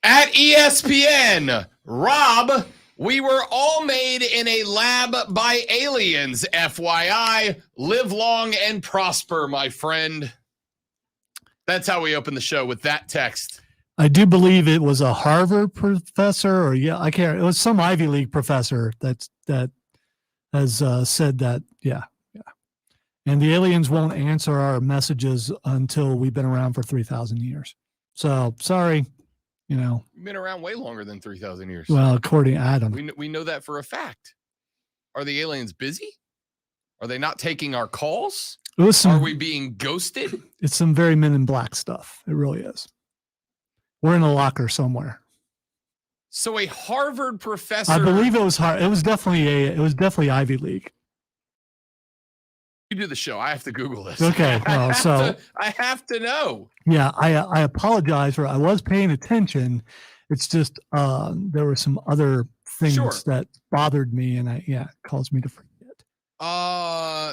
At ESPN, Rob, we were all made in a lab by aliens, FYI. Live long and prosper, my friend. That's how we open the show, with that text. I do believe it was a Harvard professor, or I can't. It was some Ivy League professor that has said that. Yeah. And the aliens won't answer our messages until we've been around for 3,000 years. So sorry, We've been around way longer than 3,000 years. Well, according to Adam, we know that for a fact. Are the aliens busy? Are they not taking our calls? Are we being ghosted? It's some very Men in Black stuff. It really is. We're in a locker somewhere. So a Harvard professor. I believe it was hard. It was definitely Ivy League. You do the show. I have to Google this. Okay. Well, I have to know. Yeah, I apologize I was paying attention. It's just there were some other things that bothered me, and it caused me to forget.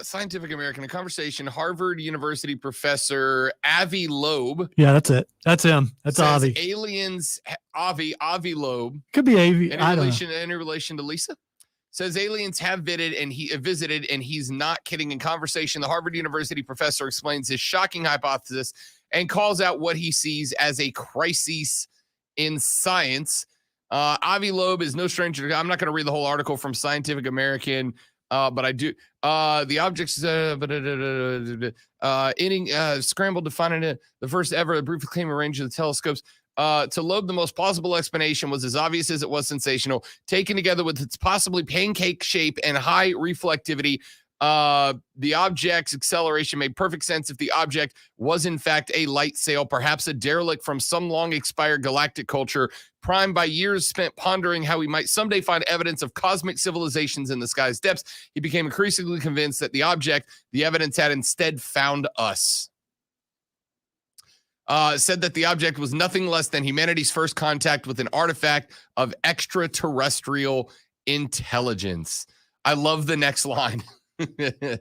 Scientific American, a conversation. Harvard University professor Avi Loeb. Yeah, that's it. That's him. That's Avi. Aliens. Avi Loeb. Could be Avi. Any relation to Lisa? Says aliens have visited, and he's not kidding. In conversation, the Harvard University professor explains his shocking hypothesis and calls out what he sees as a crisis in science. Avi Loeb is no stranger to. I'm not going to read the whole article from Scientific American, but I do. The objects scrambled to find the first ever briefly claimed range of the telescopes. To Loeb, the most plausible explanation was as obvious as it was sensational. Taken together with its possibly pancake shape and high reflectivity, the object's acceleration made perfect sense if the object was in fact a light sail, perhaps a derelict from some long-expired galactic culture, primed by years spent pondering how we might someday find evidence of cosmic civilizations in the sky's depths. He became increasingly convinced that the evidence had instead found us. Said that the object was nothing less than humanity's first contact with an artifact of extraterrestrial intelligence. I love the next line. The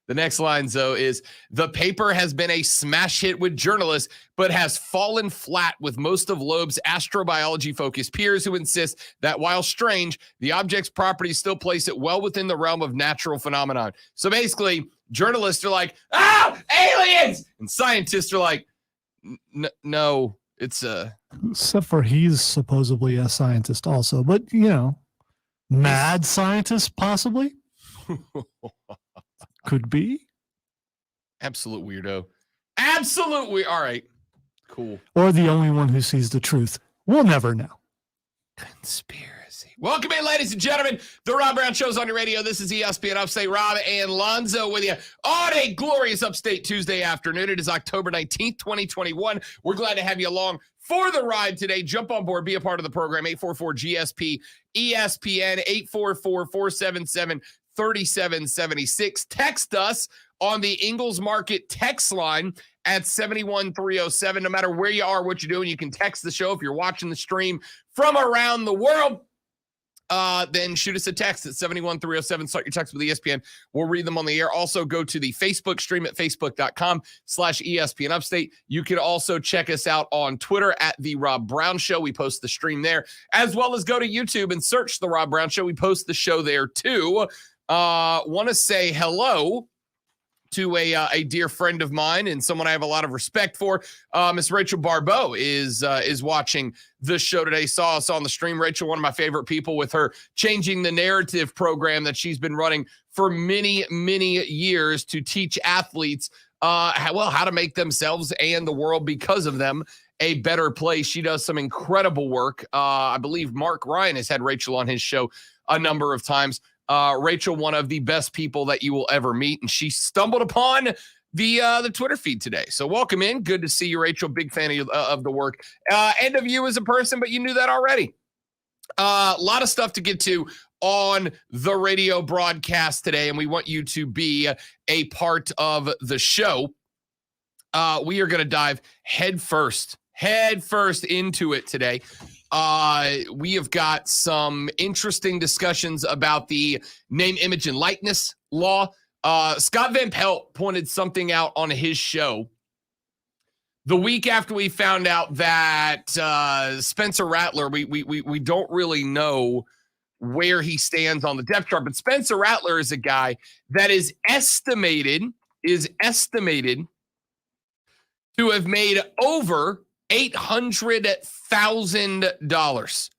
next line, though, is the paper has been a smash hit with journalists, but has fallen flat with most of Loeb's astrobiology-focused peers who insist that while strange, the object's properties still place it well within the realm of natural phenomenon. So basically, journalists are like, aliens! And scientists are like, no, it's except for he's supposedly a scientist also, but mad scientist possibly could be. Absolute weirdo. Absolutely. All right, cool. Or the only one who sees the truth. We'll never know. Conspiracy. Welcome in, ladies and gentlemen. The Rob Brown Show's on your radio. This is ESPN Upstate. Rob and Lonzo with you on a glorious Upstate Tuesday afternoon. It is October 19th, 2021. We're glad to have you along for the ride today. Jump on board. Be a part of the program. 844-GSP, ESPN, 844-477-3776. Text us on the Ingalls Market text line at 71307. No matter where you are, what you're doing, you can text the show. If you're watching the stream from around the world, then shoot us a text at 71307. Start your text with ESPN. We'll read them on the air. Also, go to the Facebook stream at facebook.com/ESPN Upstate. You can also check us out on Twitter at The Rob Brown Show. We post the stream there, as well as go to YouTube and search The Rob Brown Show. We post the show there, too. Want to say hello to a dear friend of mine and someone I have a lot of respect for. Miss Rachel Barbeau is watching the show today. Saw us on the stream. Rachel, one of my favorite people, with her Changing the Narrative program that she's been running for many, many years to teach athletes how to make themselves and the world, because of them, a better place. She does some incredible work. I believe Mark Ryan has had Rachel on his show a number of times. Rachel, one of the best people that you will ever meet, and she stumbled upon the Twitter feed today. So welcome in. Good to see you, Rachel. Big fan of the work and of you as a person, but you knew that already. A lot of stuff to get to on the radio broadcast today, and we want you to be a part of the show. We are going to dive head first into it today. We have got some interesting discussions about the name, image, and likeness law. Scott Van Pelt pointed something out on his show the week after we found out that Spencer Rattler, we don't really know where he stands on the depth chart, but Spencer Rattler is a guy that is estimated to have made over $800,000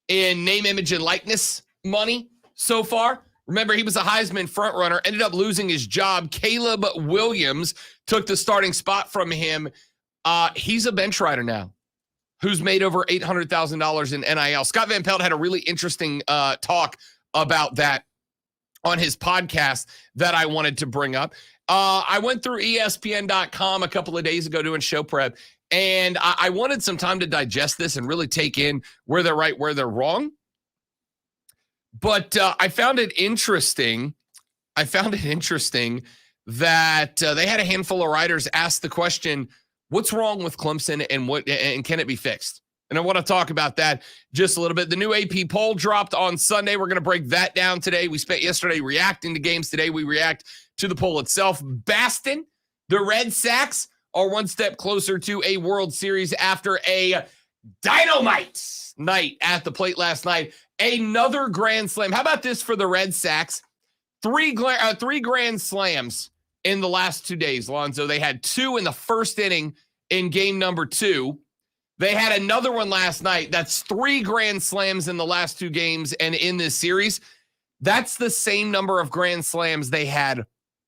in name, image, and likeness money so far. Remember, he was a Heisman frontrunner, ended up losing his job. Caleb Williams took the starting spot from him. He's a bench rider now who's made over $800,000 in NIL. Scott Van Pelt had a really interesting talk about that on his podcast that I wanted to bring up. I went through ESPN.com a couple of days ago doing show prep, and I wanted some time to digest this and really take in where they're right, where they're wrong. But I found it interesting. That they had a handful of writers ask the question, what's wrong with Clemson and can it be fixed? And I want to talk about that just a little bit. The new AP poll dropped on Sunday. We're going to break that down today. We spent yesterday reacting to games. Today we react to the poll itself. Baston, the Red Sox, are one step closer to a World Series after a dynamite night at the plate last night. Another grand slam. How about this for the Red Sox? Three grand slams in the last 2 days, Lonzo. They had two in the first inning in game number 2. They had another one last night. That's 3 grand slams in the last 2 games and in this series. That's the same number of grand slams they had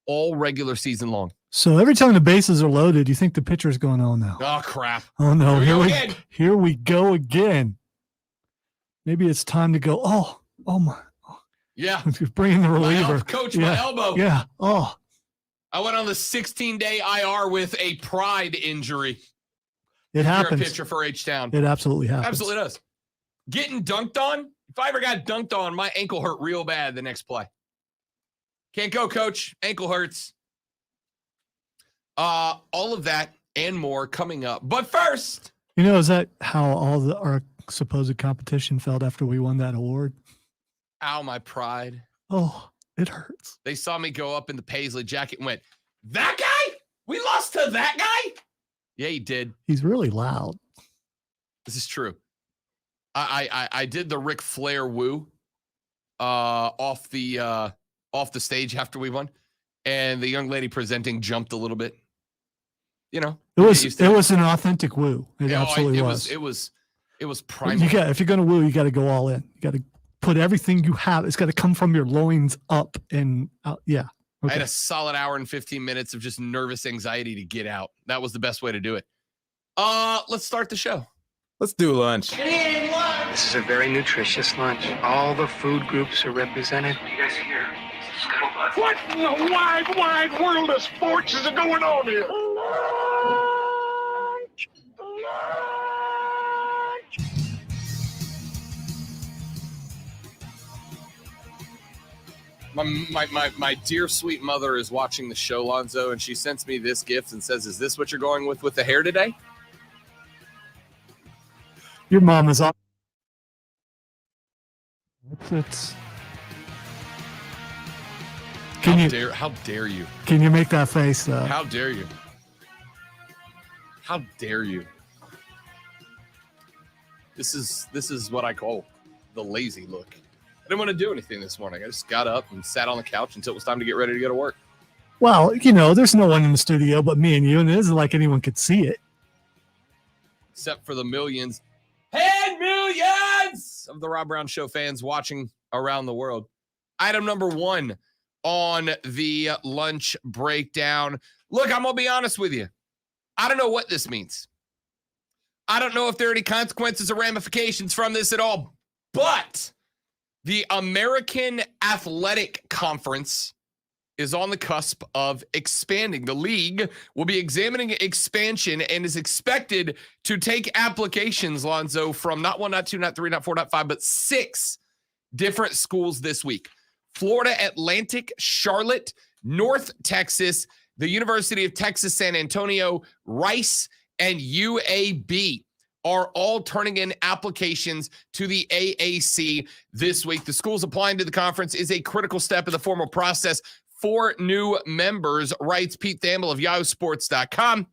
all regular season long. So every time the bases are loaded, you think the pitcher's going, oh no. Oh, crap. Oh no. Here we go again. Maybe it's time to go. Oh my. Yeah. Bring in the reliever. Coach, my elbow. Yeah. Oh. I went on the 16-day IR with a pride injury. It happens. You're a pitcher for H-Town. It absolutely happens. Absolutely does. Getting dunked on. If I ever got dunked on, my ankle hurt real bad the next play. Can't go, coach. Ankle hurts. All of that and more coming up. But first. Is that how our supposed competition felt after we won that award? Ow, my pride. Oh, it hurts. They saw me go up in the Paisley jacket and went, that guy? We lost to that guy? Yeah, he did. He's really loud. This is true. I did the Ric Flair woo off the stage after we won, and the young lady presenting jumped a little bit. It was an authentic woo. It absolutely was. It was primal. If you're going to woo, you got to go all in. You got to put everything you have. It's got to come from your loins up and out. Yeah. Okay. I had a solid hour and 15 minutes of just nervous anxiety to get out. That was the best way to do it. Let's start the show. Let's do lunch. This is a very nutritious lunch. All the food groups are represented. You guys are here. What in the wide, wide world of sports is going on here? My dear sweet mother is watching the show, Lonzo, and she sends me this gift and says, is this what you're going with the hair today? Your mom is on. It's How dare you? Can you make that face though? How dare you? How dare you? This is what I call the lazy look. I didn't want to do anything this morning. I just got up and sat on the couch until it was time to get ready to go to work. Well, there's no one in the studio but me and you, and it isn't like anyone could see it. Except for the millions and millions of the Rob Brown Show fans watching around the world. Item number 1 on the lunch breakdown. Look, I'm going to be honest with you. I don't know what this means. I don't know if there are any consequences or ramifications from this at all, but the American Athletic Conference is on the cusp of expanding. The league will be examining expansion and is expected to take applications, Lonzo, from not 1, not 2, not 3, not 4, not 5, but 6 different schools this week. Florida Atlantic, Charlotte, North Texas, the University of Texas San Antonio, Rice, and UAB are all turning in applications to the AAC this week. The schools applying to the conference is a critical step in the formal process for new members, writes Pete Thamel of YahooSports.com.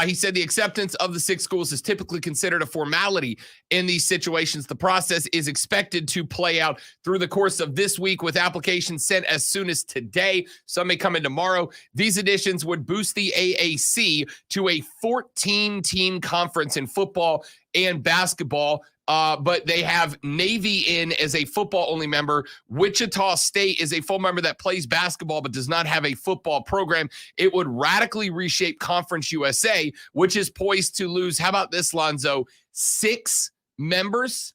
He said the acceptance of the 6 schools is typically considered a formality in these situations. The process is expected to play out through the course of this week with applications sent as soon as today. Some may come in tomorrow. These additions would boost the AAC to a 14-team conference in football and basketball. But they have Navy in as a football-only member. Wichita State is a full member that plays basketball but does not have a football program. It would radically reshape Conference USA, which is poised to lose, how about this, Lonzo, 6 members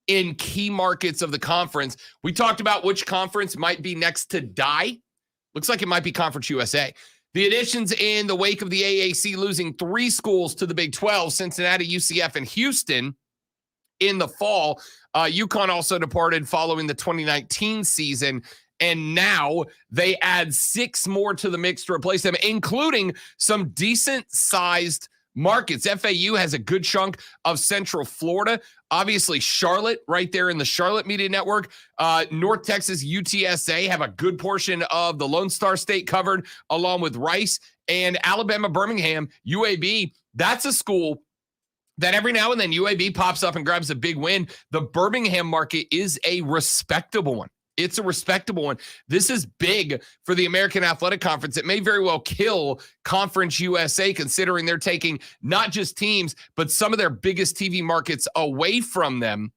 in key markets of the conference. We talked about which conference might be next to die. Looks like it might be Conference USA. The additions in the wake of the AAC losing 3 schools to the Big 12, Cincinnati, UCF, and Houston, in the fall. UConn also departed following the 2019 season, and now they add 6 more to the mix to replace them, including some decent-sized markets. FAU has a good chunk of Central Florida. Obviously, Charlotte, right there in the Charlotte Media Network. North Texas, UTSA have a good portion of the Lone Star State covered, along with Rice. And Alabama, Birmingham, UAB, that's a school that every now and then UAB pops up and grabs a big win. The Birmingham market is a respectable one. It's a respectable one. This is big for the American Athletic Conference. It may very well kill Conference USA, considering they're taking not just teams, but some of their biggest TV markets away from them.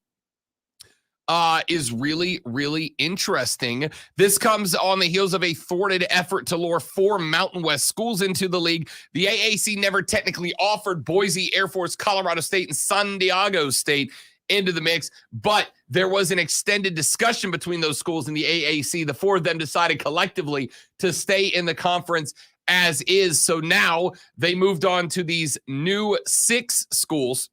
Is really, really interesting. This comes on the heels of a thwarted effort to lure 4 Mountain West schools into the league. The AAC never technically offered Boise, Air Force, Colorado State, and San Diego State into the mix, but there was an extended discussion between those schools in the AAC. The 4 of them decided collectively to stay in the conference as is. So now they moved on to these new 6 schools.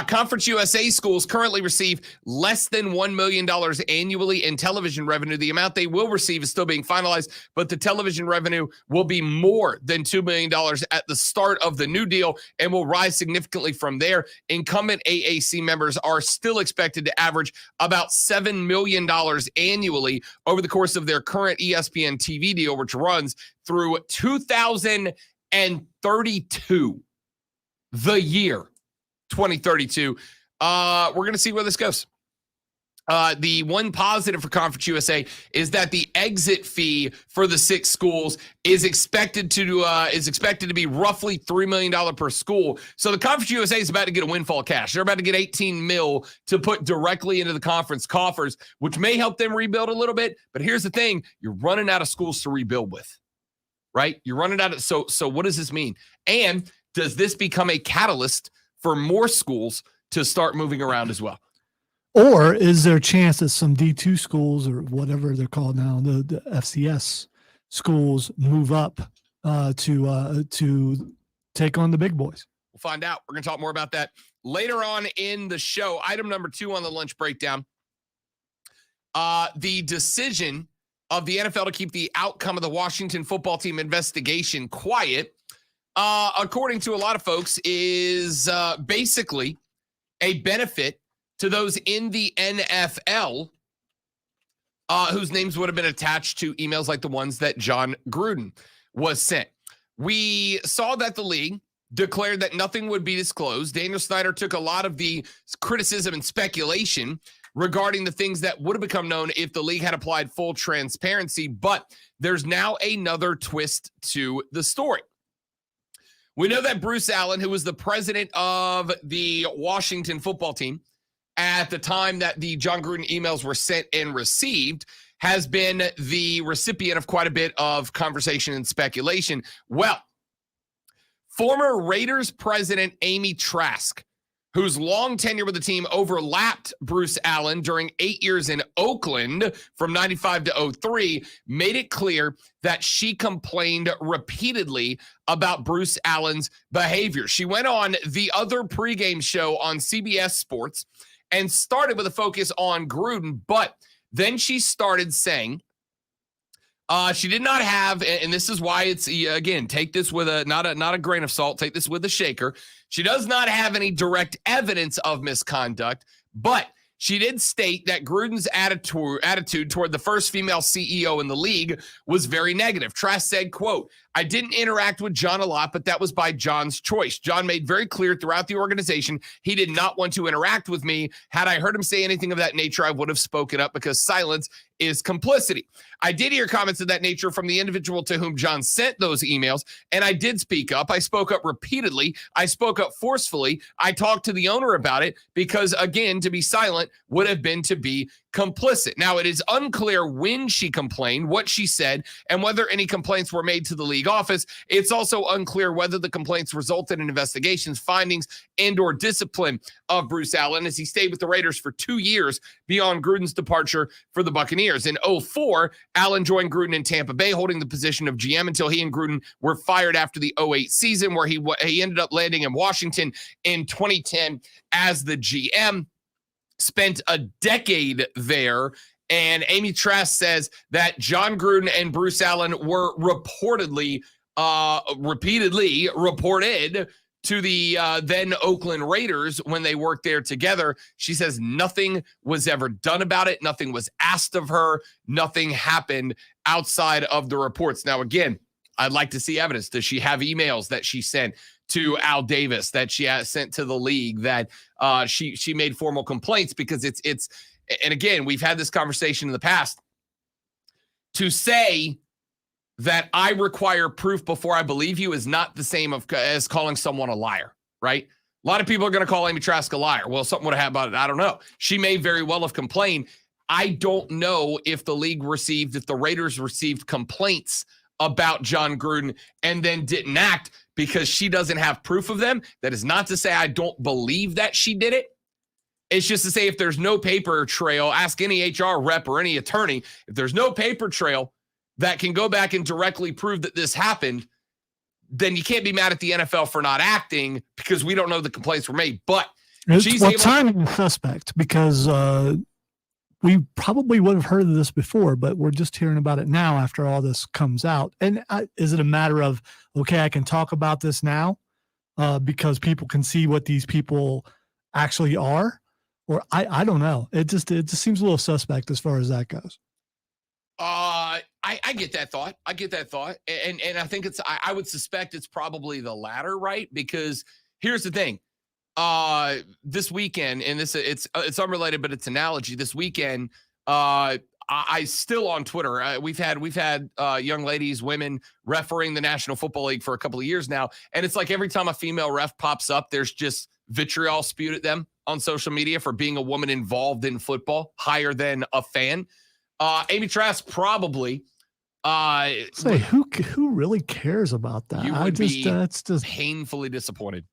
Conference USA schools currently receive less than $1 million annually in television revenue. The amount they will receive is still being finalized, but the television revenue will be more than $2 million at the start of the new deal and will rise significantly from there. Incumbent AAC members are still expected to average about $7 million annually over the course of their current ESPN TV deal, which runs through 2032, the year 2032. We're going to see where this goes. The one positive for Conference USA is that the exit fee for the 6 schools is expected to be roughly $3 million per school. So the Conference USA is about to get a windfall of cash. They're about to get 18 mil to put directly into the conference coffers, which may help them rebuild a little bit. But here's the thing: you're running out of schools to rebuild with, right? You're running out of. So what does this mean? And does this become a catalyst for more schools to start moving around as well? Or is there a chance that some D2 schools, or whatever they're called now, the FCS schools, move up to take on the big boys? We'll find out. We're going to talk more about that later on in the show. Item number 2 on the lunch breakdown. The decision of the NFL to keep the outcome of the Washington football team investigation quiet, according to a lot of folks, is basically a benefit to those in the NFL whose names would have been attached to emails like the ones that John Gruden was sent. We saw that the league declared that nothing would be disclosed. Daniel Snyder took a lot of the criticism and speculation regarding the things that would have become known if the league had applied full transparency, but there's now another twist to the story. We know that Bruce Allen, who was the president of the Washington football team at the time that the John Gruden emails were sent and received, has been the recipient of quite a bit of conversation and speculation. Well, former Raiders president Amy Trask, whose long tenure with the team overlapped Bruce Allen during 8 years in Oakland from 95 to 03, made it clear that she complained repeatedly about Bruce Allen's behavior. She went on the other pregame show on CBS Sports and started with a focus on Gruden, but then she started saying she did not have, and this is why it's, again, take this with not a grain of salt, take this with a shaker. She does not have any direct evidence of misconduct, but she did state that Gruden's attitude toward the first female CEO in the league was very negative. Trask said, quote, I didn't interact with John a lot, but that was by John's choice. John made very clear throughout the organization he did not want to interact with me. Had I heard him say anything of that nature, I would have spoken up because silence is complicity. I did hear comments of that nature from the individual to whom John sent those emails, and I did speak up. I spoke up repeatedly. I spoke up forcefully. I talked to the owner about it because, again, to be silent would have been to be complicit. Now, it is unclear when she complained, what she said, and whether any complaints were made to the league office. It's also unclear whether the complaints resulted in investigations, findings, and or discipline of Bruce Allen, as he stayed with the Raiders for 2 years beyond Gruden's departure for the Buccaneers. In 2004, Allen joined Gruden in Tampa Bay, holding the position of GM until he and Gruden were fired after the 2008 season, where he ended up landing in Washington in 2010 as the GM. Spent a decade there. And Amy Trask says that John Gruden and Bruce Allen were repeatedly reported to the then Oakland Raiders when they worked there together. She says nothing was ever done about it. Nothing was asked of her. Nothing happened outside of the reports. Now, again, I'd like to see evidence. Does she have emails that she sent to Al Davis, that she has sent to the league, that she made formal complaints? Because it's and again, we've had this conversation in the past. To say that I require proof before I believe you is not the same as calling someone a liar, right? A lot of people are going to call Amy Trask a liar. Well, something would have happened about it. I don't know. She may very well have complained. I don't know if the Raiders received complaints about John Gruden and then didn't act because she doesn't have proof of them. That is not to say I don't believe that she did it. It's just to say if there's no paper trail, ask any HR rep or any attorney. If there's no paper trail that can go back and directly prove that this happened, then you can't be mad at the NFL for not acting because we don't know the complaints were made. But timing is suspect because we probably would have heard of this before, but we're just hearing about it now after all this comes out. And is it a matter of, okay, I can talk about this now because people can see what these people actually are? Or I don't know. It just seems a little suspect as far as that goes. I get that thought. And I think I would suspect it's probably the latter, right? Because here's the thing. This weekend, and it's unrelated, but it's analogy. This weekend, I still on Twitter. We've had young ladies, women refereeing the National Football League for a couple of years now, and it's like every time a female ref pops up, there's just vitriol spewed at them on social media for being a woman involved in football, higher than a fan. Amy Trask probably. Who really cares about that? You would be painfully disappointed.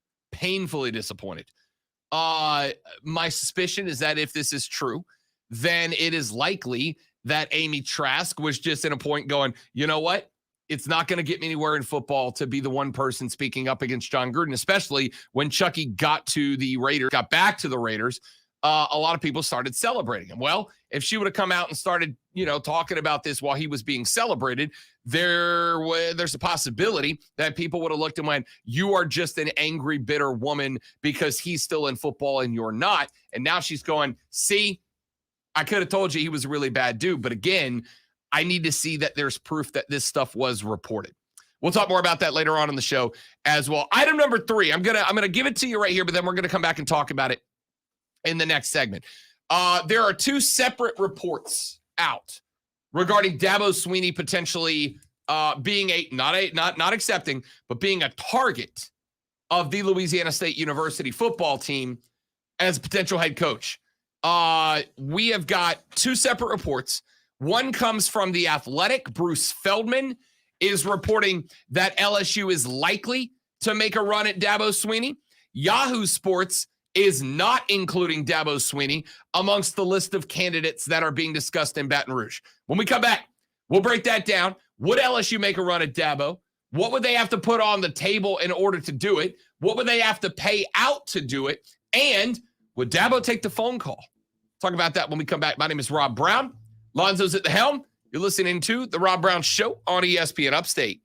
My suspicion is that if this is true, then it is likely that Amy Trask was just in a point going, you know what? It's not going to get me anywhere in football to be the one person speaking up against John Gruden, especially when Chucky got back to the Raiders. A lot of people started celebrating him. Well, if she would have come out and started, talking about this while he was being celebrated, there's a possibility that people would have looked and went, you are just an angry, bitter woman because he's still in football and you're not. And now she's going, see, I could have told you he was a really bad dude. But again, I need to see that there's proof that this stuff was reported. We'll talk more about that later on in the show as well. Item number 3, I'm gonna give it to you right here, but then we're gonna come back and talk about it in the next segment. There are 2 separate reports out regarding Dabo Swinney potentially being not accepting, but being a target of the Louisiana State University football team as a potential head coach. We have got 2 separate reports. One comes from The Athletic. Bruce Feldman is reporting that LSU is likely to make a run at Dabo Swinney. Yahoo Sports is not including Dabo Swinney amongst the list of candidates that are being discussed in Baton Rouge. When we come back, we'll break that down. Would LSU make a run at Dabo? What would they have to put on the table in order to do it? What would they have to pay out to do it? And would Dabo take the phone call? Talk about that when we come back. My name is Rob Brown. Lonzo's at the helm. You're listening to The Rob Brown Show on ESPN Upstate.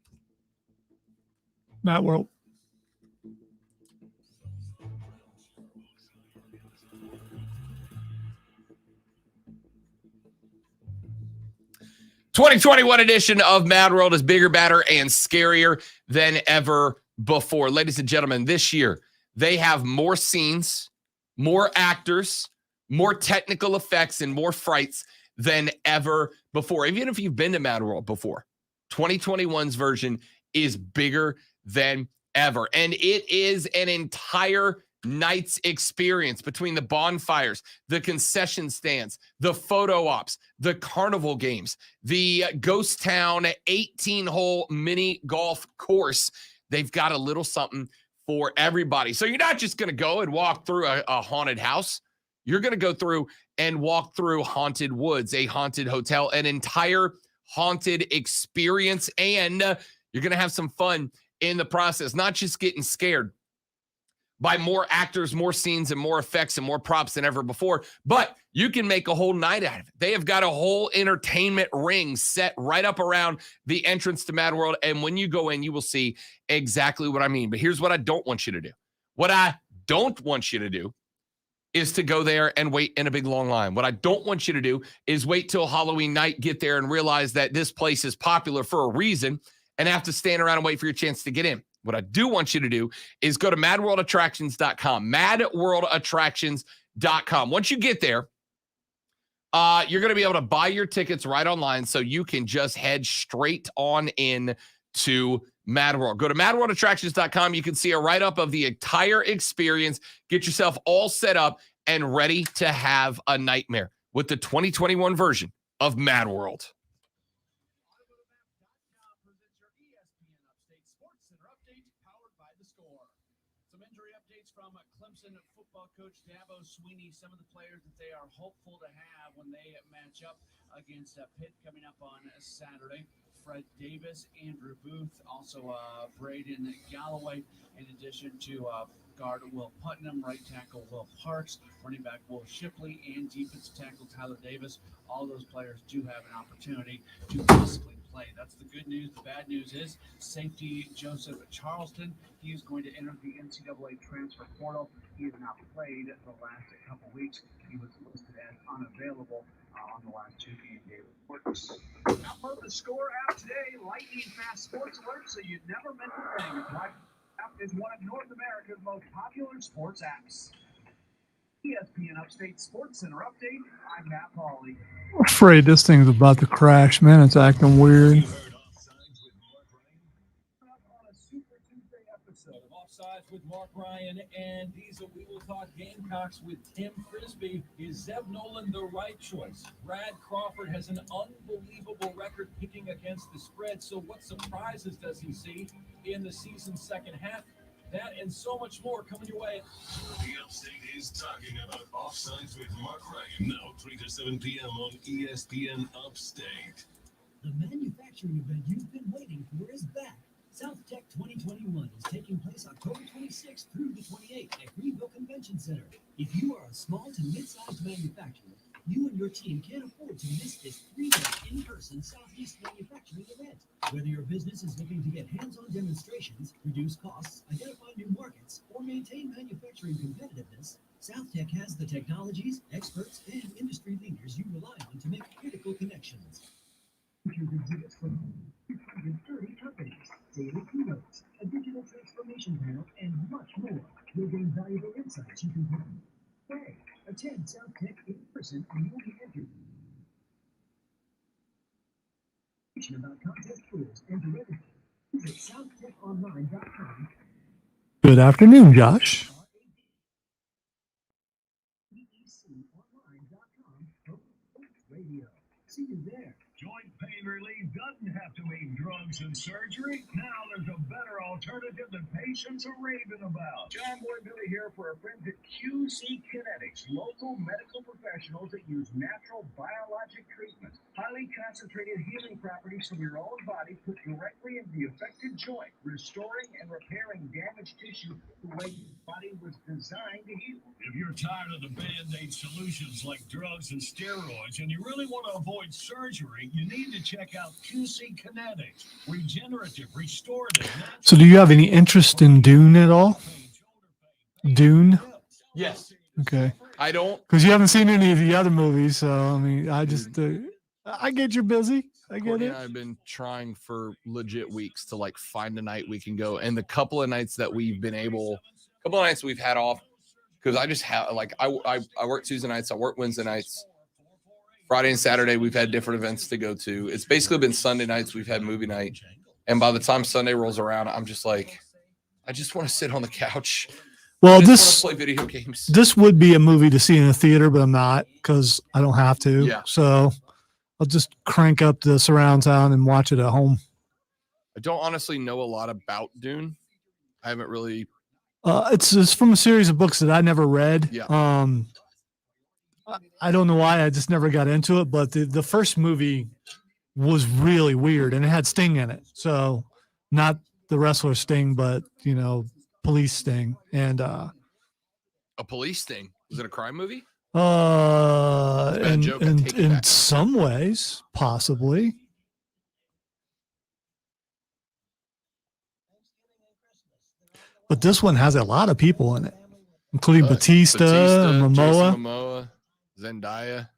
Matt World. 2021 edition of Mad World is bigger, badder, and scarier than ever before. Ladies and gentlemen, this year, they have more scenes, more actors, more technical effects, and more frights than ever before. Even if you've been to Mad World before, 2021's version is bigger than ever. And it is an entire night's experience between the bonfires, the concession stands, the photo ops, the carnival games, the Ghost Town 18-hole mini golf course. They've got a little something for everybody. So you're not just going to go and walk through a haunted house. You're going to go through and walk through haunted woods, a haunted hotel, an entire haunted experience. And you're going to have some fun in the process, not just getting scared by more actors, more scenes, and more effects and more props than ever before, but you can make a whole night out of it. They have got a whole entertainment ring set right up around the entrance to Mad World, and when you go in, you will see exactly what I mean. But here's what I don't want you to do. What I don't want you to do is to go there and wait in a big long line. What I don't want you to do is wait till Halloween night, get there, and realize that this place is popular for a reason and have to stand around and wait for your chance to get in. What I do want you to do is go to madworldattractions.com, madworldattractions.com. Once you get there, you're going to be able to buy your tickets right online so you can just head straight on in to Mad World. Go to madworldattractions.com. You can see a write-up of the entire experience. Get yourself all set up and ready to have a nightmare with the 2021 version of Mad World. From Clemson football coach Dabo Swinney, some of the players that they are hopeful to have when they match up against Pitt coming up on Saturday. Fred Davis, Andrew Booth, also Braden Galloway, in addition to guard Will Putnam, right tackle Will Parks, running back Will Shipley, and defensive tackle Tyler Davis. All those players do have an opportunity to possibly play. That's the good news. The bad news is safety Joseph Charleston. He is going to enter the NCAA transfer portal. He has not played the last couple weeks. He was listed as unavailable on the last 2 game day reports. Download the Score app today. Lightning fast sports alerts so you never miss a thing. The app is one of North America's most popular sports apps. ESPN Upstate Sports Center update. I'm Matt Pauley. I'm afraid this thing's about to crash, man. It's acting weird. Offsides with Mark Ryan and Diesel. We will talk Gamecocks with Tim Frisbee. Is Zeb Nolan the right choice? Brad Crawford has an unbelievable record picking against the spread. So what surprises does he see in the season's second half? That and so much more coming your way. The Upstate is talking about Offsides with Mark Ryan. Now 3 to 7 p.m. on ESPN Upstate. The manufacturing event you've been waiting for is back. South Tech 2021 is taking place October 26th through the 28th at Greenville Convention Center. If you are a small to mid-sized manufacturer, you and your team can't afford to miss this 3-day in-person Southeast manufacturing event. Whether your business is looking to get hands-on demonstrations, reduce costs, identify new markets, or maintain manufacturing competitiveness, South Tech has the technologies, experts, and industry leaders you rely on to make critical connections. Features exhibits from 230 companies, daily keynotes, a digital transformation panel, and much more. You'll gain valuable insights you can put in play. Attend South Tech in person and you'll be entered. About contest rules and to register, visit southtechonline.com. Good afternoon, Josh. Radio. See you there. Joint pain relief doesn't have to mean drugs and surgery. Now there's a better alternative that patients are raving about. John Boy Billy here for our friends at QC Kinetics, local medical professionals that use natural biologic treatments. Highly concentrated healing properties from your own body put directly into the affected joint, restoring and repairing damaged tissue the way your body was designed to heal. If you're tired of the Band-Aid solutions like drugs and steroids and you really want to avoid surgery, you need to check out QC Kinetics. Regenerative, restorative. So do you have any interest in Dune at all? Dune? Yes. Okay. I don't. Because you haven't seen any of the other movies, so I mean, I just I get you're busy. I get Courtney it. and I have been trying for legit weeks to like find a night we can go. And the couple of nights that we've been able, couple of nights we've had off, because I just have like I work Tuesday nights, I work Wednesday nights. Friday and Saturday we've had different events to go to. It's basically been Sunday nights we've had movie night. And by the time Sunday rolls around, I'm just like, I just want to sit on the couch. Well, I just want to play video games. This would be a movie to see in a theater, but I'm not because I don't have to. Yeah. So I'll just crank up the surround sound and watch it at home. I don't honestly know a lot about Dune. I haven't really. It's from a series of books that I never read. Yeah. I don't know why I just never got into it, but the first movie was really weird and it had Sting in it. So not the wrestler Sting, but police Sting. And A police Sting. Was it a crime movie? In some ways, possibly. But this one has a lot of people in it, including Batista and Momoa, Zendaya,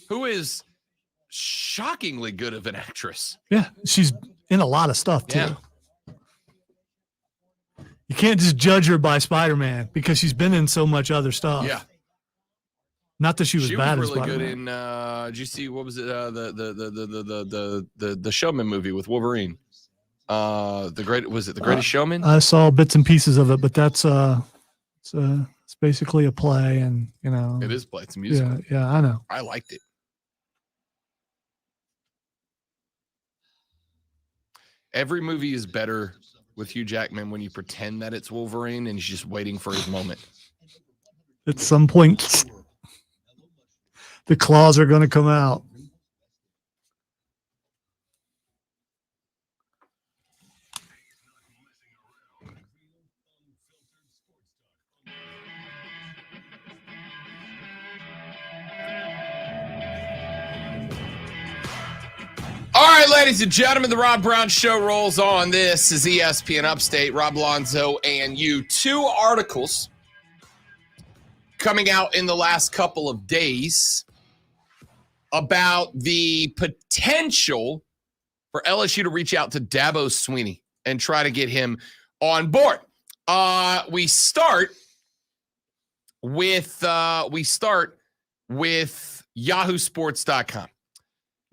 who is shockingly good of an actress. Yeah, she's in a lot of stuff too. Yeah. You can't just judge her by Spider-Man because she's been in so much other stuff. Yeah. Not that she was bad really as Spider-Man. good in did you see what was it the Showman movie with Wolverine? The Greatest Showman? I saw bits and pieces of it, but that's it's basically a play, and it is play. It's a musical. Yeah, I know. I liked it. Every movie is better with Hugh Jackman when you pretend that it's Wolverine and he's just waiting for his moment. At some point, the claws are going to come out. All right, ladies and gentlemen, the Rob Brown Show rolls on. This is ESPN Upstate. Rob Lonzo and you. 2 articles coming out in the last couple of days about the potential for LSU to reach out to Dabo Swinney and try to get him on board. We start with YahooSports.com.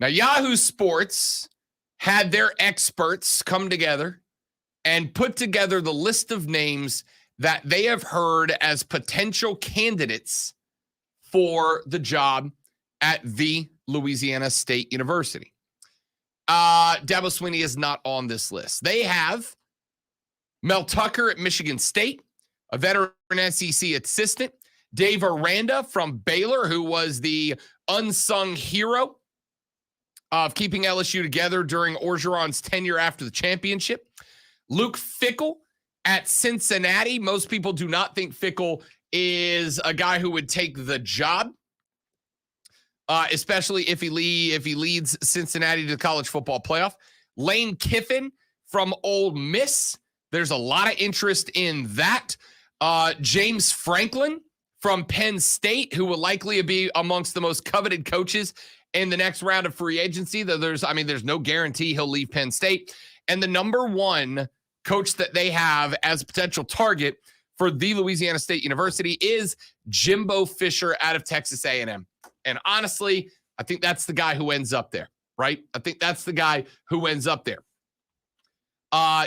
Now, Yahoo Sports had their experts come together and put together the list of names that they have heard as potential candidates for the job at the Louisiana State University. Dabo Swinney is not on this list. They have Mel Tucker at Michigan State, a veteran SEC assistant, Dave Aranda from Baylor, who was the unsung hero of keeping LSU together during Orgeron's tenure after the championship. Luke Fickell at Cincinnati. Most people do not think Fickell is a guy who would take the job, especially if he leads Cincinnati to the college football playoff. Lane Kiffin from Ole Miss. There's a lot of interest in that. James Franklin from Penn State, who will likely be amongst the most coveted coaches in the next round of free agency, though there's no guarantee he'll leave Penn State. And the number one coach that they have as a potential target for the Louisiana State University is Jimbo Fisher out of Texas A&M. And honestly, I think that's the guy who ends up there, right? I think that's the guy who ends up there.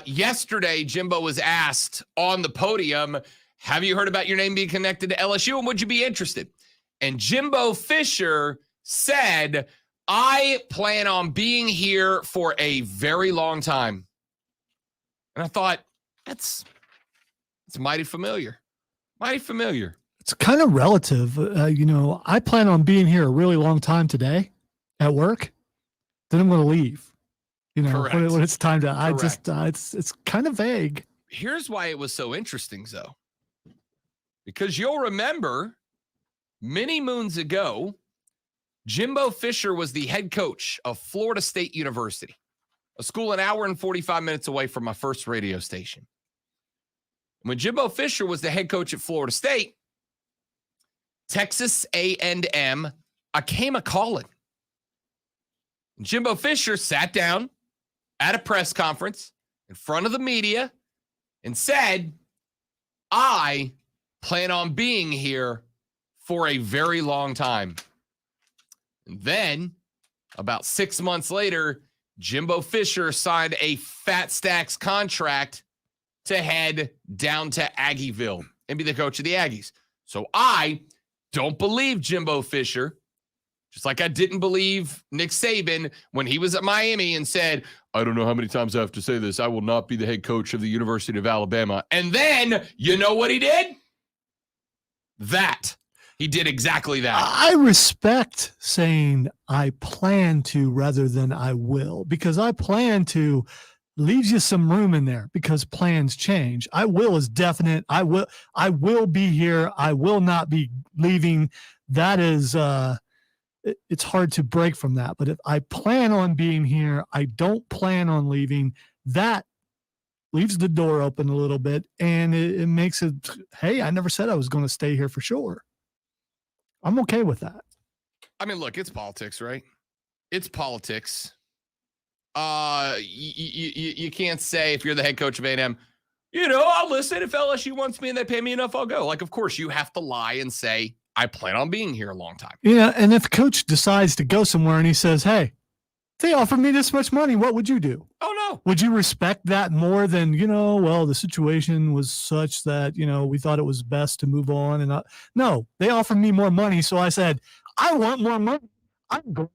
Yesterday, Jimbo was asked on the podium, have you heard about your name being connected to LSU and would you be interested? And Jimbo Fisher said, I plan on being here for a very long time. And I thought, that's mighty familiar. Mighty familiar. It's kind of relative. I plan on being here a really long time today at work. Then I'm going to leave. When it's time to, it's kind of vague. Here's why it was so interesting, though. Because you'll remember many moons ago, Jimbo Fisher was the head coach of Florida State University, a school an hour and 45 minutes away from my first radio station. When Jimbo Fisher was the head coach at Florida State, Texas A&M came a-calling. Jimbo Fisher sat down at a press conference in front of the media and said, I plan on being here for a very long time. And then, about 6 months later, Jimbo Fisher signed a fat stacks contract to head down to Aggieville and be the coach of the Aggies. So I don't believe Jimbo Fisher, just like I didn't believe Nick Saban when he was at Miami and said, I don't know how many times I have to say this, I will not be the head coach of the University of Alabama. And then, you know what he did? He did exactly that. I respect saying I plan to rather than I will, because I plan to leaves you some room in there because plans change. I will is definite. I will be here. I will not be leaving. That is, it's hard to break from that. But if I plan on being here, I don't plan on leaving. That leaves the door open a little bit, and it makes it, hey, I never said I was going to stay here for sure. I'm okay with that. I mean, look, it's politics, right? It's politics. You can't say if you're the head coach of A&M, I'll listen. If LSU wants me and they pay me enough, I'll go. Like, of course, you have to lie and say, I plan on being here a long time. Yeah, and if coach decides to go somewhere and he says, hey, they offered me this much money, what would you do? Oh, no. Would you respect that more than, the situation was such that, we thought it was best to move on? And no, they offered me more money. So I said, I want more money. I'm going.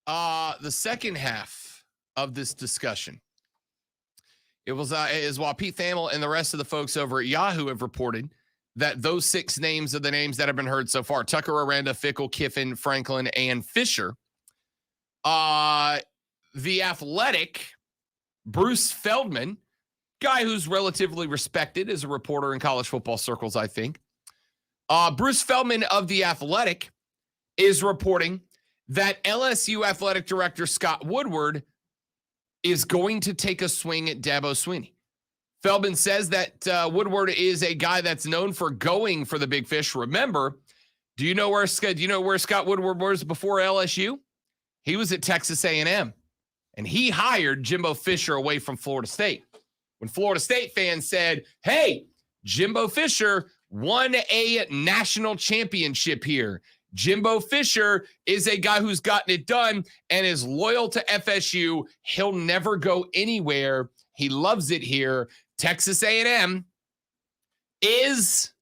The second half of this discussion, is while Pete Thamel and the rest of the folks over at Yahoo have reported that those 6 names are the names that have been heard so far: Tucker, Aranda, Fickle, Kiffin, Franklin, and Fisher. The Athletic, Bruce Feldman, guy who's relatively respected as a reporter in college football circles, I think. Bruce Feldman of The Athletic is reporting that LSU athletic director Scott Woodward is going to take a swing at Dabo Swinney. Feldman says that Woodward is a guy that's known for going for the big fish. Remember, do you know where Scott Woodward was before LSU? He was at Texas A&M, and he hired Jimbo Fisher away from Florida State. When Florida State fans said, hey, Jimbo Fisher won a national championship here. Jimbo Fisher is a guy who's gotten it done and is loyal to FSU. He'll never go anywhere. He loves it here. Texas A&M is,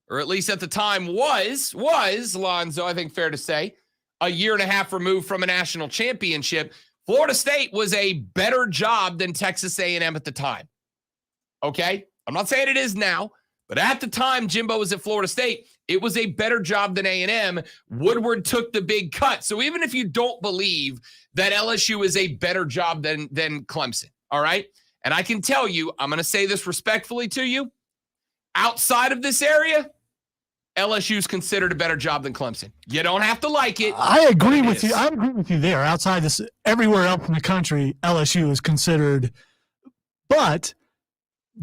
or at least at the time was, Lonzo, I think fair to say, a year and a half removed from a national championship. Florida State was a better job than Texas A&M at the time. Okay? I'm not saying it is now, but at the time Jimbo was at Florida State, it was a better job than A&M. Woodward took the big cut. So even if you don't believe that LSU is a better job than Clemson, all right? And I can tell you, I'm going to say this respectfully to you, outside of this area, LSU is considered a better job than Clemson. You don't have to like it. I agree with you. I agree with you there. Outside this, everywhere else in the country, LSU is considered. But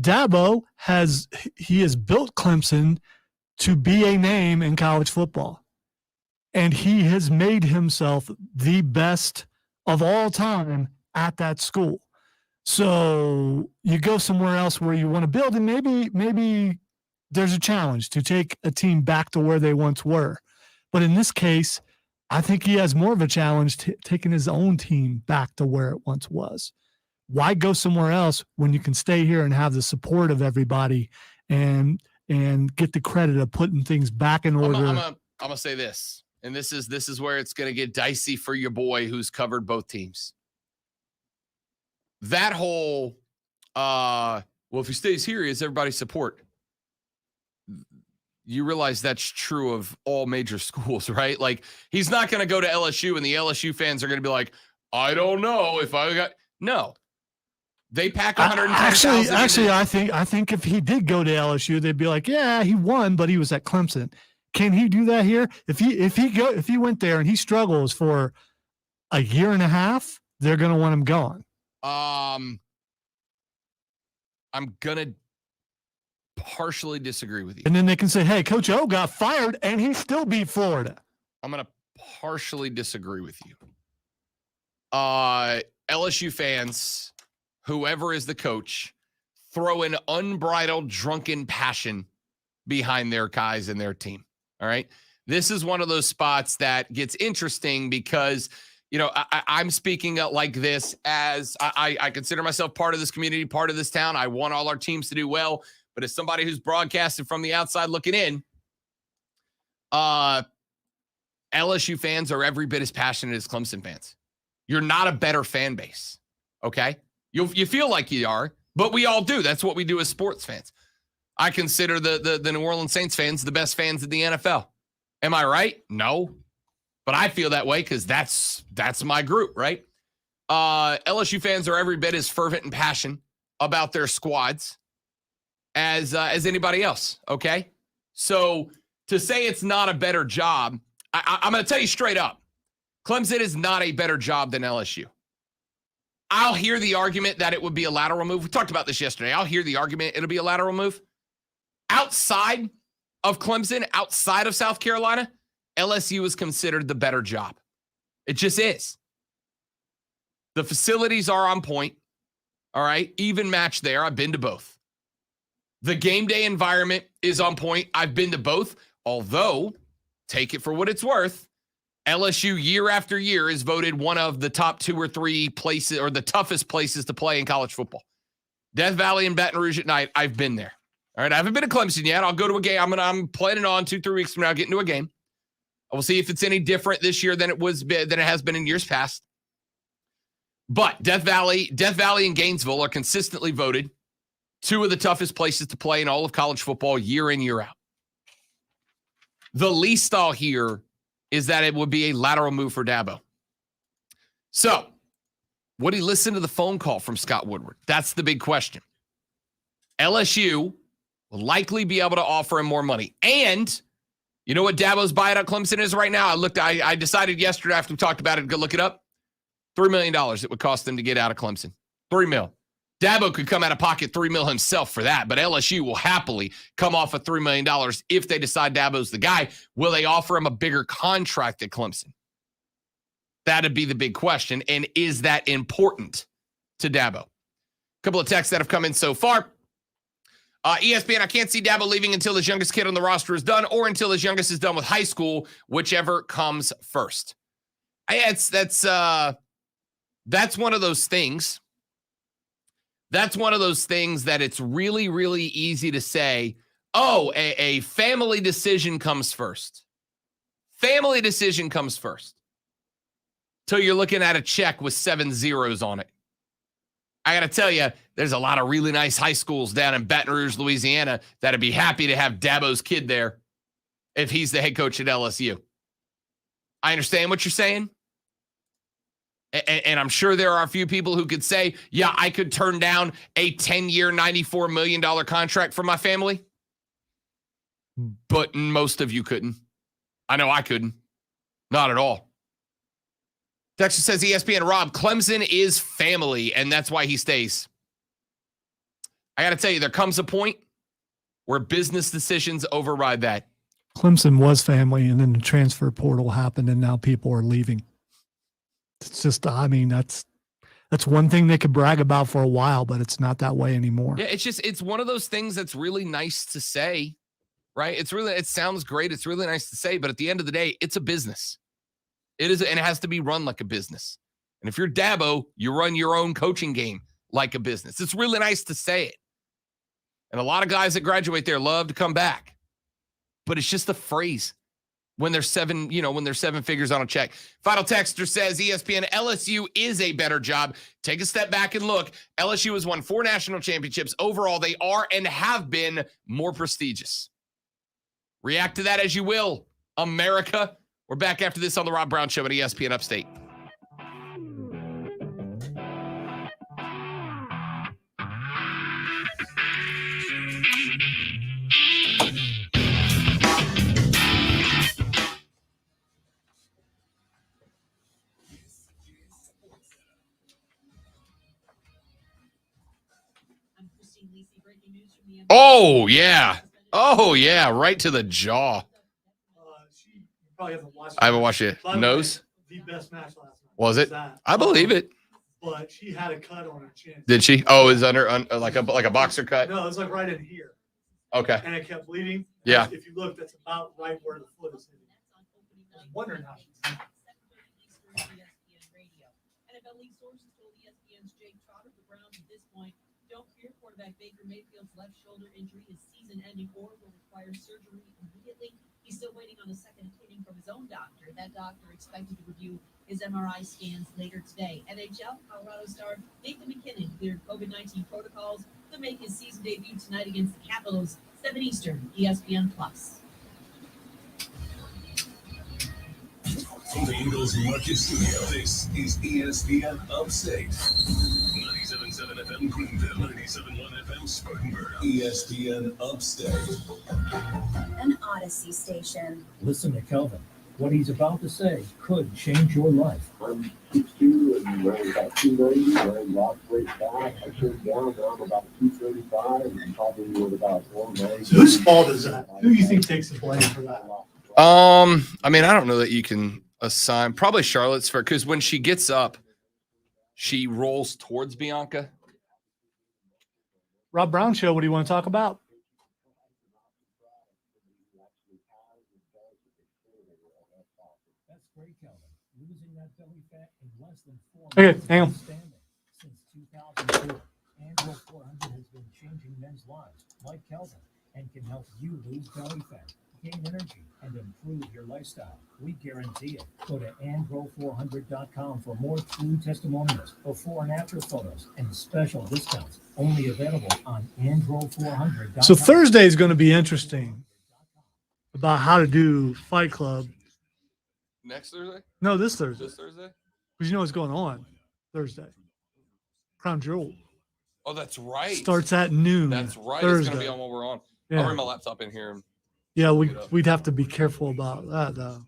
Dabo has built Clemson to be a name in college football. And he has made himself the best of all time at that school. So you go somewhere else where you want to build, and maybe there's a challenge to take a team back to where they once were. But in this case, I think he has more of a challenge taking his own team back to where it once was. Why go somewhere else when you can stay here and have the support of everybody and get the credit of putting things back in order? I'm gonna say this, and this is where it's gonna get dicey for your boy who's covered both teams. That whole, well, if he stays here, he has everybody's support. You realize that's true of all major schools, right? Like, he's not going to go to LSU, and the LSU fans are going to be like, I don't know if I got – no. They pack 110,000. Actually, I think if he did go to LSU, they'd be like, yeah, he won, but he was at Clemson. Can he do that here? If he went there and he struggles for a year and a half, they're going to want him gone. I'm going to partially disagree with you. And then they can say, hey, Coach O got fired and he still beat Florida. I'm going to partially disagree with you. LSU fans, whoever is the coach, throw an unbridled drunken passion behind their guys and their team. All right. This is one of those spots that gets interesting because, you know, I'm speaking like this as I consider myself part of this community, part of this town. I want all our teams to do well. But as somebody who's broadcasted from the outside looking in, LSU fans are every bit as passionate as Clemson fans. You're not a better fan base, okay? You feel like you are, but we all do. That's what we do as sports fans. I consider the New Orleans Saints fans the best fans in the NFL. Am I right? No. But I feel that way because that's my group, right? LSU fans are every bit as fervent and passionate about their squads as anybody else, okay? So to say it's not a better job, I'm going to tell you straight up, Clemson is not a better job than LSU. I'll hear the argument that it would be a lateral move. We talked about this yesterday. I'll hear the argument it'll be a lateral move. Outside of Clemson, outside of South Carolina, LSU is considered the better job. It just is. The facilities are on point. All right. Even match there. I've been to both. The game day environment is on point. I've been to both. Although, take it for what it's worth, LSU year after year is voted one of the top 2 or 3 places or the toughest places to play in college football. Death Valley and Baton Rouge at night. I've been there. All right. I haven't been to Clemson yet. I'll go to a game. I'm planning on 2-3 weeks from now getting to a game. We'll see if it's any different this year than it has been in years past. But Death Valley and Gainesville are consistently voted 2 of the toughest places to play in all of college football year in, year out. The least I'll hear is that it would be a lateral move for Dabo. So, would he listen to the phone call from Scott Woodward? That's the big question. LSU will likely be able to offer him more money. And you know what Dabo's buyout at Clemson is right now? I decided yesterday after we talked about it to go look it up. $3 million it would cost them to get out of Clemson. $3 million. Dabo could come out of pocket $3 million himself for that, but LSU will happily come off of $3 million if they decide Dabo's the guy. Will they offer him a bigger contract at Clemson? That'd be the big question. And is that important to Dabo? A couple of texts that have come in so far. ESPN, I can't see Dabo leaving until his youngest kid on the roster is done or until his youngest is done with high school, whichever comes first. That's one of those things. That's one of those things that it's really, really easy to say, oh, a family decision comes first. Family decision comes first. Till you're looking at a check with 7 zeros on it. I got to tell you, there's a lot of really nice high schools down in Baton Rouge, Louisiana, that'd be happy to have Dabo's kid there if he's the head coach at LSU. I understand what you're saying. And I'm sure there are a few people who could say, yeah, I could turn down a 10-year, $94 million contract for my family. But most of you couldn't. I know I couldn't. Not at all. Dexter says, ESPN, Rob, Clemson is family, and that's why he stays. I got to tell you, there comes a point where business decisions override that. Clemson was family, and then the transfer portal happened, and now people are leaving. It's just, I mean, that's one thing they could brag about for a while, but it's not that way anymore. Yeah, it's one of those things that's really nice to say, right? It sounds great. It's really nice to say, but at the end of the day, it's a business. It is, and it has to be run like a business. And if you're Dabo, you run your own coaching game like a business. It's really nice to say it. And a lot of guys that graduate there love to come back. But it's just a phrase when they're 7 figures on a check. Final texter says, ESPN, LSU is a better job. Take a step back and look. LSU has won 4 national championships. Overall, they are and have been more prestigious. React to that as you will, America. We're back after this on the Rob Brown Show at ESPN Upstate. Oh, yeah. Oh, yeah. Right to the jaw. Probably haven't watched it. I haven't watched it. Nose? The best match last night. Was it? I believe it. But she had a cut on her chin. Did she? Oh, it was under like a boxer cut? No, it was like right in here. Okay. And it kept bleeding. Yeah. If you look, that's about right where the foot is hitting. I was wondering how she's doing. NFL league sources told ESPN's Jake Trotter the Browns at this point don't fear quarterback Baker Mayfield's left shoulder injury is season-ending or will require surgery immediately. He's still waiting on a second opinion from his own doctor. That doctor expected to review his MRI scans later today. NHL Colorado star Nathan McKinnon cleared COVID-19 protocols to make his season debut tonight against the Capitals, 7 Eastern, ESPN+. From the Eagles Market Studio, this is ESPN Upstate. 97.7 FM Greenville, 97.1 FM Spartanburg. ESPN Upstate. An Odyssey station. Listen to Kelvin. What he's about to say could change your life. I'm 6'2" and weighing about 290. I lost weight back. I turned down. Now I'm about 235 and probably with about 190. So whose fault is that? Who do you think takes the blame for that? I mean, I don't know that you can assign probably Charlotte's for because when she gets up, she rolls towards Bianca. Rob Brown Show, what do you want to talk about? That's great, Kelvin. Losing that belly fat in less than 4 Okay, months. hang on. Since 2004, Andro 400 has been changing men's lives like Kelvin and can help you lose belly fat, gain energy, and improve your lifestyle. We guarantee it. Go to andro400.com for more true testimonials, before and after photos, and special discounts. Only available on andro400.com. So Thursday is going to be interesting about how to do Fight Club. Next Thursday? No, this Thursday. This Thursday? Because you know what's going on Thursday. Crown Jewel Oh, that's right. starts at noon. That's right. Thursday. It's gonna be on while we're on. Yeah. I'll bring my laptop in here. Yeah, we'd have to be careful about that though.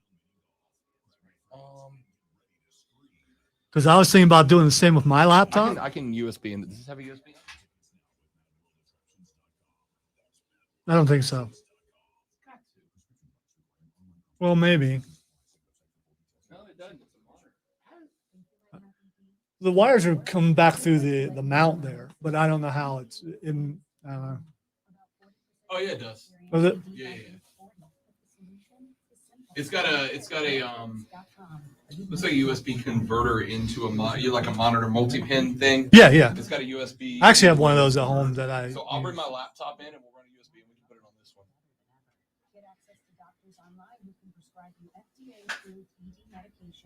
Because I was thinking about doing the same with my laptop. I can USB in. Does this have a USB? I don't think so. Well, maybe. No, it doesn't. The wires are coming back through the mount there, but I don't know how it's in. Oh yeah, it does. Was it? Yeah. It's got a looks like a USB converter into like a monitor multi-pin thing. Yeah, yeah. It's got a USB. I actually have one of those at home that I. So I'll bring my laptop in and we'll run a USB and we can put it on this one.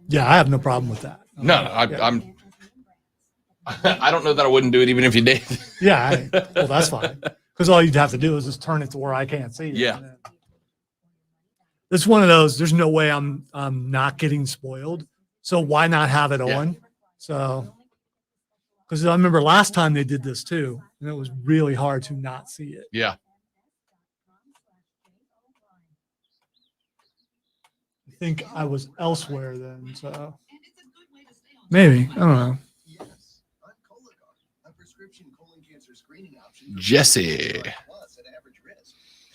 Yeah, I have no problem with that. No, I'm. I don't know that I wouldn't do it even if you did. Yeah, well, that's fine. Because all you'd have to do is just turn it to where I can't see it. Yeah. It's one of those. There's no way I'm not getting spoiled. So why not have it on? So, because I remember last time they did this too, and it was really hard to not see it. Yeah. I think I was elsewhere then. So maybe I don't know. Jesse.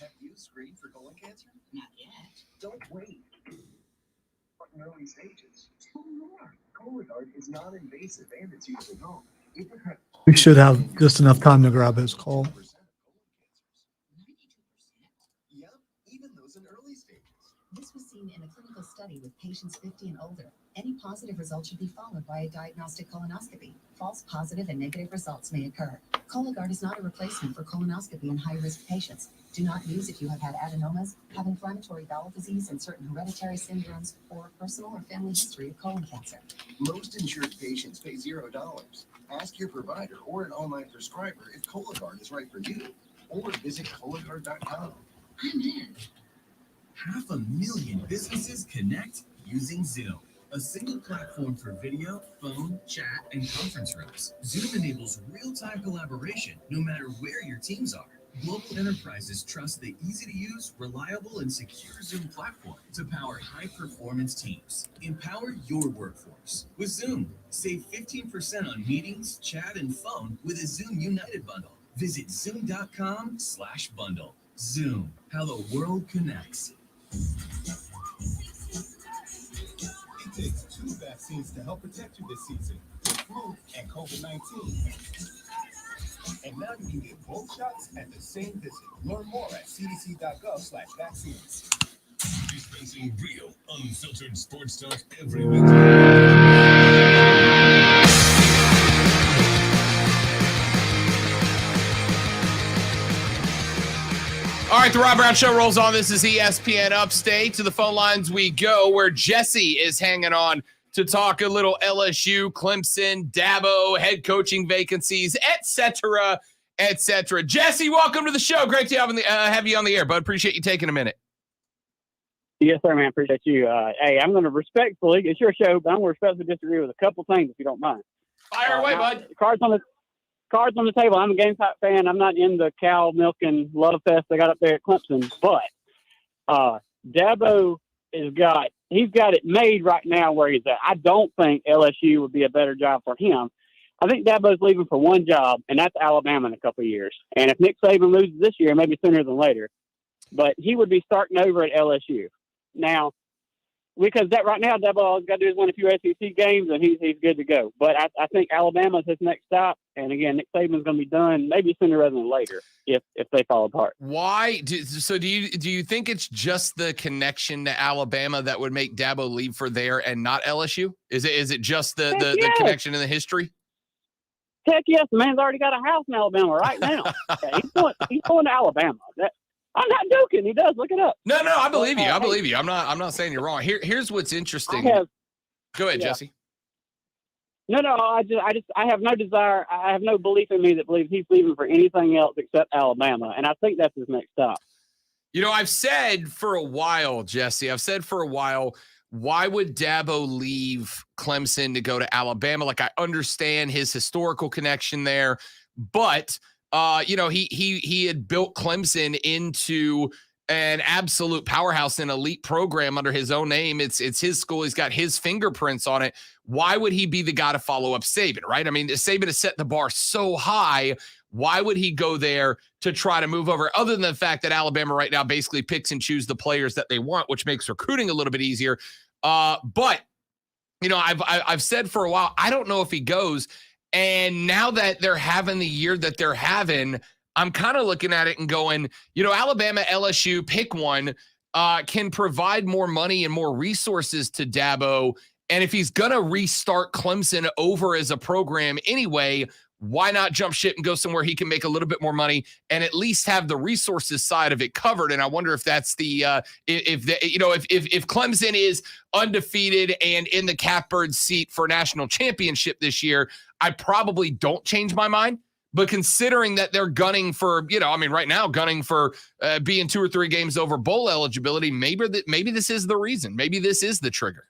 Have you screened for colon cancer? Not yet. Don't wait. In early stages. Tell more. Cologuard is non-invasive and it's used at home. We should have just enough time to grab his call. Yep, even those in early stages. This was seen in a clinical study with patients 50 and older. Any positive result should be followed by a diagnostic colonoscopy. False positive and negative results may occur. Cologuard is not a replacement for colonoscopy in high-risk patients. Do not use if you have had adenomas, have inflammatory bowel disease and certain hereditary syndromes, or personal or family history of colon cancer. Most insured patients pay $0. Ask your provider or an online prescriber if Cologuard is right for you, or visit Cologuard.com. I'm in. 500,000 businesses connect using Zoom, a single platform for video, phone, chat, and conference rooms. Zoom enables real-time collaboration no matter where your teams are. Global enterprises trust the easy-to-use, reliable, and secure Zoom platform to power high-performance teams. Empower your workforce with Zoom. Save 15% on meetings, chat, and phone with a Zoom United bundle. Visit zoom.com/bundle. Zoom, how the world connects. It takes 2 vaccines vaccines to help protect you this season with flu and COVID-19. And now you can get both shots at the same visit. Learn more at cdc.gov/vaccines. Dispensing real, unfiltered sports talk every week. All right, the Rob Brown Show rolls on. This is ESPN Upstate. To the phone lines we go, where Jesse is hanging on to talk a little LSU, Clemson, Dabo, head coaching vacancies, etc., etc. Jesse, welcome to the show. Great to have you on the air, bud. Appreciate you taking a minute. Yes, sir, man. Appreciate you. Hey, I'm going to respectfully, it's your show, but I'm going to respectfully disagree with a couple things, if you don't mind. Fire away, bud. Cards on the table. I'm a Gamecock fan. I'm not in the cow milking love fest they got up there at Clemson, but Dabo he's got it made right now where he's at. I don't think LSU would be a better job for him. I think Dabo's leaving for one job, and that's Alabama in a couple of years. And if Nick Saban loses this year, maybe sooner than later, but he would be starting over at LSU. Now, because that right now, Dabo all he's got to do is win a few SEC games, and he's good to go. But I think Alabama's his next stop, and again, Nick Saban's going to be done maybe sooner rather than later if they fall apart. Why? Do you think it's just the connection to Alabama that would make Dabo leave for there and not LSU? Is it just the connection in the history? Heck yes, the man's already got a house in Alabama right now. He's going to Alabama. I'm not joking. He does. Look it up. No, I believe you. I believe you. I'm not saying you're wrong. Here's what's interesting. Go ahead, Jesse. No. I have no desire. I have no belief in me that believes he's leaving for anything else except Alabama, and I think that's his next stop. You know, I've said for a while, Jesse. Why would Dabo leave Clemson to go to Alabama? Like, I understand his historical connection there, but he had built Clemson into an absolute powerhouse and elite program under his own name. It's his school. He's got his fingerprints on it. Why would he be the guy to follow up Saban, right? I mean, Saban has set the bar so high. Why would he go there to try to move over, other than the fact that Alabama right now basically picks and chooses the players that they want, which makes recruiting a little bit easier. But I've said for a while, I don't know if he goes. And now that they're having the year that they're having, I'm kind of looking at it and going, Alabama, LSU, pick one, can provide more money and more resources to Dabo. And if he's going to restart Clemson over as a program anyway, why not jump ship and go somewhere he can make a little bit more money and at least have the resources side of it covered? And I wonder if that's if Clemson is undefeated and in the catbird seat for national championship this year, I probably don't change my mind. But considering that they're gunning for, right now gunning for being 2 or 3 games over bowl eligibility, maybe this is the reason. Maybe this is the trigger.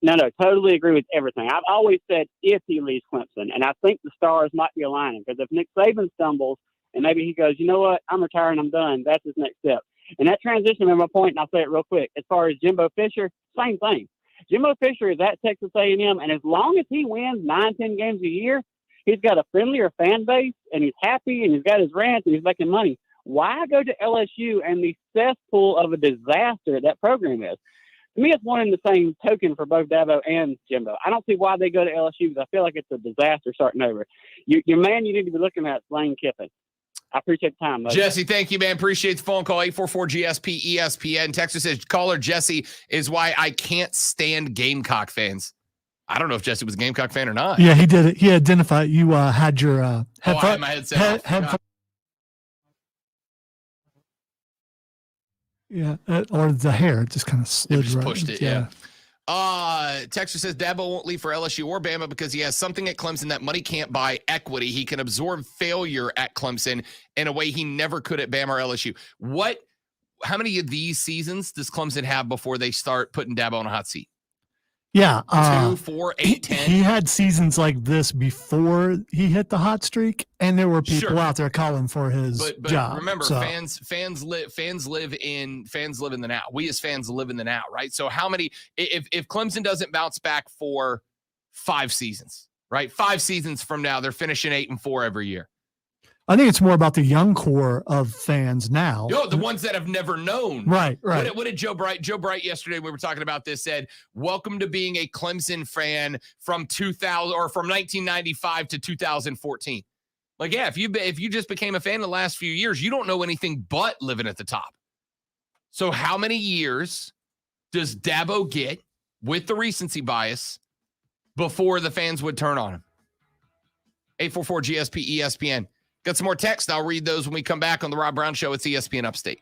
No, totally agree with everything. I've always said if he leaves Clemson, and I think the stars might be aligning, because if Nick Saban stumbles and maybe he goes, you know what, I'm retiring, I'm done, that's his next step. And that transition to my point, and I'll say it real quick, as far as Jimbo Fisher, same thing. Jimbo Fisher is at Texas A&M, and as long as he wins 9-10 games a year, he's got a friendlier fan base, and he's happy, and he's got his rants, and he's making money. Why go to LSU and the cesspool of a disaster that program is? To me, it's one and the same token for both Dabo and Jimbo. I don't see why they go to LSU, because I feel like it's a disaster starting over. Your man you need to be looking at is Lane Kiffin. I appreciate the time, buddy. Jesse, thank you, man. Appreciate the phone call. 844-GSP-ESPN. Texas says, caller Jesse is why I can't stand Gamecock fans. I don't know if Jesse was a Gamecock fan or not. Yeah, he did it. He identified you had your I had my headset off. Yeah, or the hair just kind of slid. Just right. pushed it, yeah. Texter says Dabo won't leave for LSU or Bama because he has something at Clemson that money can't buy: equity. He can absorb failure at Clemson in a way he never could at Bama or LSU. How many of these seasons does Clemson have before they start putting Dabo on a hot seat? Yeah. 2, 4, 8, 10. He had seasons like this before he hit the hot streak, and there were people out there calling for his job. Remember, fans live in the now. We as fans live in the now, right? So how many, if Clemson doesn't bounce back for 5 seasons, right? 5 seasons from now, they're finishing 8-4 every year. I think it's more about the young core of fans now. The ones that have never known. Right. What did Joe Bright? Joe Bright yesterday, we were talking about this, said, "Welcome to being a Clemson fan from 2000 or from 1995 to 2014." Like, yeah, if you just became a fan in the last few years, you don't know anything but living at the top. So how many years does Dabo get with the recency bias before the fans would turn on him? 844 GSP ESPN. Got some more text. I'll read those when we come back on the Rob Brown Show. It's ESPN Upstate.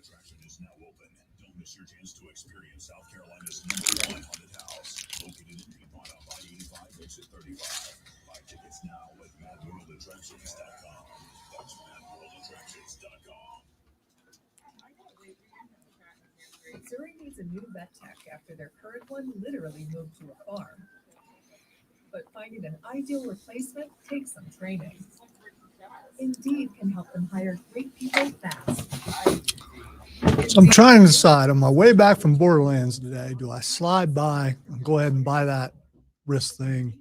Attraction is now open. Don't miss your chance to experience South Carolina's #1 haunted house. Located in Piedmont on I-85, exit 35. Buy tickets now at madworldattractions.com. That's madworldattractions.com. Missouri needs a new vet tech after their current one literally moved to a farm. But finding an ideal replacement takes some training. Indeed can help them hire great people fast. So I'm trying to decide on my way back from Borderlands today, do I slide by and go ahead and buy that wrist thing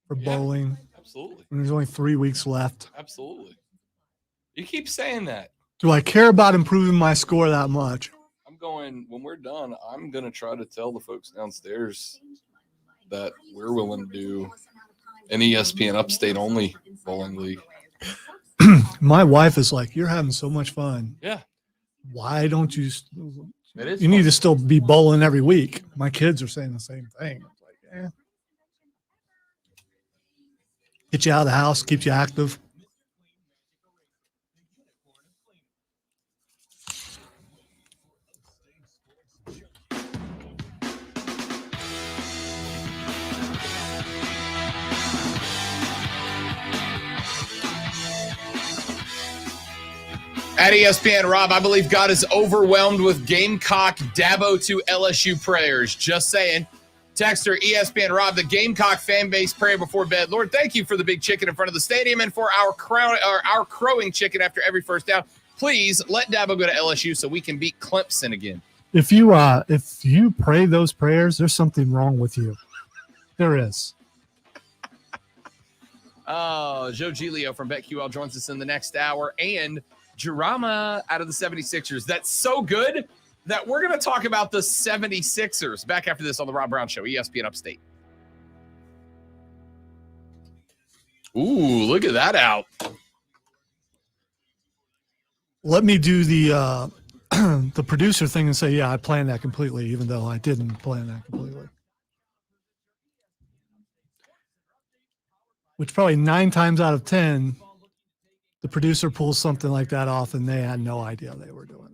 for bowling? Absolutely. And there's only 3 weeks left. Absolutely. You keep saying that. Do I care about improving my score that much? I'm going, when we're done, I'm going to try to tell the folks downstairs that we're willing to do an ESPN Upstate only bowling league. My wife is like, you're having so much fun. Yeah. Why don't you? It is You need to still be bowling every week. My kids are saying the same thing. It's like, get you out of the house, keep you active. At ESPN, Rob, I believe God is overwhelmed with Gamecock Dabo to LSU prayers. Just saying. Texter, ESPN, Rob, the Gamecock fan base prayer before bed. Lord, thank you for the big chicken in front of the stadium and for our crowing chicken after every first down. Please let Dabo go to LSU so we can beat Clemson again. If you pray those prayers, there's something wrong with you. There is. Oh, Joe Giglio from BetQL joins us in the next hour. And Jurama out of the 76ers. That's so good that we're going to talk about the 76ers back after this on the Rob Brown Show, ESPN Upstate. Ooh, look at that out. Let me do the the producer thing and say, yeah, I planned that completely, even though I didn't plan that completely. Which probably 9 times out of 10, the producer pulls something like that off and they had no idea they were doing it.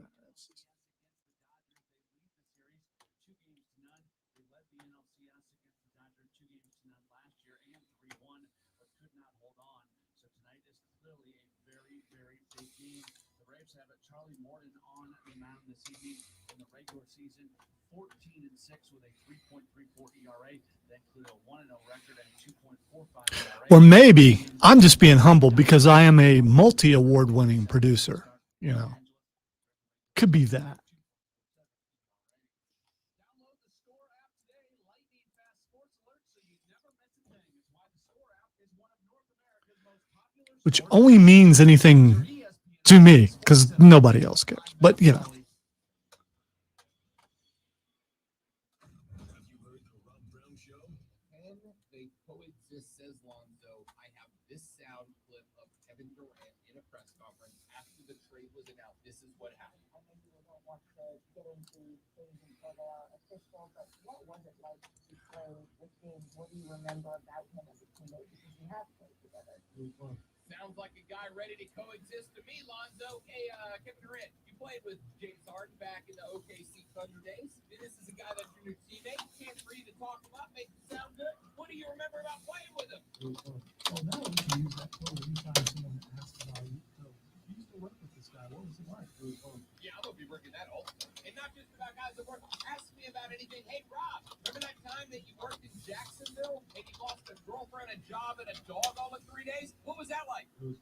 Season 14-6 with a 3.34 ERA, that include a 1-0 record and a 2.45 ERA. Or maybe I'm just being humble because I am a multi-award winning producer. You know, could be that. Which only means anything to me because nobody else cares. But, you know. Says Lonzo, I have this sound clip of Kevin Durant in a press conference after the trade was announced. This is what happened. I know you don't want to get into things until they are official, but what was it like to play with him? What do you remember about him as a teammate? Because you have played together. Sounds like a guy ready to coexist to me, Lonzo. Hey, Kevin Durant, you played with James Harden back in the OKC Thunder days. This is a guy that's your new teammate. Can't for you to talk him up, make him sound good. What do you remember about playing with him? Well, now we can use that quote anytime someone asks about you. So, you used to work with this guy. What was it like? Yeah, I'm going to be working that all the time. And not just about guys that work. Ask me about anything. Hey, Rob, remember that time that you worked in Jacksonville and you lost a girlfriend, a job, and a dog all in 3 days? What was that like? Hey,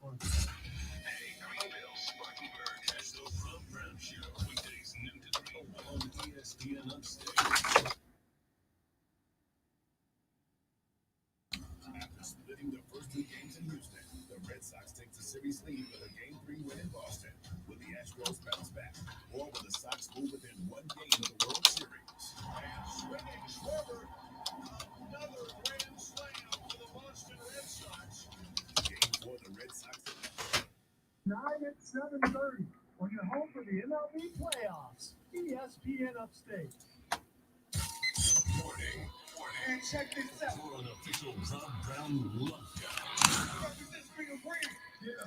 Greenville, Spartanburg has the Rob Brown Show. Weekdays noon to 3 on ESPN Upstate. After splitting the first 2 games in Houston, the Red Sox take the series lead with a Game 3 win in Boston. Will the Astros bounce back? Or will the Sox move within 1 game of the World Series? And swinging Schwarber, another grand slam for the Boston Red Sox. Game 4, the Red Sox. 9 at 7:30 on your home for the MLB playoffs. ESPN Upstate. Morning. And check this out. For an official Rob Brown lockdown. Yeah.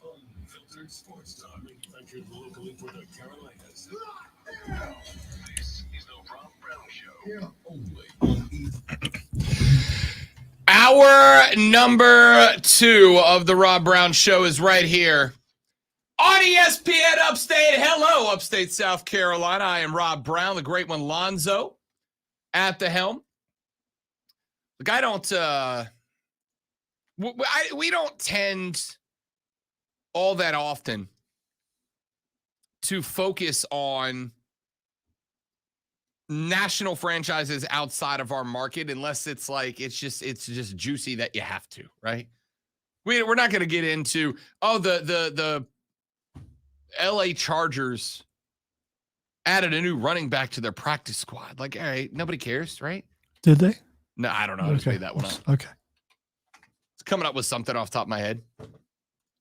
Real, unfiltered sports talk manufactured locally for the Carolinas. This is the Rob Brown Show. Yeah. Only on Hour number 2 of the Rob Brown Show is right here on ESPN Upstate. Hello, Upstate South Carolina. I am Rob Brown, the great one, Lonzo, at the helm. Look, I don't, we don't tend all that often to focus on national franchises outside of our market unless it's like it's just juicy that you have to, right? We're not going to get into the LA Chargers added a new running back to their practice squad. Like, all right, nobody cares, right? Did they? No, I don't know. I just made that one up. Okay. It's coming up with something off the top of my head.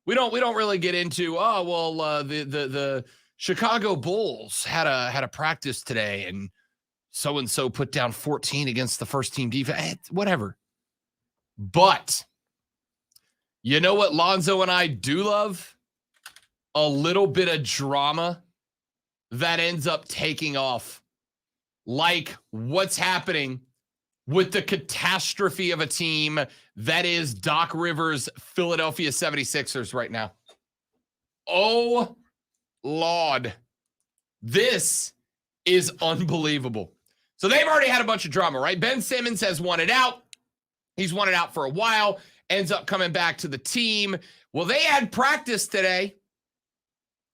We don't really get into the Chicago Bulls had a practice today and so put down 14 against the first team defense. Whatever. But you know what Lonzo and I do love? A little bit of drama that ends up taking off. Like what's happening with the catastrophe of a team that is Doc Rivers' Philadelphia 76ers right now. Oh, Lord. This is unbelievable. So they've already had a bunch of drama, right? Ben Simmons has wanted out. He's wanted out for a while, ends up coming back to the team. Well, they had practice today.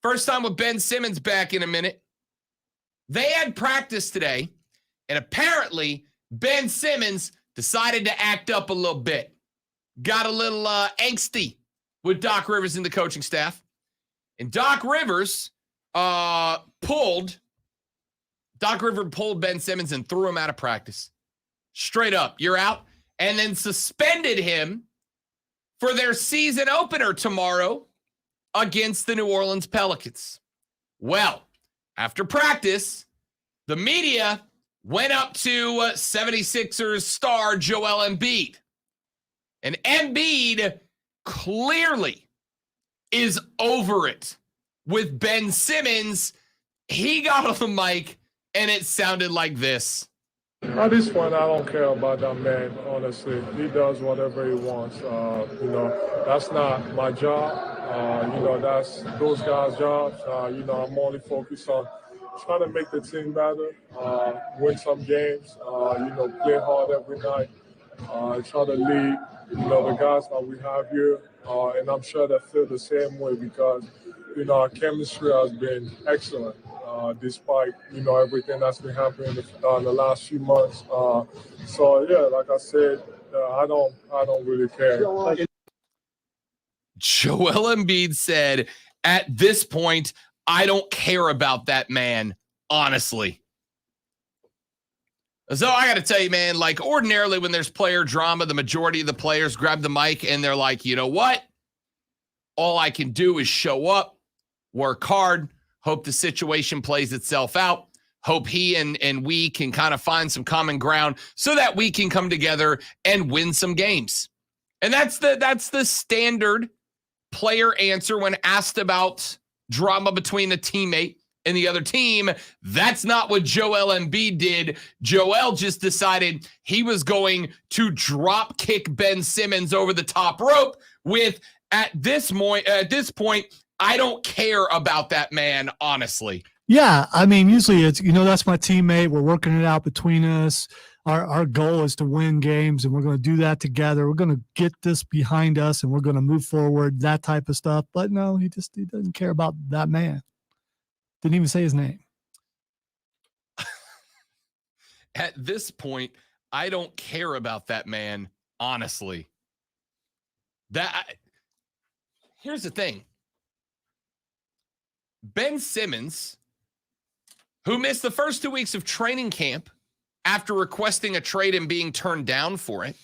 First time with Ben Simmons back in a minute. They had practice today, and apparently Ben Simmons decided to act up a little bit. Got a little angsty with Doc Rivers and the coaching staff. And Doc Rivers pulled Ben Simmons and threw him out of practice. Straight up, you're out. And then suspended him for their season opener tomorrow against the New Orleans Pelicans. Well, after practice, the media went up to 76ers star Joel Embiid. And Embiid clearly is over it with Ben Simmons. He got on the mic, and it sounded like this. At this point, I don't care about that man, honestly. He does whatever he wants. That's not my job. That's those guys' jobs. I'm only focused on trying to make the team better, win some games, play hard every night, try to lead, the guys that we have here. And I'm sure they feel the same way because, our chemistry has been excellent. Despite everything that's been happening in the last few months, like I said, I don't really care. Joel Embiid said, "At this point, I don't care about that man, honestly." So I got to tell you, man, like ordinarily when there's player drama, the majority of the players grab the mic and they're like, you know what? All I can do is show up, work hard, hope the situation plays itself out, hope he and we can kind of find some common ground so that we can come together and win some games. And that's the standard player answer when asked about drama between a teammate and the other team. That's not what Joel Embiid did. Joel just decided he was going to drop kick Ben Simmons over the top rope with, at this point, I don't care about that man, honestly. Yeah, I mean, usually it's, that's my teammate. We're working it out between us. Our goal is to win games, and we're going to do that together. We're going to get this behind us, and we're going to move forward, that type of stuff. But no, he doesn't care about that man. Didn't even say his name. At this point, I don't care about that man, honestly. Here's the thing. Ben Simmons, who missed the first 2 weeks of training camp after requesting a trade and being turned down for it,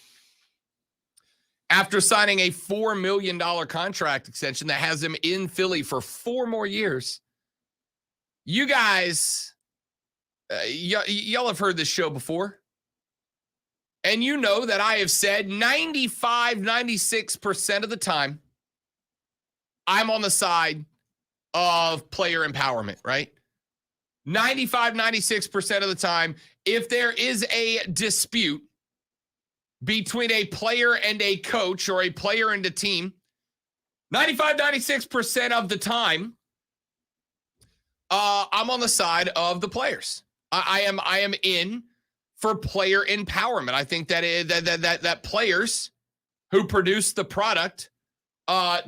after signing a $4 million contract extension that has him in Philly for 4 more years. You guys, y'all have heard this show before. And you know that I have said 96% of the time, I'm on the side of player empowerment, right? 96% of the time, if there is a dispute between a player and a coach or a player and a team, 95, 96% of the time, I'm on the side of the players. I am in for player empowerment. I think that players who produce the product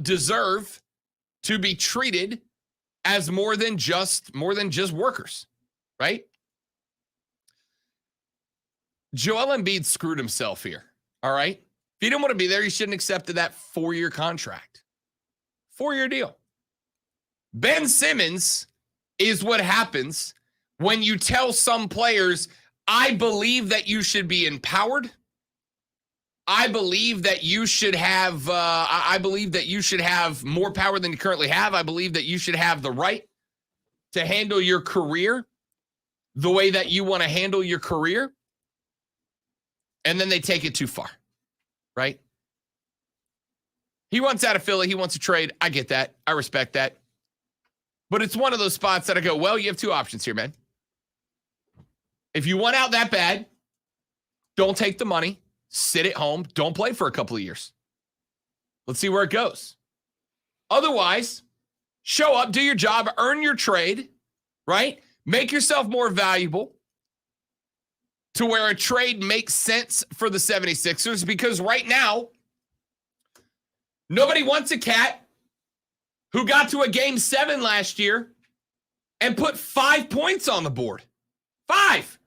deserve to be treated as more than just workers, right? Joel Embiid screwed himself here, all right? If he didn't want to be there, he shouldn't have accepted that 4-year contract. 4-year deal. Ben Simmons is what happens when you tell some players, I believe that you should be empowered. I believe that you should have more power than you currently have. I believe that you should have the right to handle your career the way that you want to handle your career. And then they take it too far, right? He wants out of Philly. He wants to trade. I get that. I respect that. But it's one of those spots that I go, well, you have two options here, man. If you want out that bad, don't take the money. Sit at home. Don't play for a couple of years. Let's see where it goes. Otherwise, show up, do your job, earn your trade, right? Make yourself more valuable to where a trade makes sense for the 76ers, because right now, nobody wants a cat who got to a game 7 last year and put 5 points on the board. 5.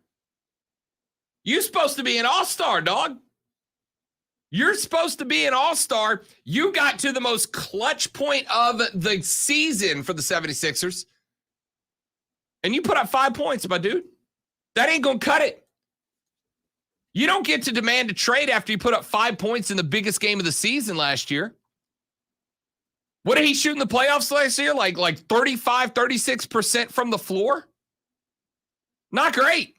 You're supposed to be an all-star, dog. You're supposed to be an all-star. You got to the most clutch point of the season for the 76ers, and you put up 5 points, my dude. That ain't going to cut it. You don't get to demand a trade after you put up 5 points in the biggest game of the season last year. What did he shoot in the playoffs last year? Like 35, 36% from the floor? Not great.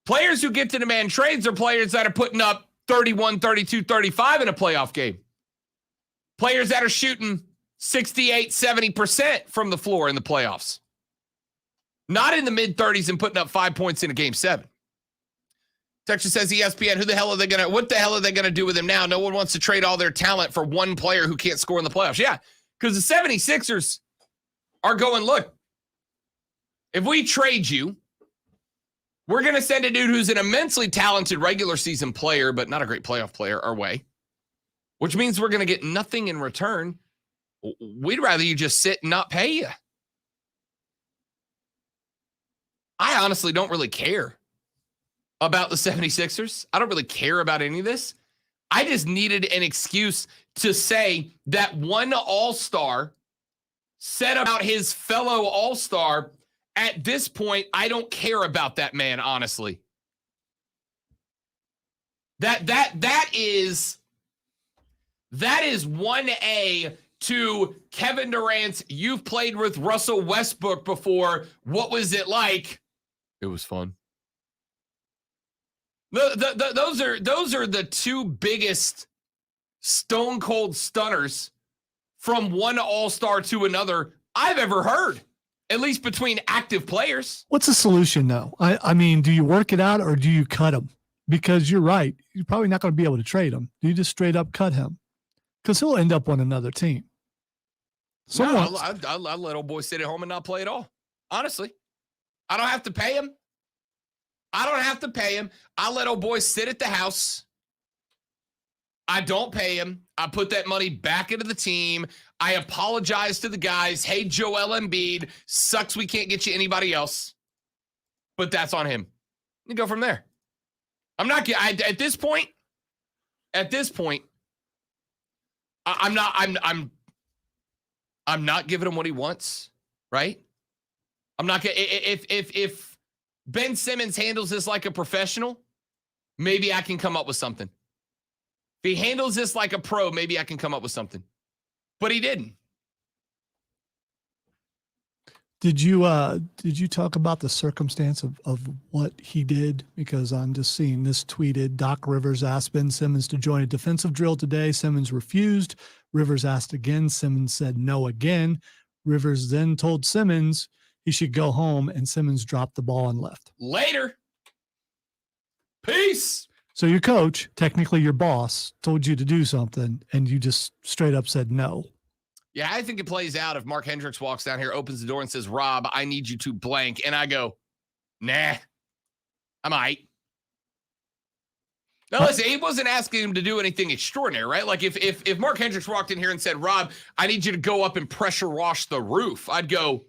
Players who get to demand trades are players that are putting up 31, 32, 35 in a playoff game. Players that are shooting 68, 70% from the floor in the playoffs. Not in the mid-30s and putting up 5 points in a game 7. Texas says ESPN, what the hell are they going to do with him now? No one wants to trade all their talent for one player who can't score in the playoffs. Yeah, because the 76ers are going, look, if we trade you, we're going to send a dude who's an immensely talented regular season player, but not a great playoff player, our way, which means we're going to get nothing in return. We'd rather you just sit and not pay you. I honestly don't really care about the 76ers. I don't really care about any of this. I just needed an excuse to say that one all-star said about his fellow all-star. At this point, I don't care about that man, honestly. That is 1A to Kevin Durant's, you've played with Russell Westbrook before. What was it like? It was fun. Those are the two biggest stone cold stunners from one all-star to another I've ever heard, at least between active players. What's the solution, though? I mean, do you work it out or do you cut him? Because you're right. You're probably not going to be able to trade him. Do you just straight up cut him? Because he'll end up on another team. No, I'll let old boy sit at home and not play at all. Honestly, I don't have to pay him. I let old boy sit at the house. I don't pay him. I put that money back into the team. I apologize to the guys. Hey, Joel Embiid, sucks we can't get you anybody else. But that's on him. You go from there. I'm not at this point, I'm not giving him what he wants, right? I'm not gonna if Ben Simmons handles this like a professional, maybe I can come up with something. If he handles this like a pro, maybe I can come up with something. But he didn't. Did you talk about the circumstance of what he did? Because I'm just seeing this tweeted. Doc Rivers asked Ben Simmons to join a defensive drill today. Simmons refused. Rivers asked again. Simmons said no again. Rivers then told Simmons he should go home, and Simmons dropped the ball and left. Later. Peace. So your coach, technically your boss, told you to do something, and you just straight up said no. Yeah, I think it plays out if Mark Hendricks walks down here, opens the door, and says, Rob, I need you to blank. And I go, nah, I might. Now, listen, he wasn't asking him to do anything extraordinary, right? Like if Mark Hendricks walked in here and said, Rob, I need you to go up and pressure wash the roof, I'd go,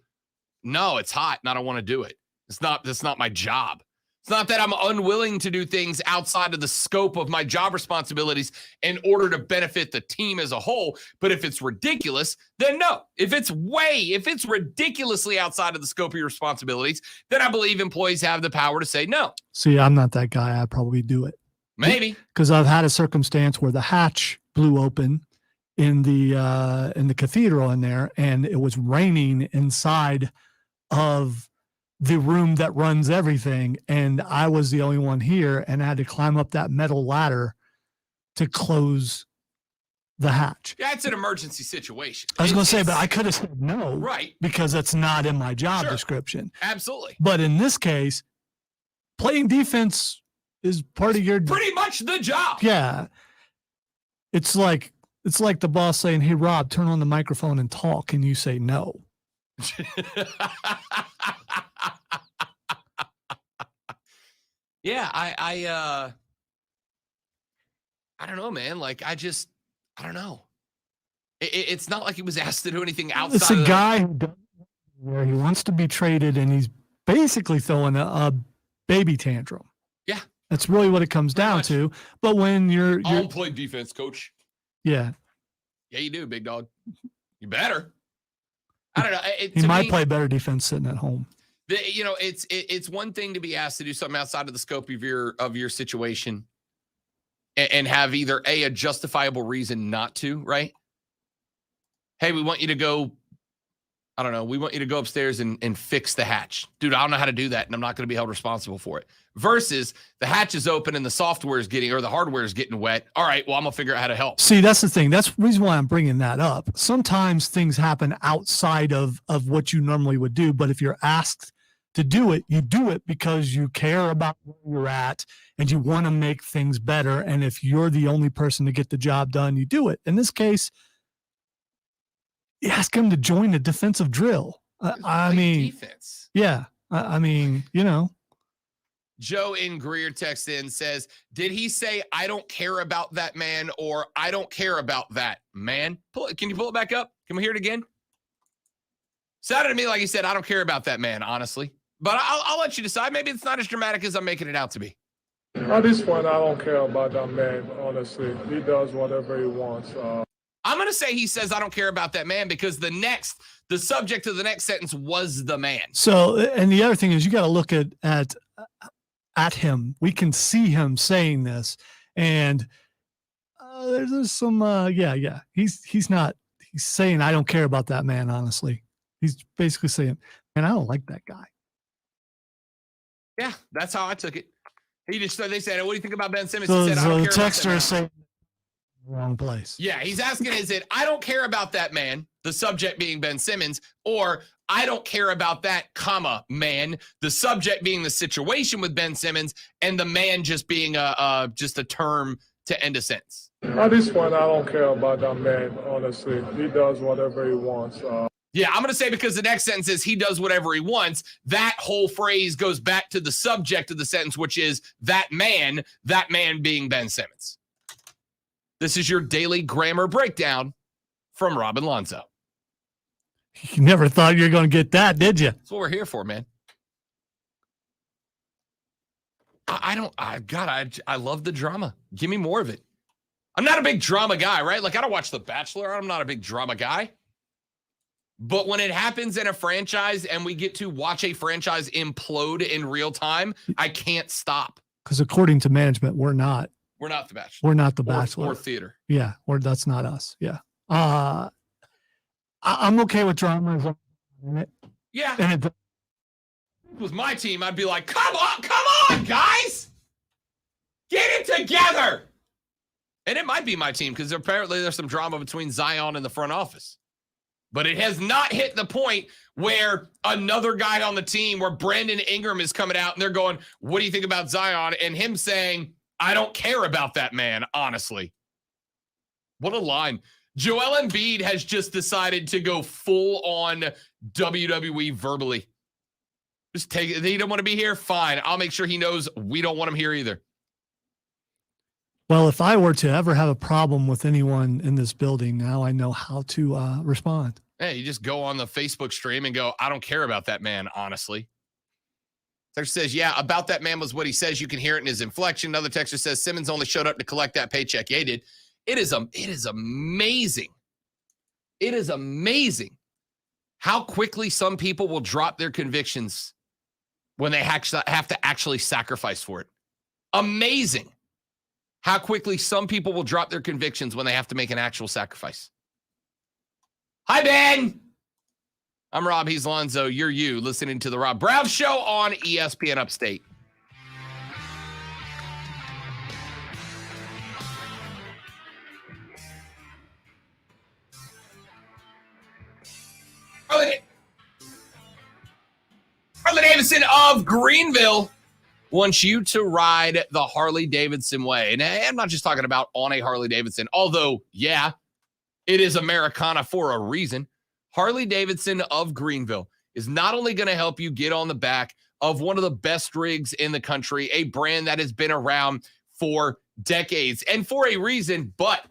no, it's hot and I don't want to do it. That's not my job. It's not that I'm unwilling to do things outside of the scope of my job responsibilities in order to benefit the team as a whole. But if it's ridiculous, then no. If it's ridiculously outside of the scope of your responsibilities, then I believe employees have the power to say no. See, I'm not that guy. I'd probably do it. Maybe. Because I've had a circumstance where the hatch blew open in the cathedral in there, and it was raining inside of the room that runs everything, and I was the only one here, and I had to climb up that metal ladder to close the hatch. Yeah, it's an emergency situation. I was going to say, but I could have said no, right? Because that's not in my job description. Absolutely. But in this case, playing defense is part of your pretty much the job. Yeah. It's like the boss saying, "Hey, Rob, turn on the microphone and talk," and you say no. Yeah, I don't know, man. Like, I don't know. It's not like he was asked to do anything outside. It's a guy where he wants to be traded, and he's basically throwing a baby tantrum. Yeah, that's really what it comes down to. But when you're I'll play defense, coach. Yeah, you do, big dog. You better. I don't know. He might play better defense sitting at home. It's one thing to be asked to do something outside of the scope of your situation, and have either a justifiable reason not to, right? Hey, we want you to go. I don't know. We want you to go upstairs and fix the hatch. Dude, I don't know how to do that, and I'm not going to be held responsible for it. Versus the hatch is open and the software is getting, or the hardware is getting wet. All right, well, I'm going to figure out how to help. See, that's the thing. That's the reason why I'm bringing that up. Sometimes things happen outside of what you normally would do, but if you're asked to do it, you do it because you care about where you're at and you want to make things better. And if you're the only person to get the job done, you do it. In this case, you ask him to join a defensive drill. I mean, defense. Yeah. I mean, Joe in Greer texts in, says, did he say, I don't care about that man, or I don't care about that man? Can you pull it back up? Can we hear it again? Sounded to me like he said, I don't care about that man, honestly. But I'll let you decide. Maybe it's not as dramatic as I'm making it out to be. At this point, I don't care about that man, honestly. He does whatever he wants. I'm going to say he says, I don't care about that man, because the subject of the next sentence was the man. So, and the other thing is, you got to look at him. We can see him saying this, and there's some, he's saying, I don't care about that man, honestly. He's basically saying, man, I don't like that guy. Yeah, that's how I took it. They said, what do you think about Ben Simmons? So, he said, I don't the care texter is saying, wrong place. Yeah, he's asking, is it, I don't care about that man, the subject being Ben Simmons, or I don't care about that, man, the subject being the situation with Ben Simmons, and the man just being just a term to end a sentence. At this point, I don't care about that man, honestly. He does whatever he wants. Yeah, I'm going to say, because the next sentence is he does whatever he wants. That whole phrase goes back to the subject of the sentence, which is that man being Ben Simmons. This is your daily grammar breakdown from Rob and Lonzo. You never thought you were going to get that, did you? That's what we're here for, man. I love the drama. Give me more of it. I'm not a big drama guy, right? Like, I don't watch The Bachelor. I'm not a big drama guy. But when it happens in a franchise and we get to watch a franchise implode in real time, I can't stop. Because according to management, we're not The Bachelor. We're not The Bachelor. Or theater. Yeah, or that's not us. Yeah. I'm okay with drama. Yeah. And if it was my team, I'd be like, come on, guys. Get it together. And it might be my team, because apparently there's some drama between Zion and the front office. But it has not hit the point where another guy on the team, where Brandon Ingram is coming out and they're going, what do you think about Zion? And him saying, I don't care about that man, honestly. What a line. Joel Embiid has just decided to go full on WWE verbally. Just take it. They don't want to be here. Fine. I'll make sure he knows we don't want him here either. Well, if I were to ever have a problem with anyone in this building, now I know how to respond. Hey, you just go on the Facebook stream and go, I don't care about that man, honestly. Texter says, yeah, about that man was what he says. You can hear it in his inflection. Another texter says, Simmons only showed up to collect that paycheck. Yeah, he did. It is amazing. It is amazing how quickly some people will drop their convictions when they have to actually sacrifice for it. Amazing how quickly some people will drop their convictions when they have to make an actual sacrifice. Hi, Ben. I'm Rob. He's Lonzo. You're you listening to The Rob Brown Show on ESPN Upstate. Harley Davidson of Greenville wants you to ride the Harley Davidson way. And I'm not just talking about on a Harley Davidson, although, yeah, it is Americana for a reason. Harley Davidson of Greenville is not only going to help you get on the back of one of the best rigs in the country, a brand that has been around for decades and for a reason, but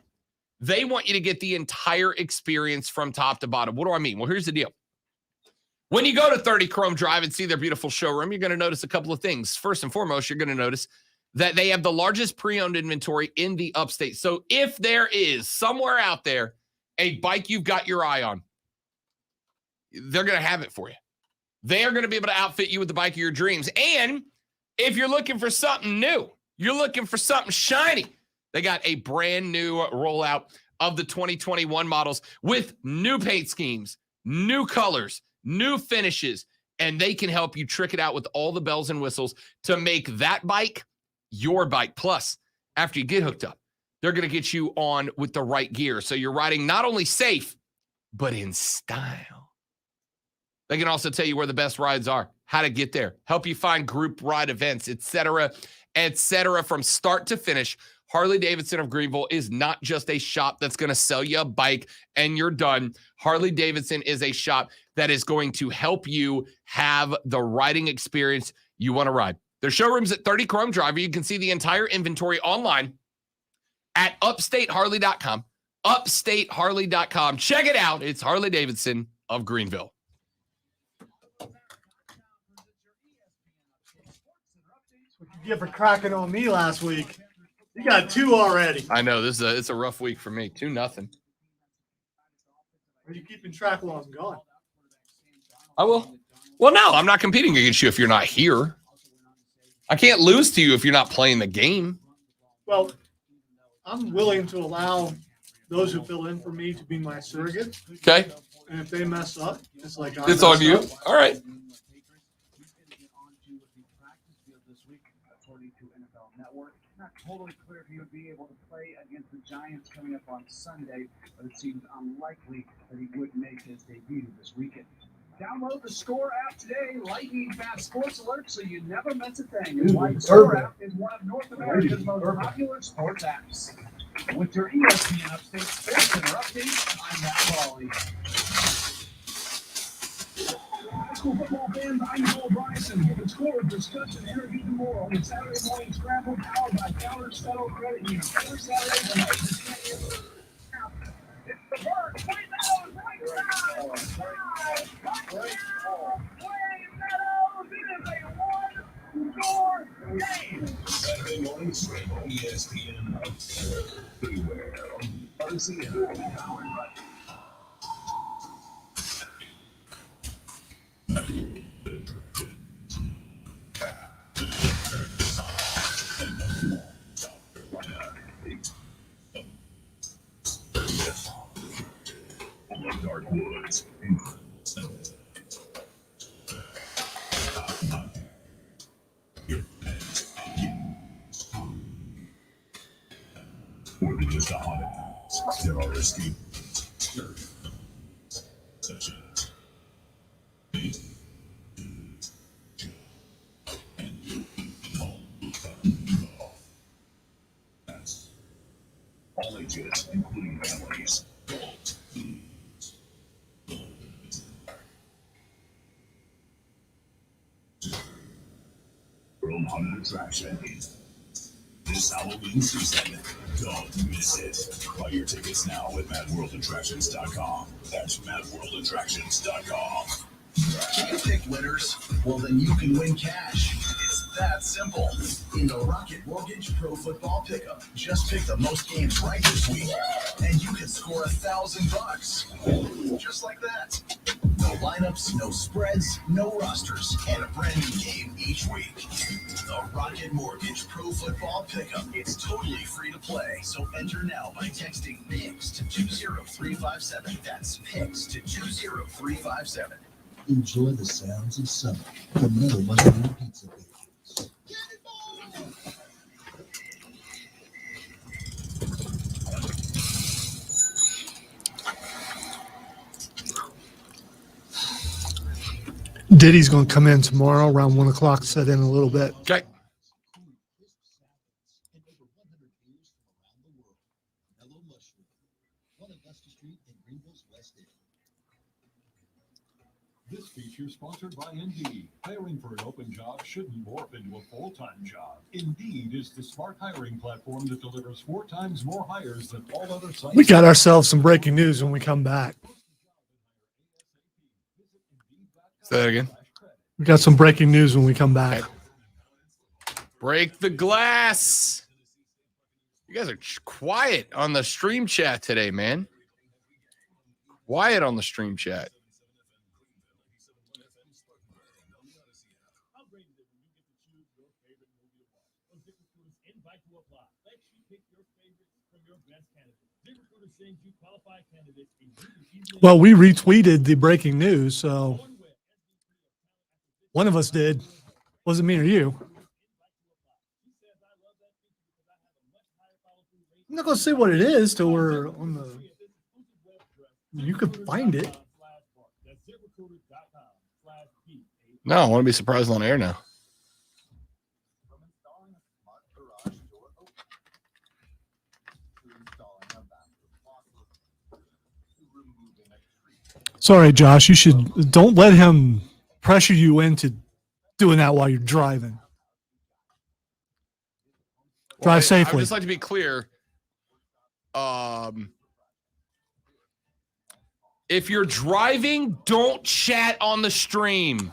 they want you to get the entire experience from top to bottom. What do I mean? Well, here's the deal. When you go to 30 Chrome Drive and see their beautiful showroom, you're going to notice a couple of things. First and foremost, you're going to notice that they have the largest pre-owned inventory in the upstate. So if there is somewhere out there a bike you've got your eye on, they're going to have it for you. They are going to be able to outfit you with the bike of your dreams. And if you're looking for something new, you're looking for something shiny, they got a brand new rollout of the 2021 models with new paint schemes, new colors, new finishes, and they can help you trick it out with all the bells and whistles to make that bike your bike. Plus, after you get hooked up, they're going to get you on with the right gear. So you're riding not only safe, but in style. They can also tell you where the best rides are, how to get there, help you find group ride events, etc., etc. From start to finish. Harley Davidson of Greenville is not just a shop that's going to sell you a bike and you're done. Harley Davidson is a shop that is going to help you have the riding experience you want to ride. Their showroom's at 30 Chrome Drive. You can see the entire inventory online at upstateharley.com. Upstateharley.com. Check it out. It's Harley Davidson of Greenville. You for cracking on me last week. You got 2 already. I know it's a rough week for me. 2-0. Are you keeping track while I'm gone? I will. Well, no, I'm not competing against you if you're not here. I can't lose to you if you're not playing the game. Well, I'm willing to allow those who fill in for me to be my surrogate. Okay. And if they mess up, it's like it's on you. All right. Not totally clear if he would be able to play against the Giants coming up on Sunday, but it seems unlikely that he would make his debut this weekend. Download the Score app today, lightning fast sports alerts, so you never miss a thing. The Score app is one of North America's most popular sports apps. With your ESPN Upstate Sports Center updates, I'm Matt Raleigh. High school football fans, I'm Noel Bryson with the Score discussion, interview, and more with Saturday Morning Scramble, powered by Counters Federal Credit Union. Every Saturday from 8 to 10 a.m. It's the Bird. Wayne Meadows It is a one-score game. Saturday Morning Scramble, ESPN everywhere. RCN, powered by Dark Woods, more than just a haunted house. There are escape. budget, including families. World Haunted Attraction. This Halloween season, don't miss it. Buy your tickets now at madworldattractions.com. That's madworldattractions.com. You pick winners? Well, then you can win cash. It's that simple. In the Rocket Mortgage Pro Football Pickup, just pick the most games right this week, and you can score $1,000. Just like that. No lineups, no spreads, no rosters, and a brand new game each week. The Rocket Mortgage Pro Football Pickup. It's totally free to play, so enter now by texting PICS to 20357. That's PICS to 20357. Enjoy the sounds of summer from Metal Mushroom Pizza Bakeries. Diddy's going to come in tomorrow around 1 o'clock, set in a little bit. Okay. This feature is sponsored by Indeed. Hiring for an open job shouldn't morph into a full-time job. Indeed is the smart hiring platform that delivers 4 times more hires than all other sites. We got ourselves some breaking news when we come back. Say that again. We got some breaking news when we come back. Okay. Break the glass. You guys are quiet on the stream chat today, man. Quiet on the stream chat. Well, we retweeted the breaking news, so one of us did. Wasn't me or you. I'm not going to say what it is till we're on the... You could find it. No, I want to be surprised on air now. Sorry, Josh. You should don't let him pressure you into doing that while you're driving. Drive safely. I would just like to be clear. If you're driving, don't chat on the stream.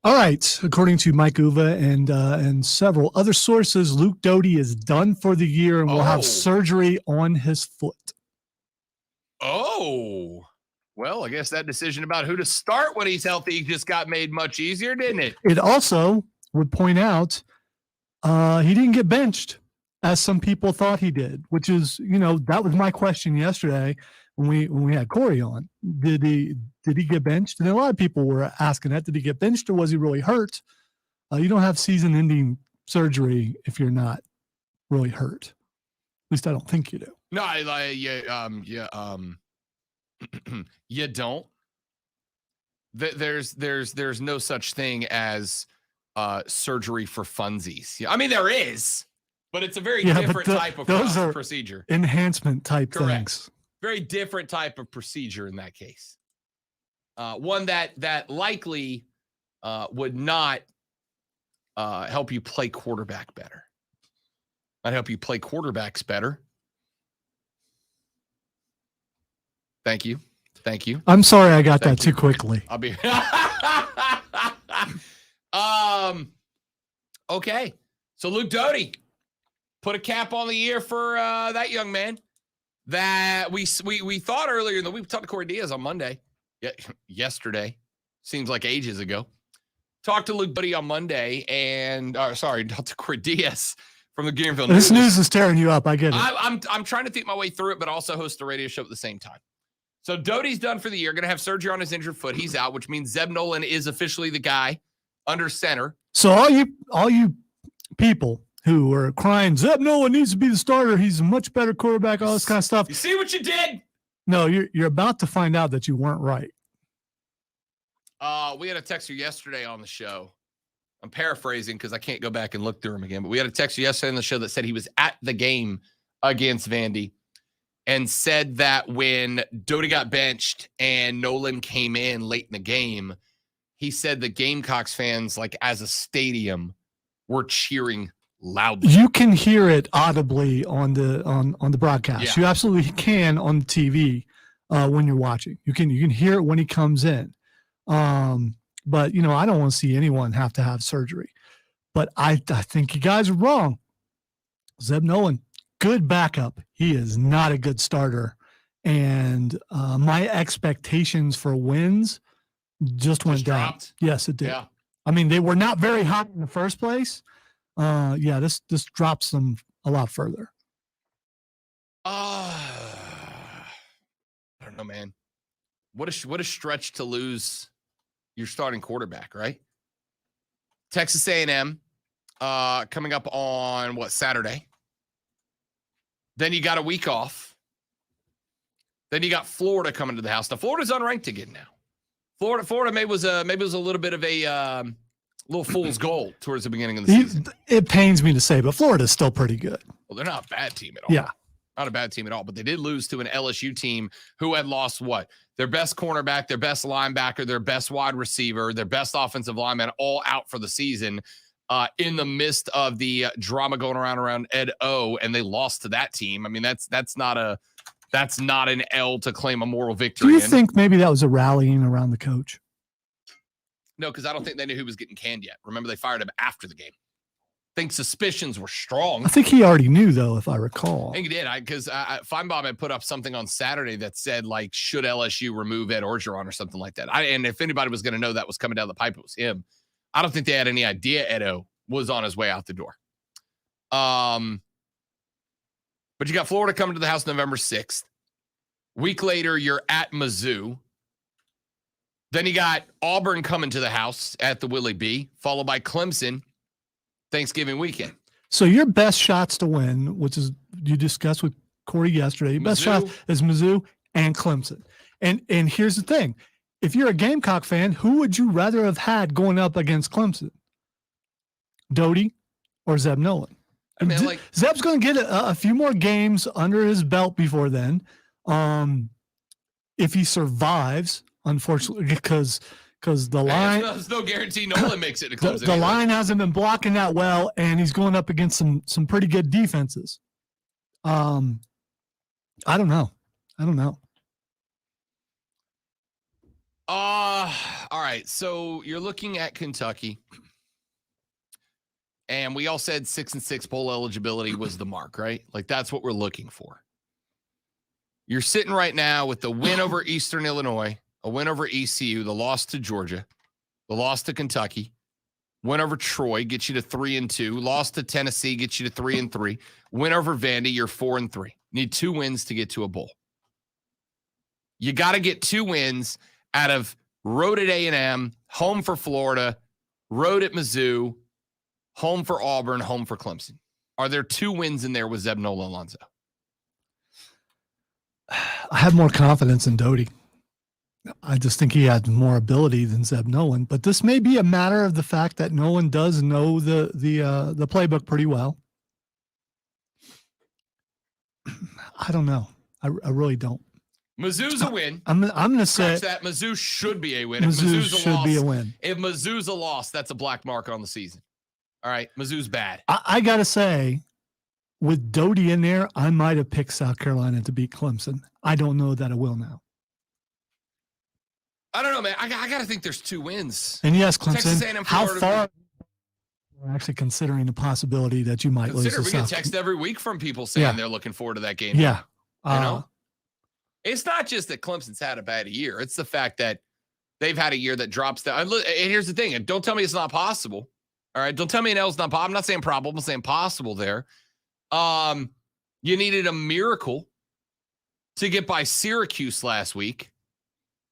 All right. According to Mike Uva and several other sources, Luke Doty is done for the year and will have surgery on his foot. Oh, well, I guess that decision about who to start when he's healthy just got made much easier, didn't it? It also would point out he didn't get benched as some people thought he did, which is, that was my question yesterday when we had Corey on. Did he get benched? And a lot of people were asking that. Did he get benched or was he really hurt? You don't have season-ending surgery if you're not really hurt. At least I don't think you do. No, you don't. There's no such thing as surgery for funsies. Yeah, I mean there is, but it's a very different type of procedure. Enhancement type Correct. Things. Very different type of procedure in that case. One that likely would not help you play quarterback better. Might help you play quarterbacks better. Thank you. I'm sorry I got that too quickly. I'll be okay. So Luke Doty put a cap on the year for that young man that we thought earlier in the week. We talked to Corey Diaz on Monday. Yesterday. Seems like ages ago. Talked to Luke Doty on Monday and talked to Corey Diaz from the Greenville News. This news is tearing you up. I get it. I'm trying to think my way through it, but also host the radio show at the same time. So Doty's done for the year. Going to have surgery on his injured foot. He's out, which means Zeb Nolan is officially the guy under center. So all you people who are crying, Zeb Nolan needs to be the starter. He's a much better quarterback, all this kind of stuff. You see what you did? No, you're about to find out that you weren't right. We had a texter yesterday on the show. I'm paraphrasing because I can't go back and look through them again. But we had a texter yesterday on the show that said he was at the game against Vandy and said that when Doty got benched and Nolan came in late in the game, he said the Gamecocks fans, like as a stadium, were cheering loudly. You can hear it audibly on the broadcast. Yeah. You absolutely can on the TV when you're watching. You can hear it when he comes in. But I don't want to see anyone have to have surgery. But I think you guys are wrong. Zeb Nolan, good backup. He is not a good starter. And my expectations for wins just went down. Dropped. Yes, it did. Yeah. I mean, they were not very hot in the first place. This drops them a lot further. I don't know, man. What a stretch to lose your starting quarterback, right? Texas A&M coming up on Saturday. Then you got a week off. Then you got Florida coming to the house. Now Florida's unranked again now. Florida maybe was a little bit of a little fool's gold towards the beginning of the season. It pains me to say, but Florida's still pretty good. Well, they're not a bad team at all. Yeah. Not a bad team at all, but they did lose to an LSU team who had lost their best cornerback, their best linebacker, their best wide receiver, their best offensive lineman, all out for the season in the midst of the drama going around Ed O, and they lost to that team. I mean, that's not an L to claim a moral victory. Do you think maybe that was a rallying around the coach? No, because I don't think they knew who was getting canned yet. Remember, they fired him after the game. I think suspicions were strong. I think he already knew, though, if I recall. I think he did. Because Feinbaum had put up something on Saturday that said, should LSU remove Ed Orgeron or something like that. And if anybody was going to know that was coming down the pipe, it was him. I don't think they had any idea Edo was on his way out the door. But you got Florida coming to the house November 6th. Week later, you're at Mizzou. Then you got Auburn coming to the house at the Willie B, followed by Clemson Thanksgiving weekend. So your best shots to win, which is you discussed with Corey yesterday, your best shot is Mizzou and Clemson. And here's the thing. If you're a Gamecock fan, who would you rather have had going up against Clemson? Doty or Zeb Nolan? I mean, Zeb's going to get a few more games under his belt before then. If he survives, unfortunately, because the line, there's no guarantee Nolan makes it to Clemson. The line hasn't been blocking that well, and he's going up against some pretty good defenses. I don't know. All right. So you're looking at Kentucky, and we all said 6-6 bowl eligibility was the mark, right? That's what we're looking for. You're sitting right now with the win over Eastern Illinois, a win over ECU, the loss to Georgia, the loss to Kentucky, win over Troy gets you to 3-2, loss to Tennessee gets you to 3-3, win over Vandy, you're 4-3. Need 2 wins to get to a bowl. You got to get 2 wins out of road at A&M, home for Florida, road at Mizzou, home for Auburn, home for Clemson. Are there 2 wins in there with Zeb Nolan Alonzo? I have more confidence in Doty. I just think he had more ability than Zeb Nolan. But this may be a matter of the fact that Nolan does know the playbook pretty well. I don't know. I really don't. Mizzou's a win. I'm going to say that Mizzou should be a win. Mizzou If Mizzou's should be a win. If Mizzou's a loss, that's a black mark on the season. All right, Mizzou's bad. I got to say, with Doty in there, I might have picked South Carolina to beat Clemson. I don't know that I will now. I don't know, man. I got to think there's 2 wins. And yes, Texas Clemson, A&M, how Florida, far we're actually considering the possibility that you might lose to we get South text every week from people saying they're looking forward to that game. Yeah. You know? It's not just that Clemson's had a bad year. It's the fact that they've had a year that drops down. And here's the thing. And don't tell me it's not possible. All right. Don't tell me an L's not possible. I'm not saying probable. I'm saying possible there. You needed a miracle to get by Syracuse last week.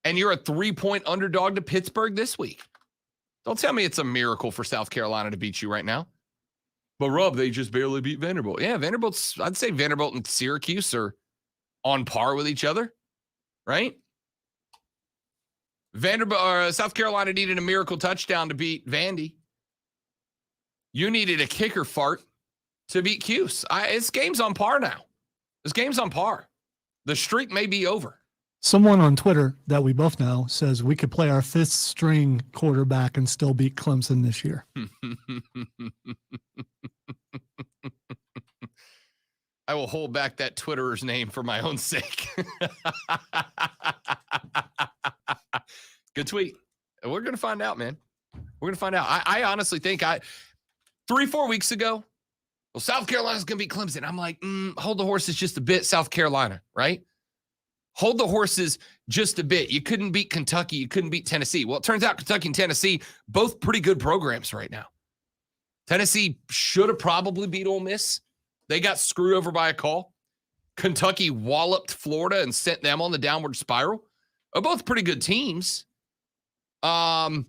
And you're a 3-point underdog to Pittsburgh this week. Don't tell me it's a miracle for South Carolina to beat you right now. But, Rob, they just barely beat Vanderbilt. Yeah, I'd say Vanderbilt and Syracuse are on par with each other. right? South Carolina needed a miracle touchdown to beat Vandy. You needed a kicker fart to beat Cuse. This game's on par now. This game's on par. The streak may be over. Someone on Twitter that we both know says we could play our fifth string quarterback and still beat Clemson this year. I will hold back that Twitterer's name for my own sake. Good tweet. We're going to find out, man. We're going to find out. I honestly think 3-4 weeks ago, well, South Carolina's going to beat Clemson. I'm like, hold the horses just a bit, South Carolina, right? Hold the horses just a bit. You couldn't beat Kentucky. You couldn't beat Tennessee. Well, it turns out Kentucky and Tennessee, both pretty good programs right now. Tennessee should have probably beat Ole Miss. They got screwed over by a call. Kentucky walloped Florida and sent them on the downward spiral. Are both pretty good teams. The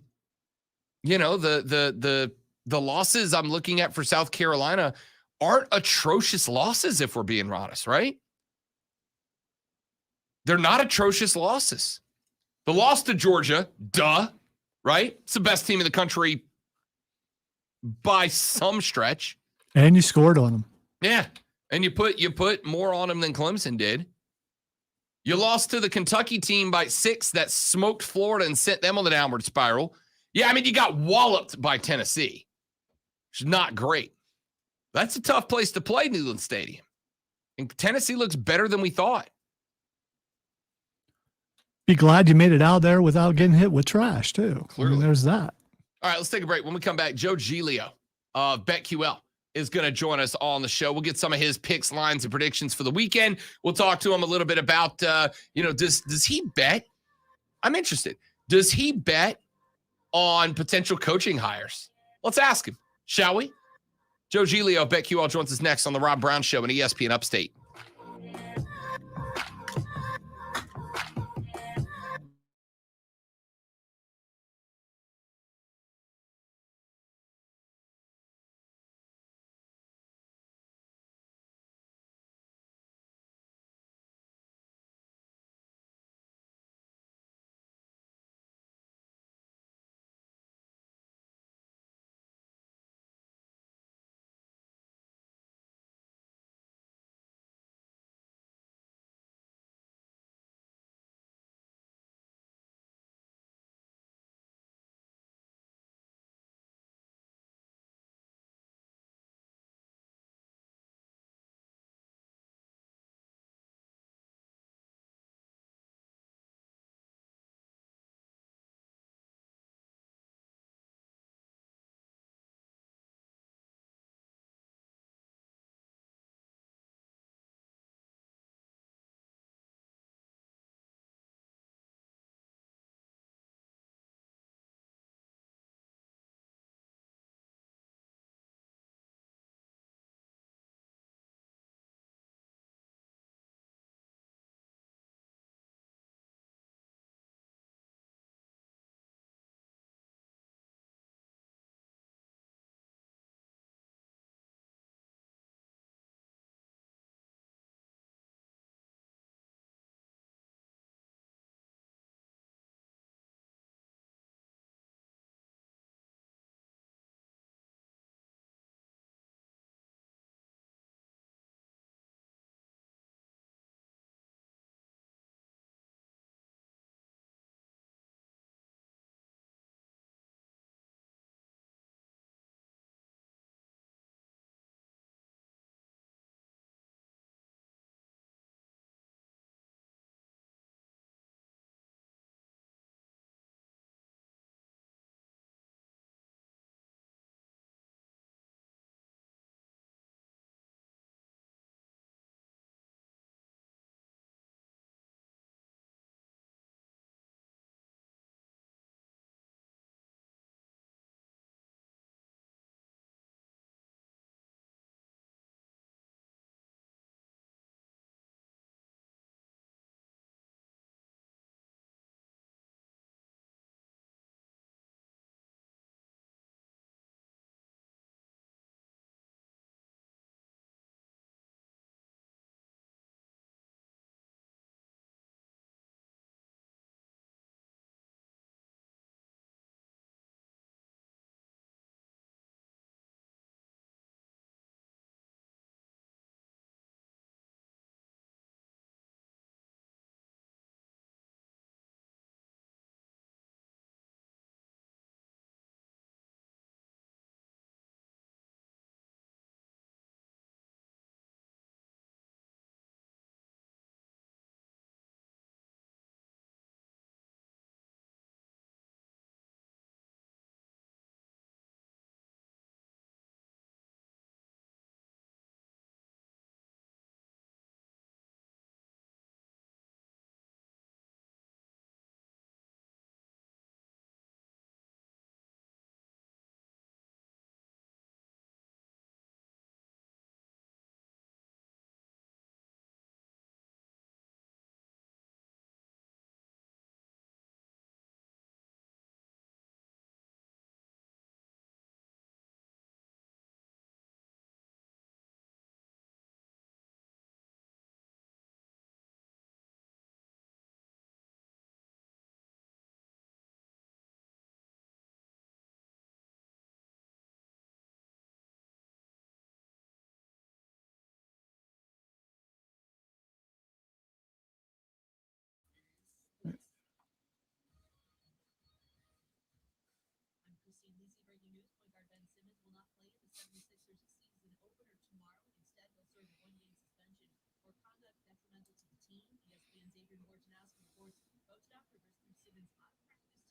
losses I'm looking at for South Carolina aren't atrocious losses, if we're being honest, right? They're not atrocious losses. The loss to Georgia, right? It's the best team in the country by some stretch. And you scored on them. Yeah. And you put more on them than Clemson did. You lost to the Kentucky team by 6 that smoked Florida and sent them on the downward spiral. Yeah, I mean, you got walloped by Tennessee. It's not great. That's a tough place to play, Neyland Stadium. And Tennessee looks better than we thought. Be glad you made it out there without getting hit with trash, too. Clearly. There's that. All right, let's take a break. When we come back, Joe Giglio of BetQL is going to join us on the show. We'll get some of his picks, lines, and predictions for the weekend. We'll talk to him a little bit about, does he bet? I'm interested. Does he bet on potential coaching hires? Let's ask him, shall we? Joe Giglio of BetQL joins us next on the Rob Brown Show on ESPN Upstate.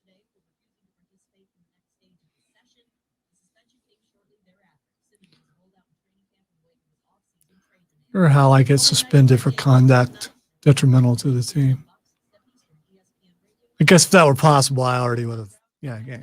today for refusing to participate in the next stage of the session. The suspension came shortly thereafter. Simmons was rolled out in training camp in the wake of his off-season trade demand. Or how I get suspended for conduct detrimental to the team. I guess if that were possible, I already would have. Yeah, yeah.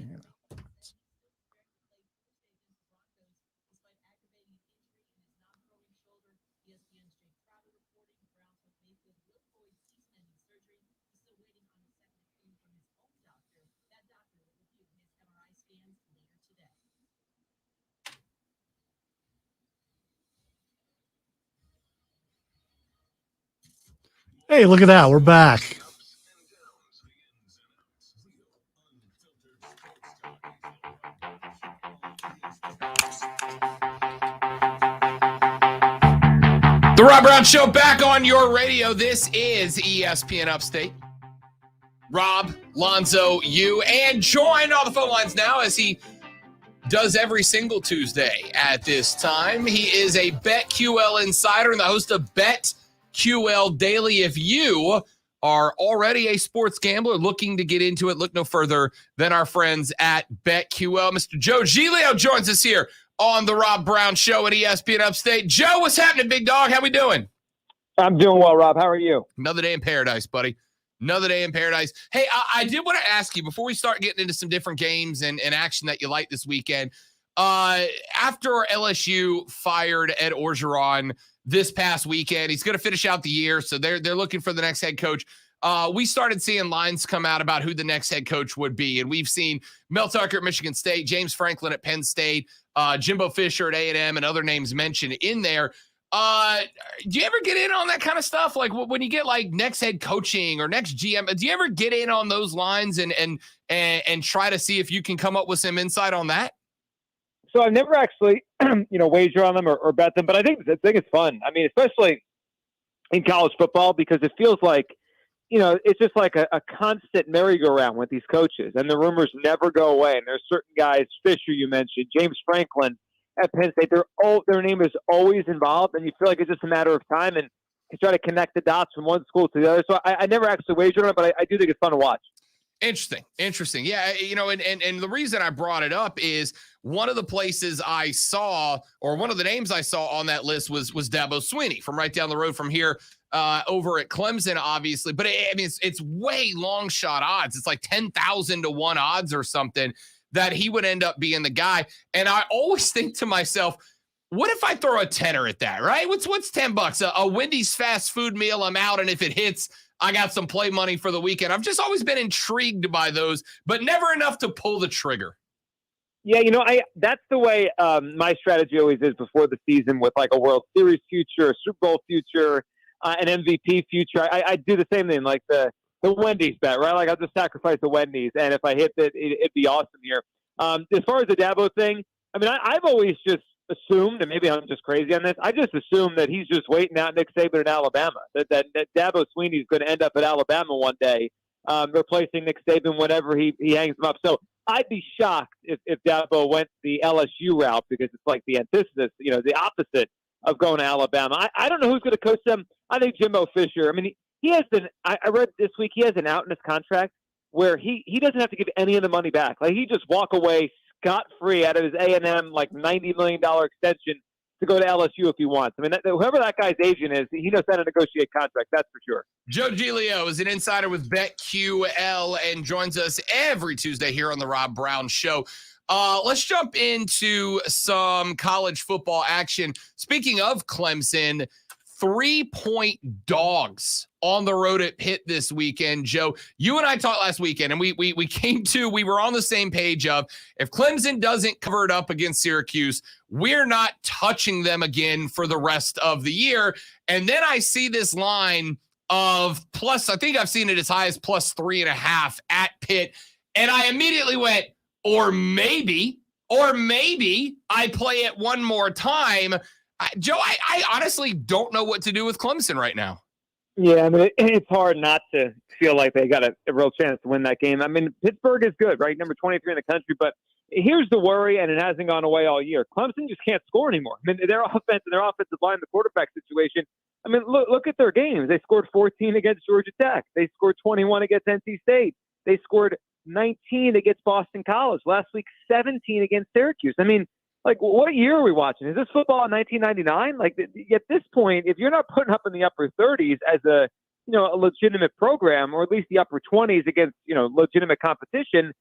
Hey, look at that. We're back. The Rob Brown Show back on your radio. This is ESPN Upstate. Rob, Lonzo, you, and join all the phone lines now as he does every single Tuesday at this time. He is a BetQL insider and the host of BetQL Daily. If you are already a sports gambler looking to get into it, look no further than our friends at BetQL. Mr. Joe Giglio joins us here on the Rob Brown Show at ESPN Upstate. Joe, what's happening, big dog? How we doing? I'm doing well, Rob. How are you? Another day in paradise, buddy. Another day in paradise. Hey, I did want to ask you, before we start getting into some different games and action that you like this weekend, after LSU fired Ed Orgeron this past weekend, he's going to finish out the year, so they're looking for the next head coach. We started seeing lines come out about who the next head coach would be, and we've seen Mel Tucker at Michigan State, James Franklin at Penn State, Jimbo Fisher at A&M, and other names mentioned in there. Do you ever get in on that kind of stuff? Like when you get like next head coaching or next GM, do you ever get in on those lines and try to see if you can come up with some insight on that? So I've never actually, wager on them or bet them, but I think it's fun. I mean, especially in college football, because it feels like, it's just like a constant merry-go-round with these coaches, and the rumors never go away. And there's certain guys, Fisher you mentioned, James Franklin at Penn State, their name is always involved, and you feel like it's just a matter of time, and you try to connect the dots from one school to the other. So I never actually wagered on it, but I do think it's fun to watch. Interesting. Yeah, and the reason I brought it up is one of the places I saw, or one of the names I saw on that list was Dabo Swinney from right down the road from here over at Clemson, obviously. But it's way long shot odds. It's like 10,000 to 1 odds or something that he would end up being the guy. And I always think to myself, what if I throw a tenner at that, right? What's $10? A Wendy's fast food meal, I'm out, and if it hits, I got some play money for the weekend. I've just always been intrigued by those, but never enough to pull the trigger. Yeah, that's the way my strategy always is before the season, with like a World Series future, a Super Bowl future, an MVP future. I do the same thing, like the Wendy's bet, right? Like I'll just sacrifice the Wendy's, and if I hit it, it'd be awesome here. As far as the Dabo thing, I mean, I've always just assumed, and maybe I'm just crazy on this, I just assumed that he's just waiting out Nick Saban in Alabama, that Dabo Swinney is going to end up at Alabama one day, replacing Nick Saban whenever he hangs him up. So I'd be shocked if Dabo went the LSU route, because it's like the antithesis, the opposite of going to Alabama. I don't know who's going to coach them. I think Jimbo Fisher. I mean, he has I read this week, he has an out in his contract where he doesn't have to give any of the money back. Like he just walk away scot-free out of his A&M like $90 million extension to go to LSU if he wants. I mean, whoever that guy's agent is, he knows how to negotiate contracts, that's for sure. Joe Giglio is an insider with BetQL and joins us every Tuesday here on the Rob Brown Show. Let's jump into some college football action. Speaking of Clemson, 3-point dogs on the road at Pitt this weekend. Joe, you and I talked last weekend, and we were on the same page of, if Clemson doesn't cover it up against Syracuse, we're not touching them again for the rest of the year. And then I see this line of plus, I think I've seen it as high as plus 3.5 at Pitt. And I immediately went, or maybe I play it one more time. Joe, I honestly don't know what to do with Clemson right now. Yeah, I mean, it's hard not to feel like they got a real chance to win that game. I mean, Pittsburgh is good, right? Number 23 in the country, but here's the worry, and it hasn't gone away all year. Clemson just can't score anymore. I mean, their offense and their offensive line, the quarterback situation, I mean, look at their games. They scored 14 against Georgia Tech. They scored 21 against NC State. They scored 19 against Boston College. Last week, 17 against Syracuse. I mean, like, what year are we watching? Is this football in 1999? Like, at this point, if you're not putting up in the upper 30s as a legitimate program, or at least the upper 20s against, legitimate competition,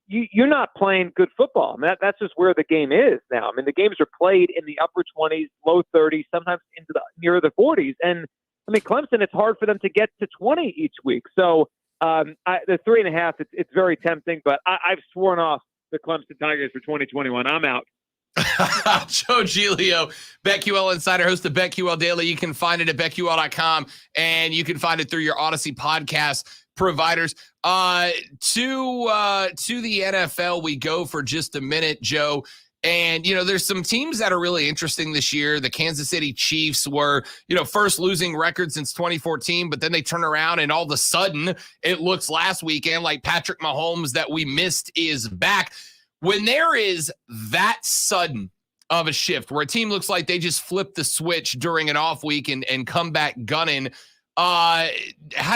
you're not playing good football. I mean, that's just where the game is now. I mean, the games are played in the upper 20s, low 30s, sometimes into near the 40s. And I mean, Clemson, it's hard for them to get to 20 each week. So the 3.5, it's very tempting, but I've sworn off the Clemson Tigers for 2021. I'm out. Joe Giglio, BetQL Insider, host of BetQL Daily. You can find it at BetQL.com, and you can find it through your Odyssey podcast providers. To the NFL we go for just a minute, Joe. And, there's some teams that are really interesting this year. The Kansas City Chiefs were, first losing record since 2014, but then they turn around and all of a sudden it looks last weekend like Patrick Mahomes that we missed is back. When there is that sudden of a shift where a team looks like they just flip the switch during an off week and come back gunning, how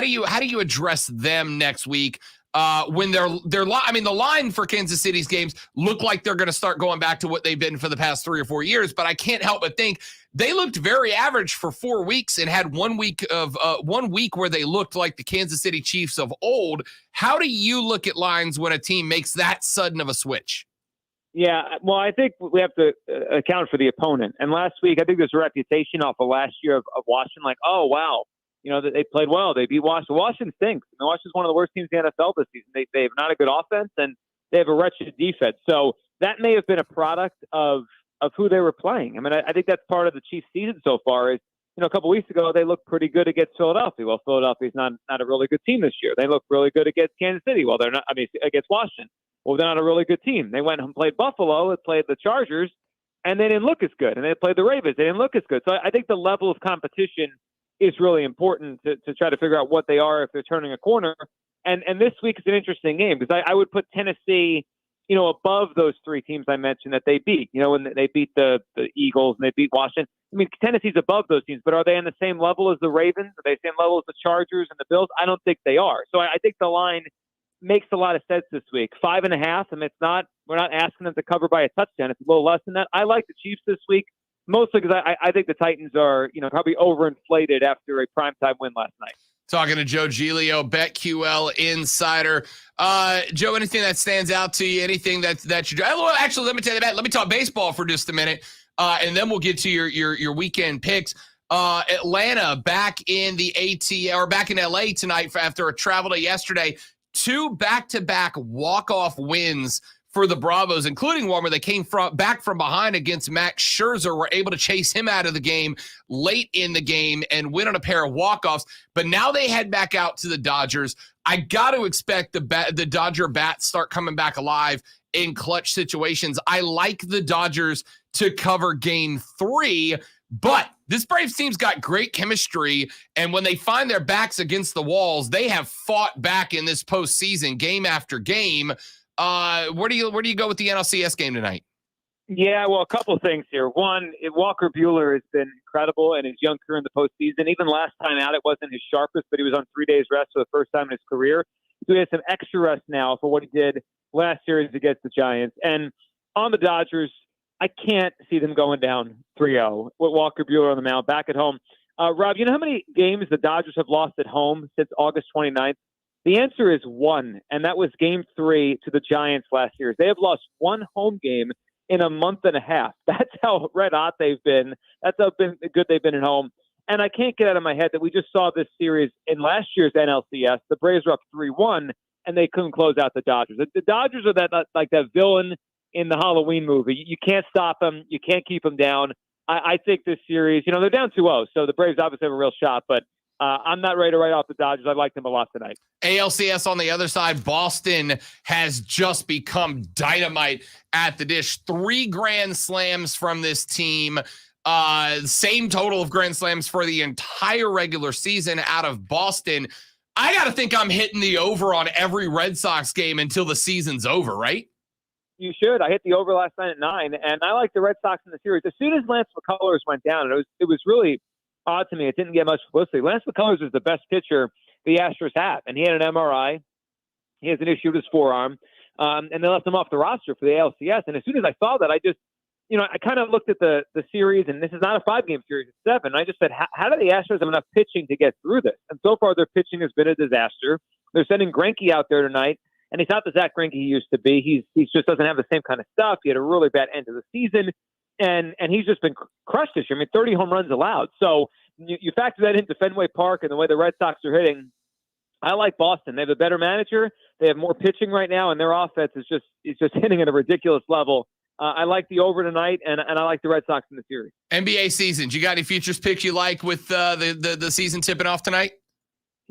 do you address them next week? When the line for Kansas City's games look like they're going to start going back to what they've been for the past 3 or 4 years, but I can't help but think they looked very average for 4 weeks and had 1 week where they looked like the Kansas City Chiefs of old. How do you look at lines when a team makes that sudden of a switch? Yeah, well, I think we have to account for the opponent. And last week, I think there's a reputation off of last year of Washington, like, oh, wow, that they played well. They beat Washington. Washington stinks. Washington's one of the worst teams in the NFL this season. They have not a good offense, and they have a wretched defense. So that may have been a product of who they were playing. I mean, I think that's part of the Chiefs' season so far is, a couple weeks ago, they looked pretty good against Philadelphia. Well, Philadelphia's not a really good team this year. They look really good against Kansas City. Well, they're not, against Washington. Well, they're not a really good team. They went and played Buffalo, they played the Chargers, and they didn't look as good. And they played the Ravens. They didn't look as good. So I think the level of competition is really important to try to figure out what they are if they're turning a corner. And this week is an interesting game because I would put Tennessee, above those 3 teams I mentioned that they beat. When they beat the Eagles and they beat Washington. I mean, Tennessee's above those teams, but are they on the same level as the Ravens? Are they the same level as the Chargers and the Bills? I don't think they are. So I think the line makes a lot of sense this week. 5.5, and we're not asking them to cover by a touchdown. It's a little less than that. I like the Chiefs this week, mostly because I think the Titans are, probably overinflated after a primetime win last night. Talking to Joe Giglio, BetQL Insider. Joe, anything that stands out to you? Anything that you do? Well, actually, let me tell you that. Let me talk baseball for just a minute, and then we'll get to your weekend picks. Atlanta back in the back in LA tonight after a travel day yesterday. 2 back-to-back walk-off wins for the Bravos, including one where they came back from behind against Max Scherzer, were able to chase him out of the game late in the game and win on a pair of walk-offs. But now they head back out to the Dodgers. I got to expect the Dodger bats start coming back alive in clutch situations. I like the Dodgers to cover game 3, but this Braves team's got great chemistry, and when they find their backs against the walls, they have fought back in this postseason game after game. Where do you go with the NLCS game tonight? Yeah, well, a couple of things here. One, Walker Buehler has been incredible in his young career in the postseason. Even last time out, it wasn't his sharpest, but he was on 3 days rest for the first time in his career. So he has some extra rest now for what he did last series against the Giants. And on the Dodgers, I can't see them going down 3-0 with Walker Buehler on the mound back at home. Rob, you know how many games the Dodgers have lost at home since August 29th? The answer is 1, and that was game 3 to the Giants last year. They have lost 1 home game in a month and a half. That's how red hot they've been. That's how good they've been at home. And I can't get out of my head that we just saw this series in last year's NLCS. The Braves were up 3-1, and they couldn't close out the Dodgers. The Dodgers are that villain in the Halloween movie. You can't stop them. You can't keep them down. I think this series, they're down 2-0, so the Braves obviously have a real shot, but I'm not ready to write off the Dodgers. I like them a lot tonight. ALCS on the other side, Boston has just become dynamite at the dish. 3 grand slams from this team. Same total of grand slams for the entire regular season out of Boston. I got to think I'm hitting the over on every Red Sox game until the season's over, right? You should. I hit the over last night at 9, and I like the Red Sox in the series. As soon as Lance McCullers went down, it was really odd to me. It didn't get much publicity. Lance McCullers is the best pitcher the Astros have, and he had an MRI. He has an issue with his forearm, and they left him off the roster for the ALCS. And as soon as I saw that, I just, I kind of looked at the series, and this is not a 5-game series, it's 7. I just said, how do the Astros have enough pitching to get through this? And so far, their pitching has been a disaster. They're sending Greinke out there tonight, and he's not the Zach Greinke he used to be. He just doesn't have the same kind of stuff. He had a really bad end of the season, and he's just been crushed this year. 30 home runs allowed. So you factor that into Fenway Park and the way the Red Sox are hitting. I like Boston. They have a better manager. They have more pitching right now, and their offense is just hitting at a ridiculous level. I like the over tonight, and I like the Red Sox in the series. NBA seasons. You got any futures picks you like with the season tipping off tonight?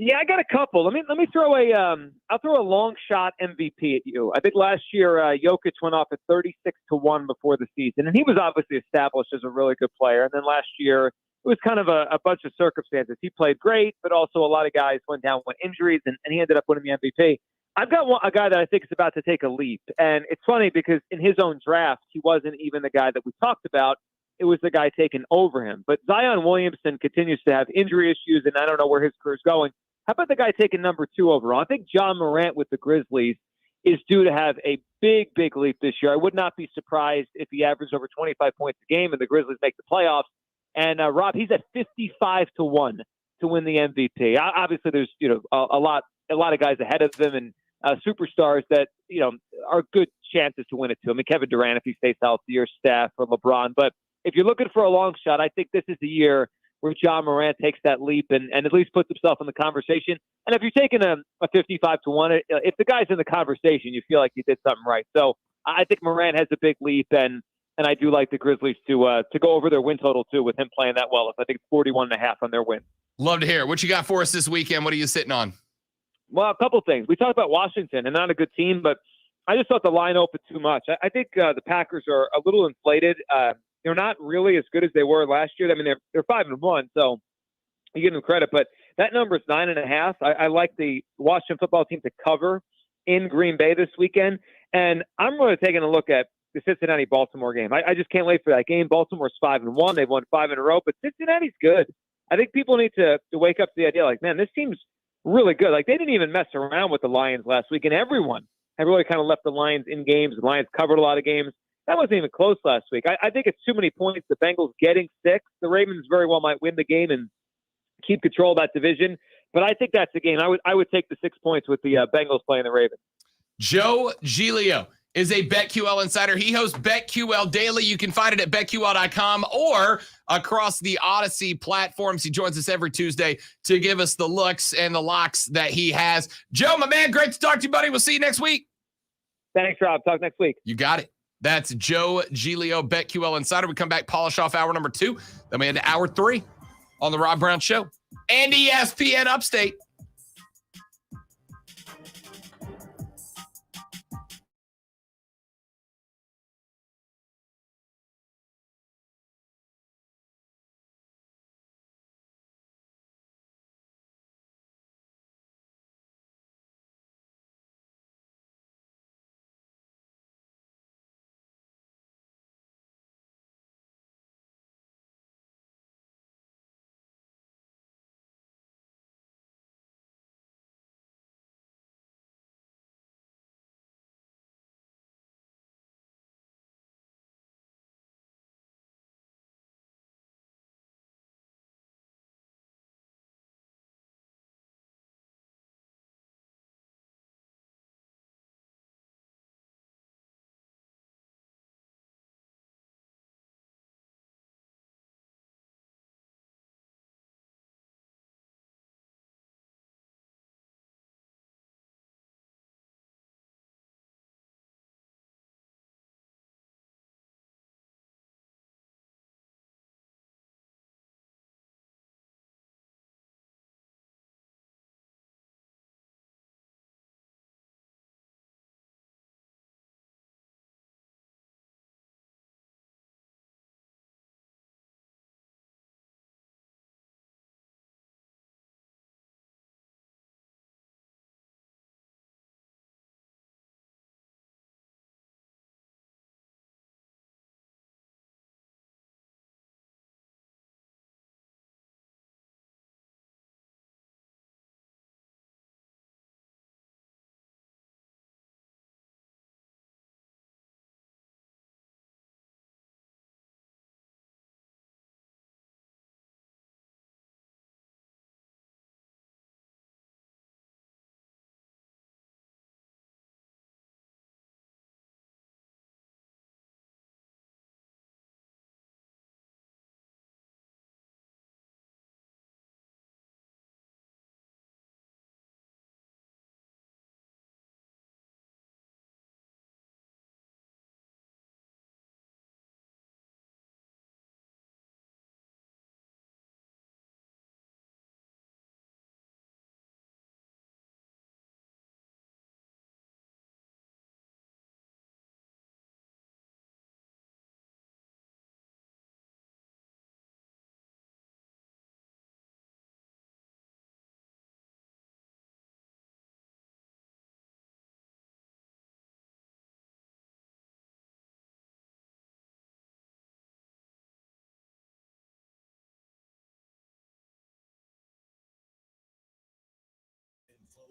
Yeah, I got a couple. Let me throw I'll throw a long shot MVP at you. I think last year Jokic went off at 36-1 before the season, and he was obviously established as a really good player. And then last year it was kind of a bunch of circumstances. He played great, but also a lot of guys went down with injuries, and he ended up winning the MVP. I've got a guy that I think is about to take a leap, and it's funny because in his own draft, he wasn't even the guy that we talked about. It was the guy taken over him. But Zion Williamson continues to have injury issues, and I don't know where his career is going. How about the guy taking number 2 overall? I think John Morant with the Grizzlies is due to have a big, big leap this year. I would not be surprised if he averaged over 25 points a game and the Grizzlies make the playoffs. And Rob, he's at 55-1 to win the MVP. Obviously, there's a lot of guys ahead of him and superstars that are good chances to win it too. Kevin Durant if he stays healthy, or Steph, or LeBron. But if you're looking for a long shot, I think this is the year where John Morant takes that leap and at least puts himself in the conversation. And if you're taking a 55-1, if the guy's in the conversation, you feel like you did something right. So I think Morant has a big leap, and I do like the Grizzlies to go over their win total too with him playing that well. I think it's 41.5 on their win. Love to hear it. What you got for us this weekend? What are you sitting on? Well, a couple things. We talked about Washington, and not a good team, but I just thought the line opened too much. I think the Packers are a little inflated. They're not really as good as they were last year. They're 5-1, so you give them credit. But that number is 9.5. I like the Washington football team to cover in Green Bay this weekend, and I'm really taking a look at the Cincinnati-Baltimore game. I just can't wait for that game. Baltimore's 5-1. They've won 5 in a row, but Cincinnati's good. I think people need to wake up to the idea, like, man, this team's really good. Like, they didn't even mess around with the Lions last week, and everyone had really kind of left the Lions in games. The Lions covered a lot of games. That wasn't even close last week. I think it's too many points. The Bengals getting 6. The Ravens very well might win the game and keep control of that division. But I think that's the game. I would take the 6 points with the Bengals playing the Ravens. Joe Giglio is a BetQL insider. He hosts BetQL Daily. You can find it at BetQL.com or across the Odyssey platforms. He joins us every Tuesday to give us the looks and the locks that he has. Joe, my man, great to talk to you, buddy. We'll see you next week. Thanks, Rob. Talk next week. You got it. That's Joe Giglio, BetQL insider. We come back, polish off hour number 2. Then we head to hour 3 on the Rob Brown Show and ESPN Upstate.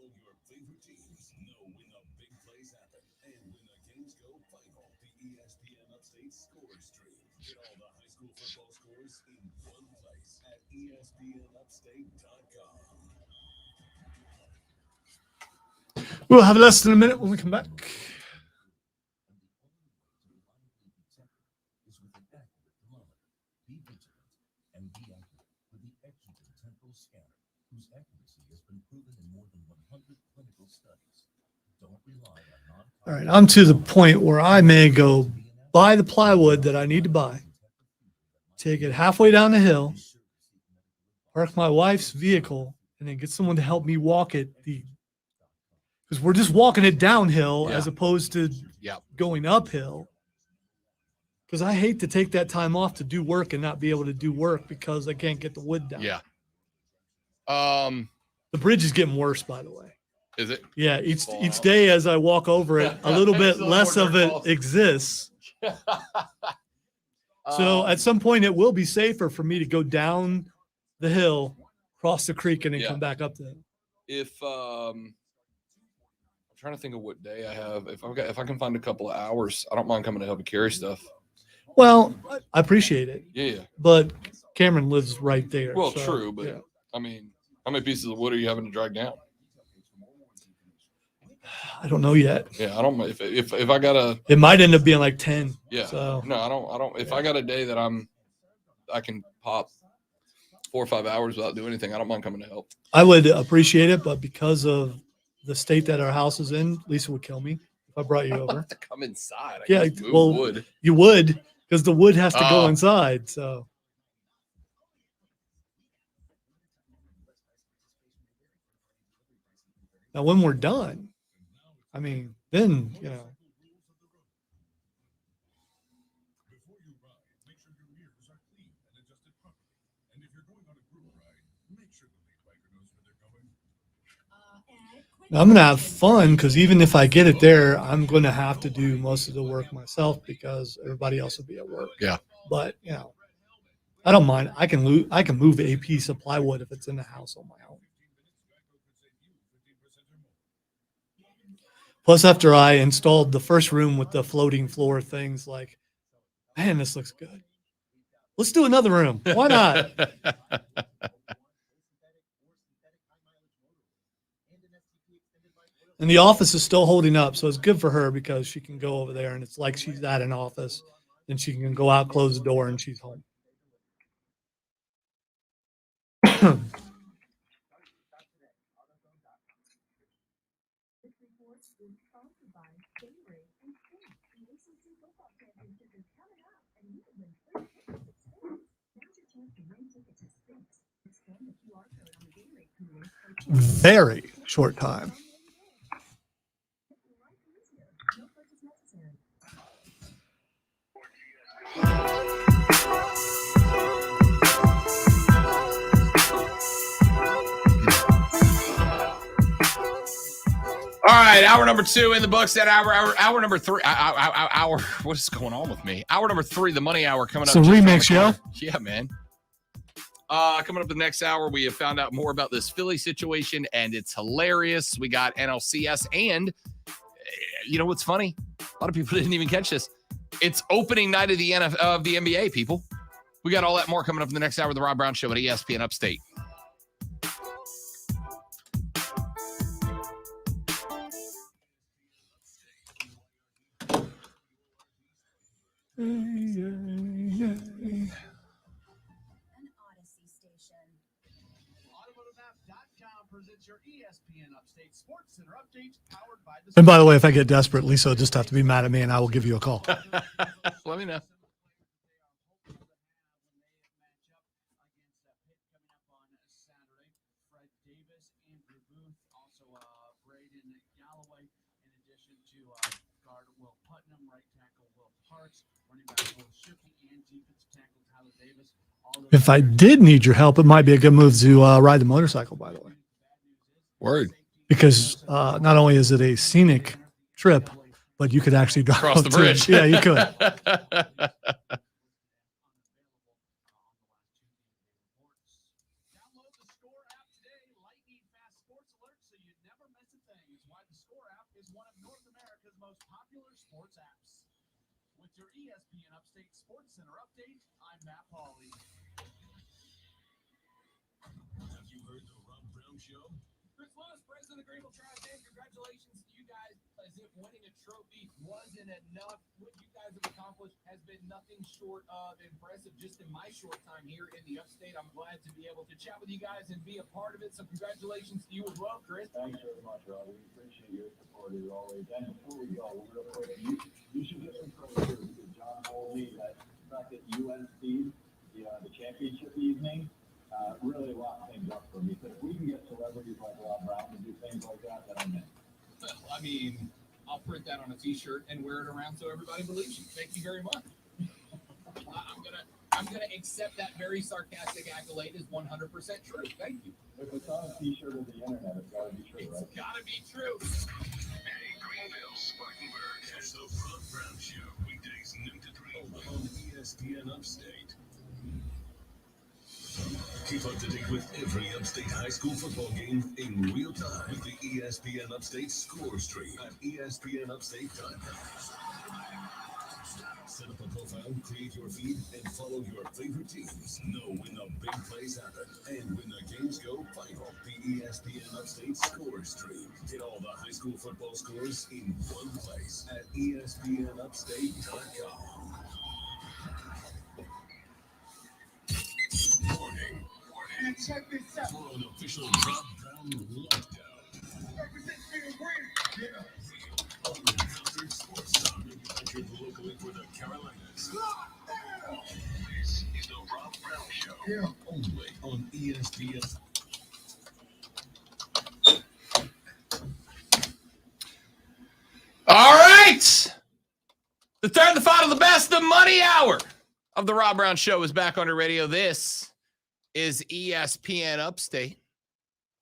Follow your favorite teams. Know when the big plays happen and when the games go final. The ESPN Upstate Score Stream. Get all the high school football scores in one place at ESPNUpstate.com. We'll have less than a minute when we come back. Is with an accurate thermometer. Be vigilant and be accurate with the Exogen temporal scanner, whose accuracy has been proven in more than 100 clinical studies. Don't rely on All right, I'm to the point where I may go buy the plywood that I need to buy, take it halfway down the hill, park my wife's vehicle, and then get someone to help me walk it. Because we're just walking it downhill as opposed to going uphill. Because I hate to take that time off to do work and not be able to do work because I can't get the wood down. Yeah. The bridge is getting worse, by the way. Is it? Yeah, each day as I walk over it, a little bit less of it exists. So at some point, it will be safer for me to go down the hill, cross the creek, and then come back up the hill. If I'm trying to think of what day I have. If I can find a couple of hours, I don't mind coming to help you carry stuff. Well, I appreciate it. Yeah. But Cameron lives right there. Well, so, true, but I mean, how many pieces of wood are you having to drag down? I don't know yet. Yeah, I don't. If I got a, it might end up being like 10. Yeah. So No, I don't. If I got a day that I can pop 4 or 5 hours without doing anything, I don't mind coming to help. I would appreciate it, but because of the state that our house is in, Lisa would kill me if I brought you over. have to come inside. Yeah, move well, wood. you would, because the wood has to go inside. So now, when we're done, I mean, then Now, I'm going to have fun because even if I get it there, I'm going to have to do most of the work myself because everybody else will be at work. Yeah. But, I don't mind. I can move a piece of plywood if it's in the house on my own. Plus, after I installed the first room with the floating floor things, like, man, this looks good. Let's do another room. Why not? And the office is still holding up, so it's good for her because she can go over there and it's like she's at an office. Then she can go out, close the door, and she's home. Very short time. All right, hour number 2 in the books. That hour number 3. Hour. What is going on with me? Hour number 3, the money hour coming up. It's a remix show. Yeah, man. Coming up the next hour, we have found out more about this Philly situation, and it's hilarious. We got NLCS, and you know what's funny? A lot of people didn't even catch this. It's opening night of the NBA, people. We got all that more coming up in the next hour of the Rob Brown Show at ESPN Upstate. And by the way, if I get desperate, Lisa will just have to be mad at me and I will give you a call. Let me know. If I did need your help, it might be a good move to ride the motorcycle, by the way. Word. Because not only is it a scenic trip, but you could actually drive Cross the bridge. Yeah, you could. your ESPN Upstate Sports Center update. I'm Matt Pauley. Have you heard the Rob Brown Show? Chris Lewis, president of the Greenville Tri-State. Congratulations to you guys. As if winning a trophy wasn't enough, what you guys have accomplished has been nothing short of impressive just in my short time here in the Upstate. I'm glad to be able to chat with you guys and be a part of it. So congratulations to you as well, Chris. Thanks very much, Rob. We appreciate your support as always. And before we go, real quick, you should get some credit here because John told me that back at UNC, the championship evening, really locked things up for me. So if we can get celebrities like Rob Brown to do things like that, then I'm in. Well, I mean, I'll print that on a T-shirt and wear it around so everybody believes you. Thank you very much. I'm gonna accept that very sarcastic accolade as 100% true. Thank you. If it's on a T-shirt or the internet, it's got to be true, right? It's gotta be true. Hey, Greenville, Spartanburg. Catch the Rob Brown Show weekdays noon to 3 on ESPN Upstate. Keep up to date with every Upstate high school football game in real time with the ESPN Upstate score stream at ESPNUpstate.com. Set up a profile, create your feed, and follow your favorite teams. Know when the big plays happen and when the games go final. The ESPN Upstate score stream. Get all the high school football scores in one place at ESPNUpstate.com. Morning. And check this out. For an official Rob Brown lockdown. Represent Big Green. Yeah. Unfiltered sports talk manufactured locally for the Carolinas. This is the Rob Brown Show. Yeah. Only on ESPN. All right. The third, the final, the best, the money hour of the Rob Brown Show is back on the radio. This is ESPN Upstate.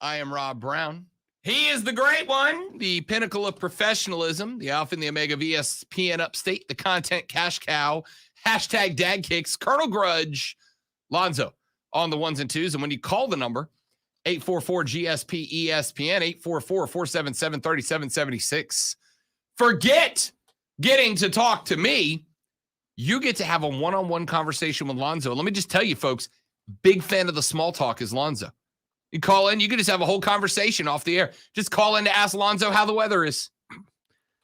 I am Rob Brown. He is the great one, the pinnacle of professionalism, the alpha and the omega of ESPN Upstate, the content cash cow, hashtag dad kicks, Colonel Grudge, Lonzo on the ones and twos. And when you call the number, 844-GSP-ESPN, 844-477-3776, forget getting to talk to me. You get to have a one-on-one conversation with Lonzo. Let me just tell you, folks, big fan of the small talk is Lonzo. You call in, you can just have a whole conversation off the air. Just call in to ask Lonzo how the weather is.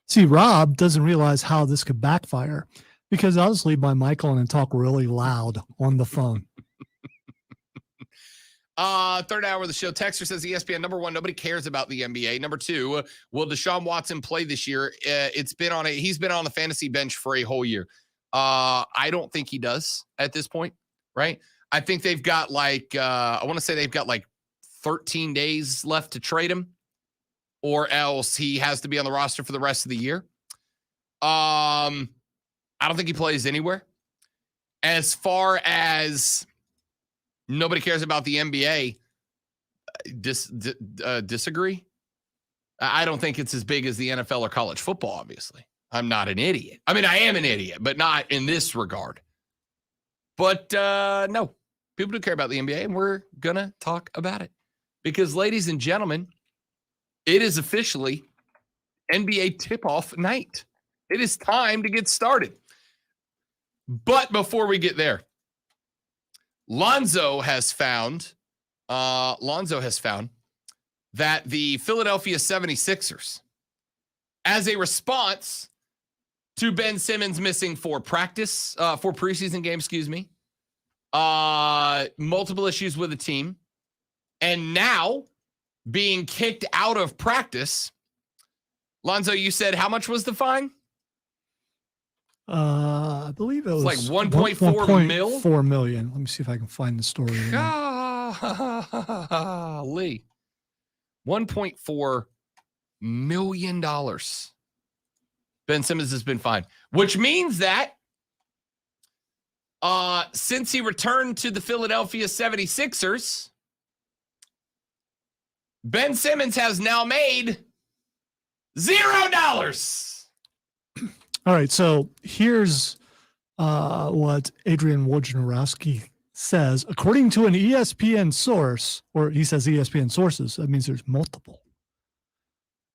See, Rob doesn't realize how this could backfire because I'll just leave my mic on and talk really loud on the phone. Third hour of the show. Texter says ESPN, number one, nobody cares about the NBA. Number two, will Deshaun Watson play this year? He's been on the fantasy bench for a whole year. I don't think he does at this point, right? I think they've got I want to say they've got 13 days left to trade him, or else he has to be on the roster for the rest of the year. I don't think he plays anywhere. As far as nobody cares about the NBA, disagree. I don't think it's as big as the NFL or college football, obviously. I'm not an idiot. I mean, I am an idiot, but not in this regard. But no, people do care about the NBA, and we're going to talk about it. Because, ladies and gentlemen, it is officially NBA tip-off night. It is time to get started. But before we get there, Lonzo has found that the Philadelphia 76ers, as a response to Ben Simmons missing four preseason games, multiple issues with the team, and now being kicked out of practice. Lonzo, you said how much was the fine? I believe it was like 1.4 mil. 4 million. Let me see if I can find the story. Lee, $1.4 million. Ben Simmons has been fined, which means that since he returned to the Philadelphia 76ers, Ben Simmons has now made $0. All right, so here's what Adrian Wojnarowski says. According to an ESPN source, or he says ESPN sources, that means there's multiple.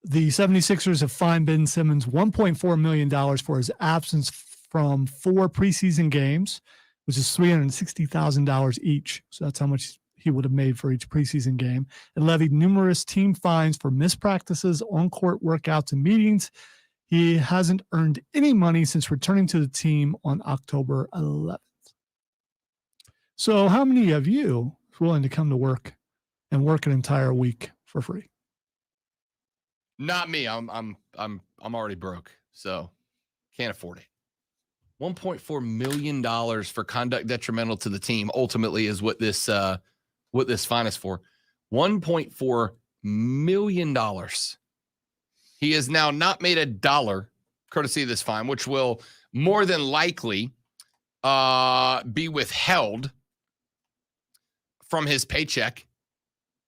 The 76ers have fined Ben Simmons $1.4 million for his absence from 4 preseason games, which is $360,000 each. So that's how much he would have made for each preseason game, and levied numerous team fines for missed practices, on-court workouts, and meetings. He hasn't earned any money since returning to the team on October 11th. So how many of you are willing to come to work and work an entire week for free? Not me. I'm already broke, so can't afford it. $1.4 million for conduct detrimental to the team ultimately is what this fine is for. $1.4 million. He has now not made $1 courtesy of this fine, which will more than likely be withheld from his paycheck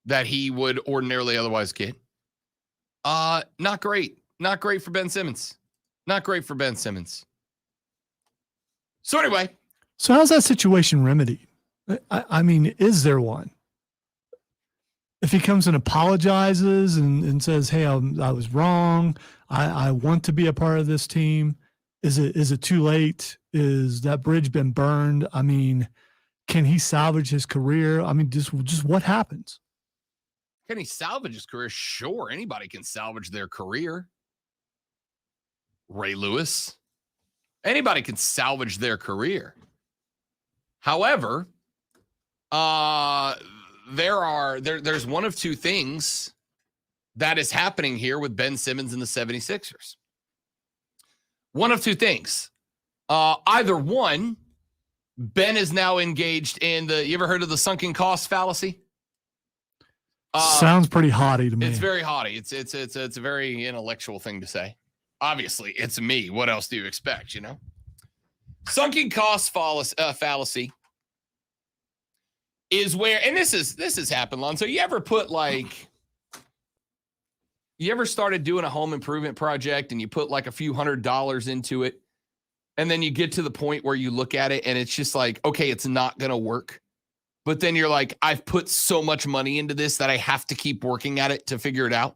that he would ordinarily otherwise get. Not great. Not great for Ben Simmons. Not great for Ben Simmons. So anyway. So how's that situation remedied? I mean, is there one? If he comes and apologizes and says, hey, I was wrong. I want to be a part of this team. Is it too late? Is that bridge been burned? I mean, can he salvage his career? I mean, just what happens? Can he salvage his career? Sure. Anybody can salvage their career. Ray Lewis. Anybody can salvage their career. However, there's one of two things that is happening here with Ben Simmons and the 76ers. One of two things. Either one, Ben is now engaged in you ever heard of the sunken cost fallacy? Sounds pretty haughty to me. It's very haughty. It's a very intellectual thing to say. Obviously, it's me. What else do you expect, you know? Sunken cost fallacy is where, and this has happened, Lon. So you ever started doing a home improvement project and you put like a few $100s into it, and then you get to the point where you look at it and it's just like, okay, it's not going to work. But then you're like, I've put so much money into this that I have to keep working at it to figure it out.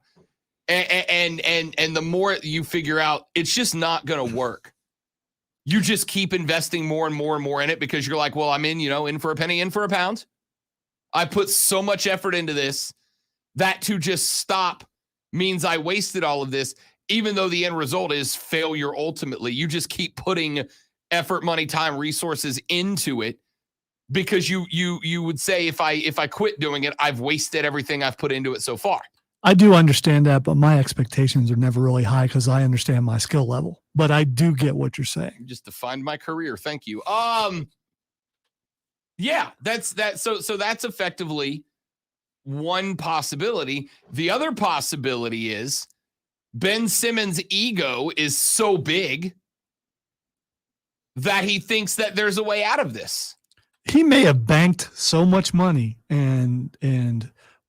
And the more you figure out, it's just not going to work. You just keep investing more and more and more in it because you're like, well, I'm in for a penny, in for a pound. I put so much effort into this that to just stop means I wasted all of this, even though the end result is failure ultimately. You just keep putting effort, money, time, resources into it because you would say if I quit doing it, I've wasted everything I've put into it so far. I do understand that, but my expectations are never really high because I understand my skill level. But I do get what you're saying. You just defined my career. Thank you. Yeah, that's that. So that's effectively one possibility. The other possibility is Ben Simmons' ego is so big that he thinks that there's a way out of this. He may have banked so much money and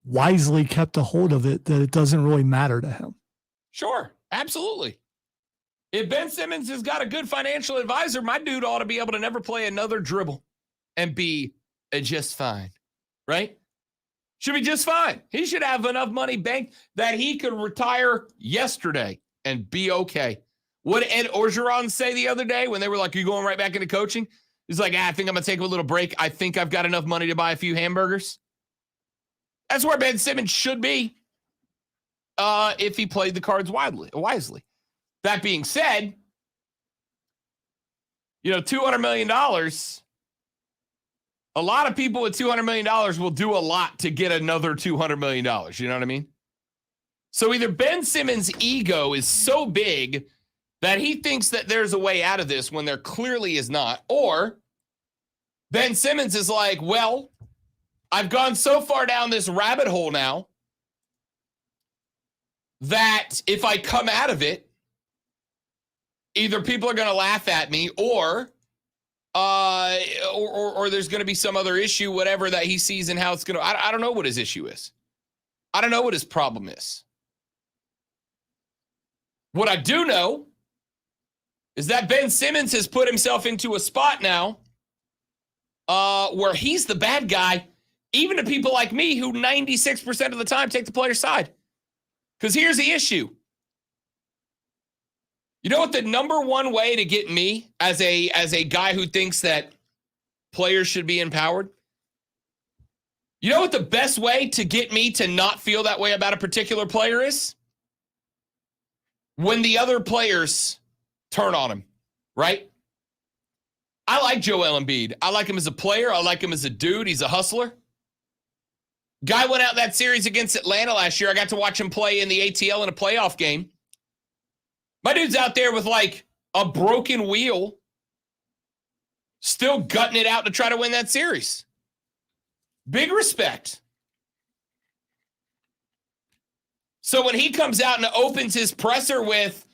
wisely kept a hold of it that it doesn't really matter to him. Sure, absolutely. If Ben Simmons has got a good financial advisor, my dude ought to be able to never play another dribble and be just fine, right? Should be just fine. He should have enough money banked that he could retire yesterday and be okay. What did Ed Orgeron say the other day when they were like, are you going right back into coaching? He's like, I think I'm going to take a little break. I think I've got enough money to buy a few hamburgers. That's where Ben Simmons should be if he played the cards wisely. That being said, $200 million, a lot of people with $200 million will do a lot to get another $200 million. You know what I mean? So either Ben Simmons' ego is so big that he thinks that there's a way out of this when there clearly is not, or Ben Simmons is like, well, I've gone so far down this rabbit hole now that if I come out of it, either people are going to laugh at me or there's going to be some other issue, whatever that he sees and how it's going to, I don't know what his issue is. I don't know what his problem is. What I do know is that Ben Simmons has put himself into a spot now where he's the bad guy, even to people like me who 96% of the time take the player's side. Because here's the issue. You know what the number one way to get me as a guy who thinks that players should be empowered? You know what the best way to get me to not feel that way about a particular player is? When the other players turn on him, right? I like Joel Embiid. I like him as a player. I like him as a dude. He's a hustler. Guy went out that series against Atlanta last year. I got to watch him play in the ATL in a playoff game. My dude's out there with like a broken wheel, still gutting it out to try to win that series. Big respect. So when he comes out and opens his presser with,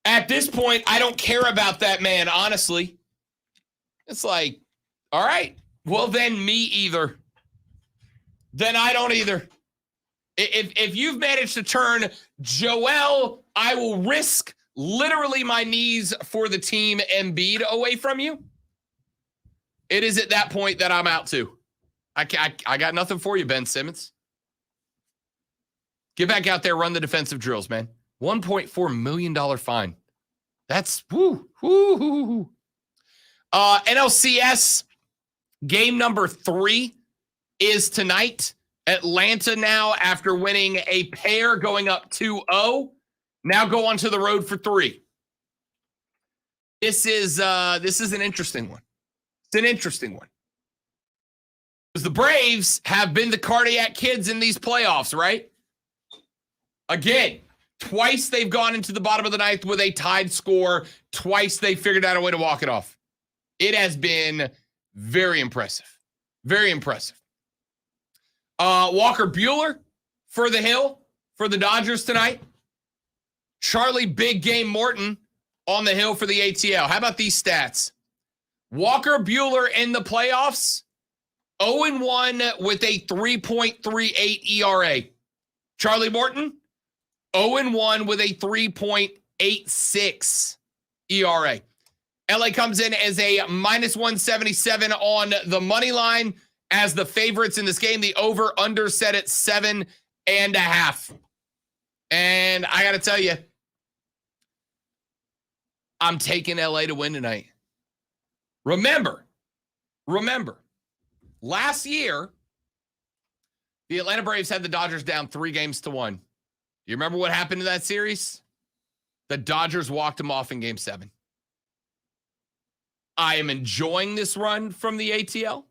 at this point, I don't care about that man, honestly. It's like, all right, well then me either. Then I don't either. If you've managed to turn Joel, I will risk literally my knees for the team Embiid away from you, it is at that point that I'm out too. I got nothing for you, Ben Simmons. Get back out there, run the defensive drills, man. $1.4 million fine. That's woo. NLCS game number 3 is tonight. Atlanta now, after winning a pair, going up 2-0, now go on to the road for 3. This is an interesting one. It's an interesting one. Because the Braves have been the cardiac kids in these playoffs, right? Again, twice they've gone into the bottom of the ninth with a tied score. Twice they figured out a way to walk it off. It has been very impressive. Very impressive. Walker Buehler for the Hill for the Dodgers tonight. Charlie Big Game Morton on the Hill for the ATL. How about these stats? Walker Buehler in the playoffs, 0-1 with a 3.38 ERA. Charlie Morton, 0-1 with a 3.86 ERA. LA comes in as a -177 on the money line as the favorites in this game. The over-under set at 7.5. And I got to tell you, I'm taking LA to win tonight. Remember, last year, the Atlanta Braves had the Dodgers down 3-1. You remember what happened in that series? The Dodgers walked them off in Game 7. I am enjoying this run from the ATL. In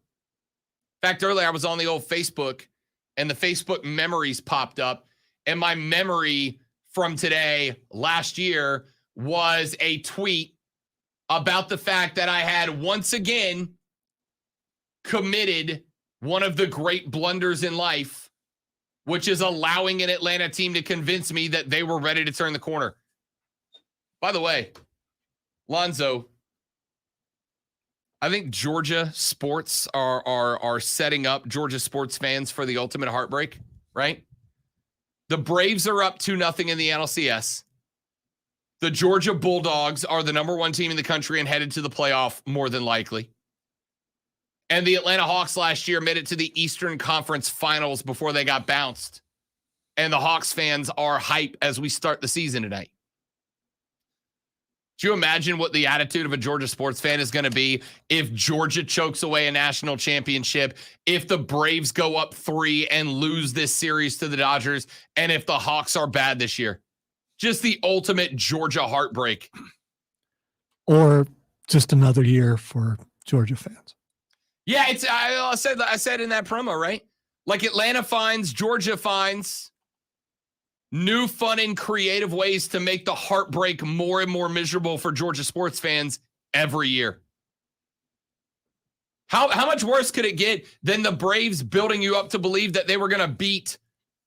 fact, earlier I was on the old Facebook, and the Facebook memories popped up, and my memory from today, last year, was a tweet about the fact that I had once again committed one of the great blunders in life, which is allowing an Atlanta team to convince me that they were ready to turn the corner. By the way, Lonzo, I think Georgia sports are setting up Georgia sports fans for the ultimate heartbreak, right? The Braves are up 2-0 in the NLCS. The Georgia Bulldogs are the number 1 team in the country and headed to the playoff more than likely. And the Atlanta Hawks last year made it to the Eastern Conference Finals before they got bounced. And the Hawks fans are hype as we start the season tonight. Do you imagine what the attitude of a Georgia sports fan is going to be if Georgia chokes away a national championship, if the Braves go up 3 and lose this series to the Dodgers, and if the Hawks are bad this year? Just the ultimate Georgia heartbreak. Or just another year for Georgia fans. Yeah, it's I said in that promo, right? Like Atlanta finds, Georgia finds new, fun, and creative ways to make the heartbreak more and more miserable for Georgia sports fans every year. How much worse could it get than the Braves building you up to believe that they were going to beat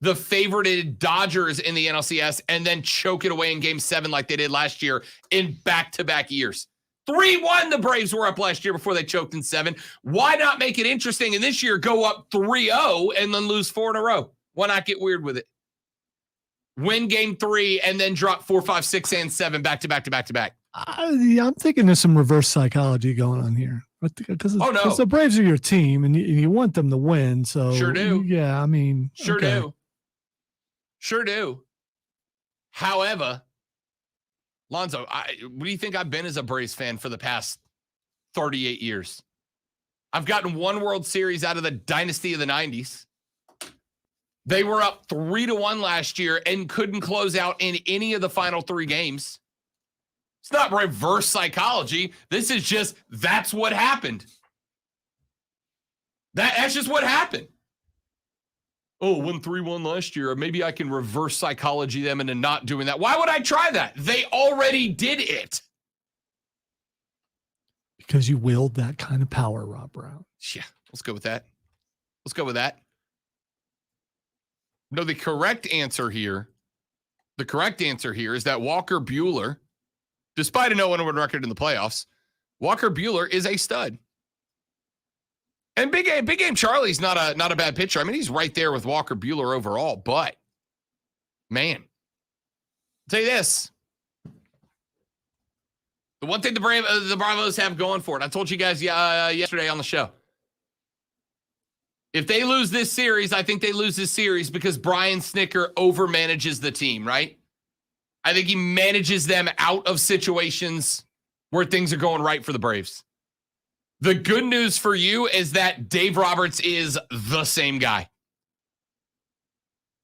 the favorited Dodgers in the NLCS and then choke it away in Game 7 like they did last year in back-to-back years? 3-1 the Braves were up last year before they choked in 7. Why not make it interesting and this year go up 3-0 and then lose 4 in a row? Why not get weird with it? Win Game 3 and then drop 4, 5, 6, and 7 back-to-back. I'm thinking there's some reverse psychology going on here. Because the Braves are your team and you want them to win. So sure do. Yeah, I mean. Sure do. However, Lonzo, what do you think I've been as a Braves fan for the past 38 years? I've gotten one World Series out of the dynasty of the 90s. They were up 3-1 last year and couldn't close out in any of the final 3 games. It's not reverse psychology. This is just, that's what happened. That's just what happened. Oh, won 3-1 last year. Maybe I can reverse psychology them into not doing that. Why would I try that? They already did it. Because you wield that kind of power, Rob Brown. Yeah, let's go with that. Let's go with that. No, the correct answer here is that Walker Buehler, despite a no 1-1 record in the playoffs, Walker Buehler is a stud. And Big Game Charlie's not a bad pitcher. I mean, he's right there with Walker Buehler overall, but man, I'll tell you this. The one thing the Bravos have going for it, I told you guys yesterday on the show. If they lose this series, I think they lose this series because Brian Snitker overmanages the team, right? I think he manages them out of situations where things are going right for the Braves. The good news for you is that Dave Roberts is the same guy.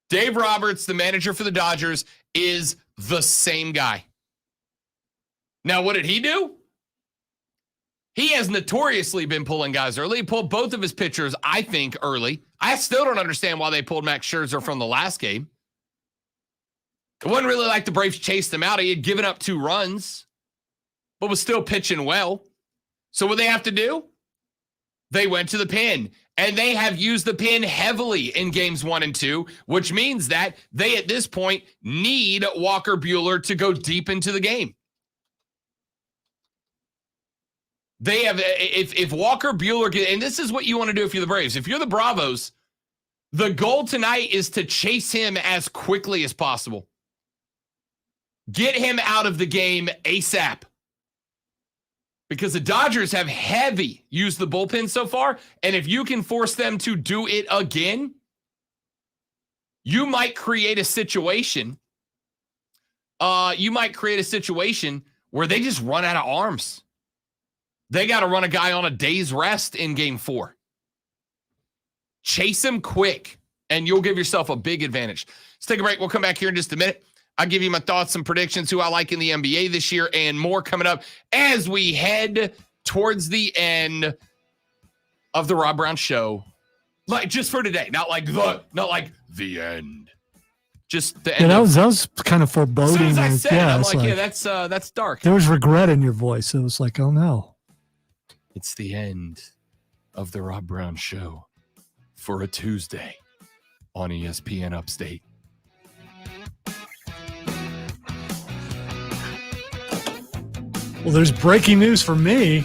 Dave Roberts, the manager for the Dodgers, is the same guy. Now, what did he do? He has notoriously been pulling guys early. He pulled both of his pitchers, I think, early. I still don't understand why they pulled Max Scherzer from the last game. It wasn't really like the Braves chased him out. He had given up 2 runs, but was still pitching well. So what they have to do? They went to the pen, and they have used the pen heavily in games 1 and 2, which means that they, at this point, need Walker Buehler to go deep into the game. They have, if Walker Buehler, and this is what you want to do if you're the Braves. If you're the Bravos, the goal tonight is to chase him as quickly as possible. Get him out of the game ASAP. Because the Dodgers have heavy used the bullpen so far, and if you can force them to do it again, you might create a situation. Where they just run out of arms. They got to run a guy on a day's rest in game 4. Chase him quick, and you'll give yourself a big advantage. Let's take a break. We'll come back here in just a minute. I'll give you my thoughts and predictions, who I like in the NBA this year, and more coming up as we head towards the end of the Rob Brown Show. Like, just for today, not like the end. Just the end. Yeah, that was kind of foreboding. As soon as I said it, I'm it's like, yeah, that's dark. There was regret in your voice. It was like, oh no. It's the end of the Rob Brown Show for a Tuesday on ESPN Upstate. Well, there's breaking news for me.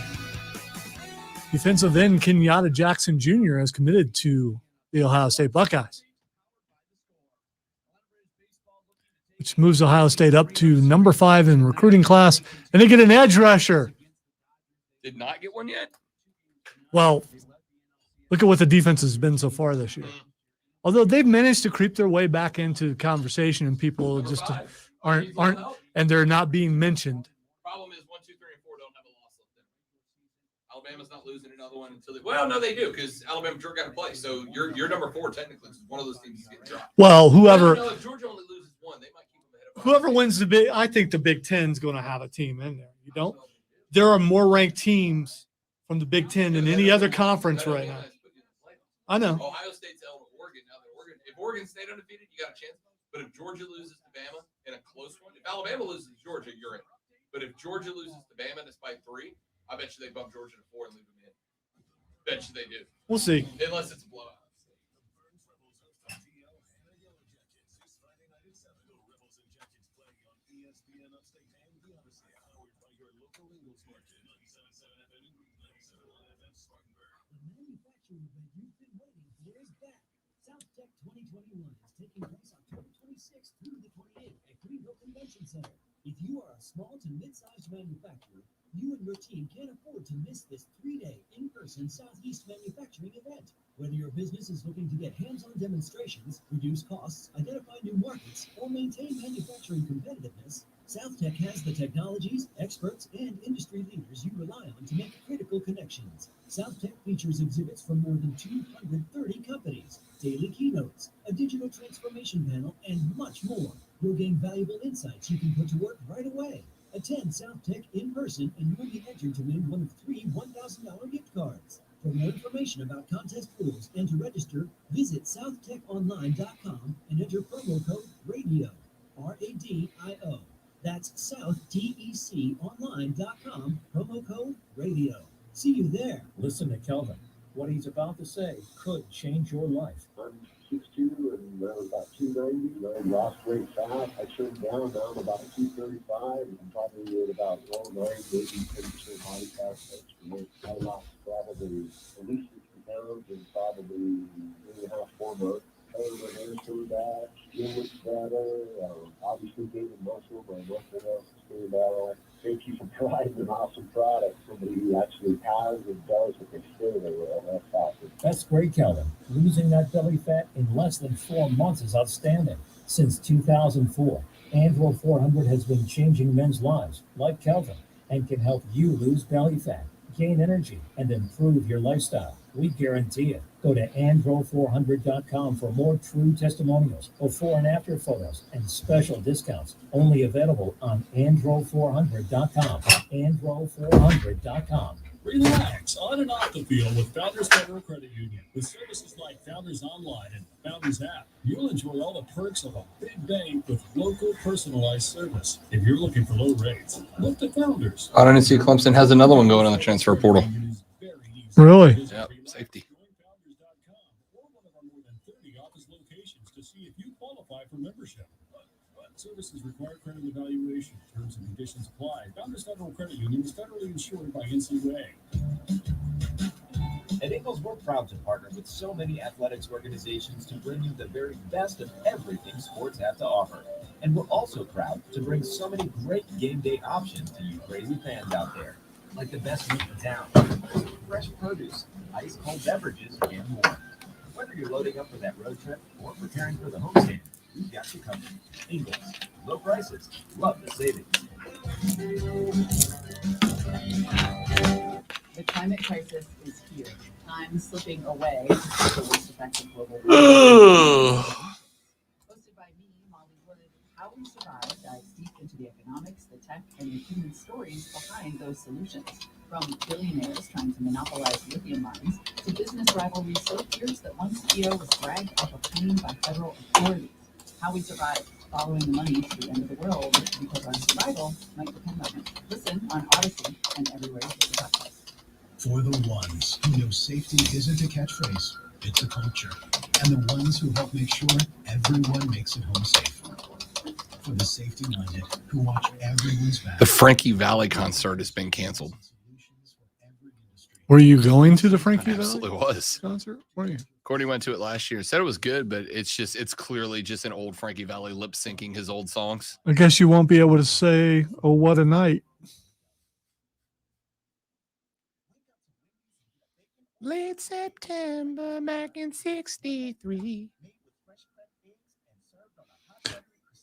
Defensive end Kenyatta Jackson Jr. has committed to the Ohio State Buckeyes, which moves Ohio State up to number 5 in recruiting class, and they get an edge rusher. Did not get one yet? Well, look at what the defense has been so far this year. Although they've managed to creep their way back into conversation, and people just aren't, and they're not being mentioned. Problem is 1, 2, 3, and 4 don't have a loss left in. Alabama's not losing another one until they. Well, no, they do, because Alabama Georgia got to play. So you're number 4 technically. One of those teams is getting dropped. Well, whoever. No, if Georgia only loses 1, they might keep them ahead of. Whoever wins the big, I think the Big Ten's going to have a team in there. You don't? There are more ranked teams from the Big Ten than any other conference right now. I know. Ohio State's held Oregon. Now, if Oregon stayed undefeated, you got a chance. But if Georgia loses to Bama in a close one, if Alabama loses to Georgia, you're in. But if Georgia loses to Bama despite 3, I bet you they bump Georgia to 4 and leave them in. Bet you they do. We'll see. Unless it's a blowout. Tech 2021 is taking place October 26th through the 28th at Greenville Convention Center. If you are a small to mid-sized manufacturer, you and your team can't afford to miss this 3-day in-person Southeast manufacturing event. Whether your business is looking to get hands-on demonstrations, reduce costs, identify new markets, or maintain manufacturing competitiveness, SouthTech has the technologies, experts, and industry leaders you rely on to make critical connections. SouthTech features exhibits from more than 230 companies, daily keynotes, a digital transformation panel, and much more. You'll gain valuable insights you can put to work right away. Attend SouthTech in person and you will be entered to win one of 3 $1,000 gift cards. For more information about contest rules and to register, visit southtechonline.com and enter promo code RADIO, RADIO. That's southteconline.com, promo code RADIO. See you there. Listen to Kelvin. What he's about to say could change your life. I'm 6'2" and I was about 290. I lost weight fast. I trimmed down. Now I'm about 235. I'm probably at about 190, maybe 10% body fat. I lost probably at least 60 pounds in probably 3.5, 4 months. My hair's coming back, skin looks better, obviously gaining muscle, my muscle health is coming back. Thank you for providing an awesome product, somebody who actually has and does what they say they will. That's awesome. That's great, Kelvin. Losing that belly fat in less than 4 months is outstanding. Since 2004, Andro 400 has been changing men's lives, like Kelvin, and can help you lose belly fat, gain energy, and improve your lifestyle. We guarantee it. Go to andro400.com for more true testimonials, before and after photos, and special discounts. Only available on andro400.com. andro400.com. Relax on and off the field with Founders Federal Credit Union. With services like Founders Online and Founders App, you'll enjoy all the perks of a big bank with local personalized service. If you're looking for low rates, look to Founders. I don't see Clemson has another one going on the transfer portal. Really? Yep, safety. To see if you qualify for membership. Services require credit evaluation. Terms and conditions apply. Founders Federal Credit Union is federally insured by NCUA. At Ingles, we're proud to partner with so many athletics organizations to bring you the very best of everything sports have to offer. And we're also proud to bring so many great game day options to you crazy fans out there, like the best meat in town, fresh produce, ice cold beverages, and more. Whether you're loading up for that road trip or preparing for the homestand, we've got you covered. Ingles, low prices, love the savings. The climate crisis is here. Time slipping away to the worst effects of global warming. Hosted by me, Molly Wood, How We Survive dives deep into the economics, the tech, and the human stories behind those solutions. From billionaires trying to monopolize lithium mines to business rivalries so fierce that one CEO was dragged off a plane by federal authorities. How we survive, following the money to the end of the world, because our survival might depend on it. Listen on Odyssey and everywhere you get your podcasts. For the ones who know safety isn't a catchphrase, it's a culture. And the ones who help make sure everyone makes it home safe. For the safety-minded who watch everyone's back. The Frankie Valley concert has been canceled. Were you going to the Frankie Valley Absolutely was. concert? Were you? Courtney went to it last year. Said it was good, but it's clearly just an old Frankie Valley lip syncing his old songs. I guess you won't be able to say, "Oh, what a night." Late September back in '63.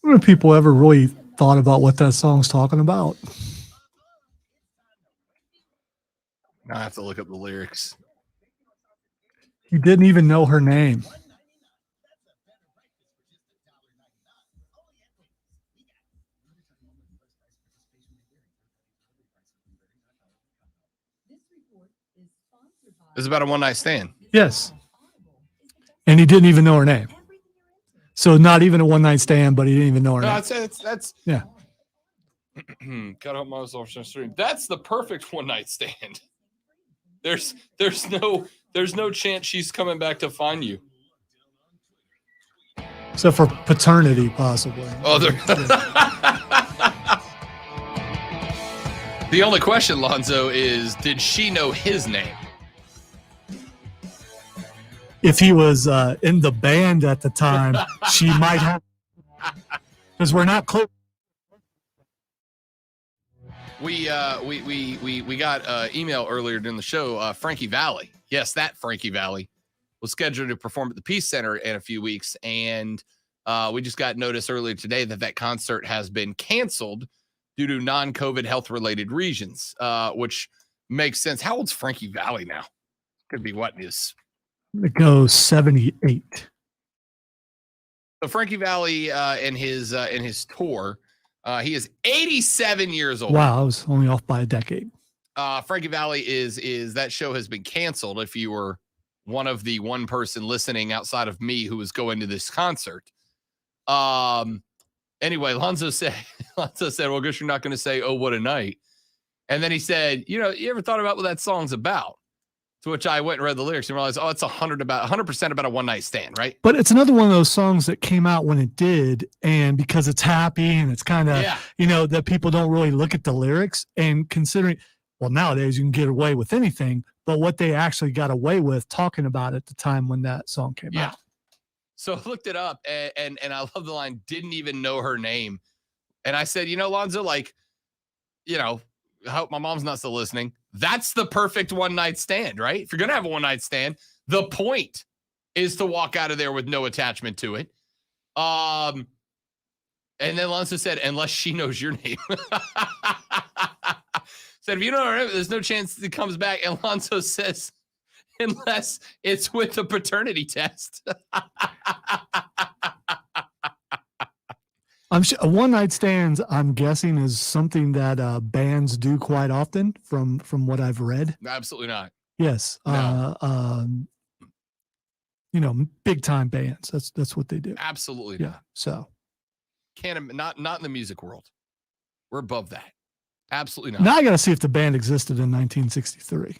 When have people ever really thought about what that song's talking about? Now I have to look up the lyrics. He didn't even know her name. It's about a one night stand. Yes. And he didn't even know her name. So not even a one night stand, but he didn't even know her No, name. I'd say that's Yeah. Gotta hope myself on stream. That's the perfect one night stand. There's no chance she's coming back to find you. Except for paternity, possibly. Oh, the only question, Lonzo, is did she know his name? If he was in the band at the time, she might have. Because we're not close. We got email earlier during the show. Frankie Valley, yes, that Frankie Valley was scheduled to perform at the Peace Center in a few weeks, and We just got notice earlier today that concert has been canceled due to non-COVID health-related reasons, which makes sense. How old's Frankie Valli now? Could be what is. It goes 78. So Frankie Valli in his tour, he is 87 years old. Wow, I was only off by a decade. Frankie Valli is that show has been canceled. If you were one of the one person listening outside of me who was going to this concert. Anyway, Lonzo said, well, I guess you're not going to say, oh, what a night. And then he said, you ever thought about what that song's about? To which I went and read the lyrics and realized, it's 100% about a one night stand, right? But it's another one of those songs that came out when it did. And because it's happy and it's kind of, that people don't really look at the lyrics, and considering, well, nowadays you can get away with anything, but what they actually got away with talking about at the time when that song came out. So I looked it up and I love the line, didn't even know her name. And I said, Lonzo, I hope my mom's not still listening. That's the perfect one night stand, right? If you're going to have a one night stand, the point is to walk out of there with no attachment to it. And then Lonzo said, unless she knows your name. Said, if you don't know, there's no chance it comes back. And Lonzo says, unless it's with a paternity test. I'm sure one night stands, I'm guessing, is something that bands do quite often from what I've read. Absolutely not. Yes. No. Big time bands. That's what they do. Absolutely yeah. not. So not in the music world. We're above that. Absolutely not. Now I got to see if the band existed in 1963.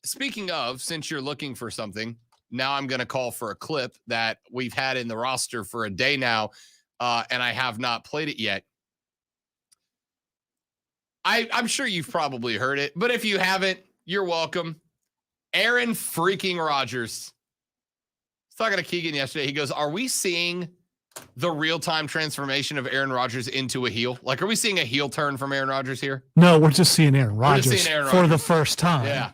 Speaking of, since you're looking for something, now I'm going to call for a clip that we've had in the roster for a day now, and I have not played it yet. I'm sure you've probably heard it, but if you haven't, you're welcome. Aaron freaking Rodgers. I was talking to Keegan yesterday. He goes, are we seeing the real-time transformation of Aaron Rodgers into a heel? Are we seeing a heel turn from Aaron Rodgers here? No, we're just seeing Aaron Rodgers for the first time. Yeah.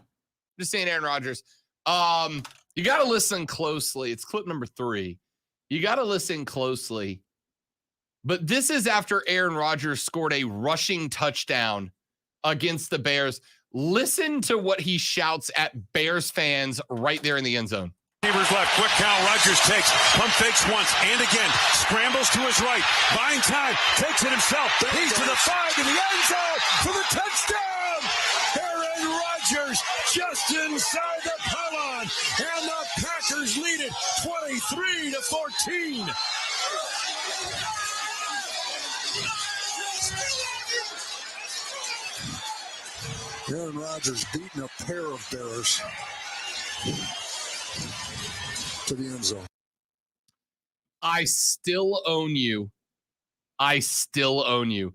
Just seeing Aaron Rodgers. You got to listen closely. It's clip number 3. You got to listen closely. But this is after Aaron Rodgers scored a rushing touchdown against the Bears. Listen to what he shouts at Bears fans right there in the end zone. Receivers left, quick count, Rodgers takes, pump fakes once and again, scrambles to his right, buying time, takes it himself, he's to the 5 in the end zone for the touchdown! Aaron Rodgers just inside the pylon, and the Packers lead it 23-14. Aaron Rodgers beating a pair of Bears to the end zone. I still own you. I still own you.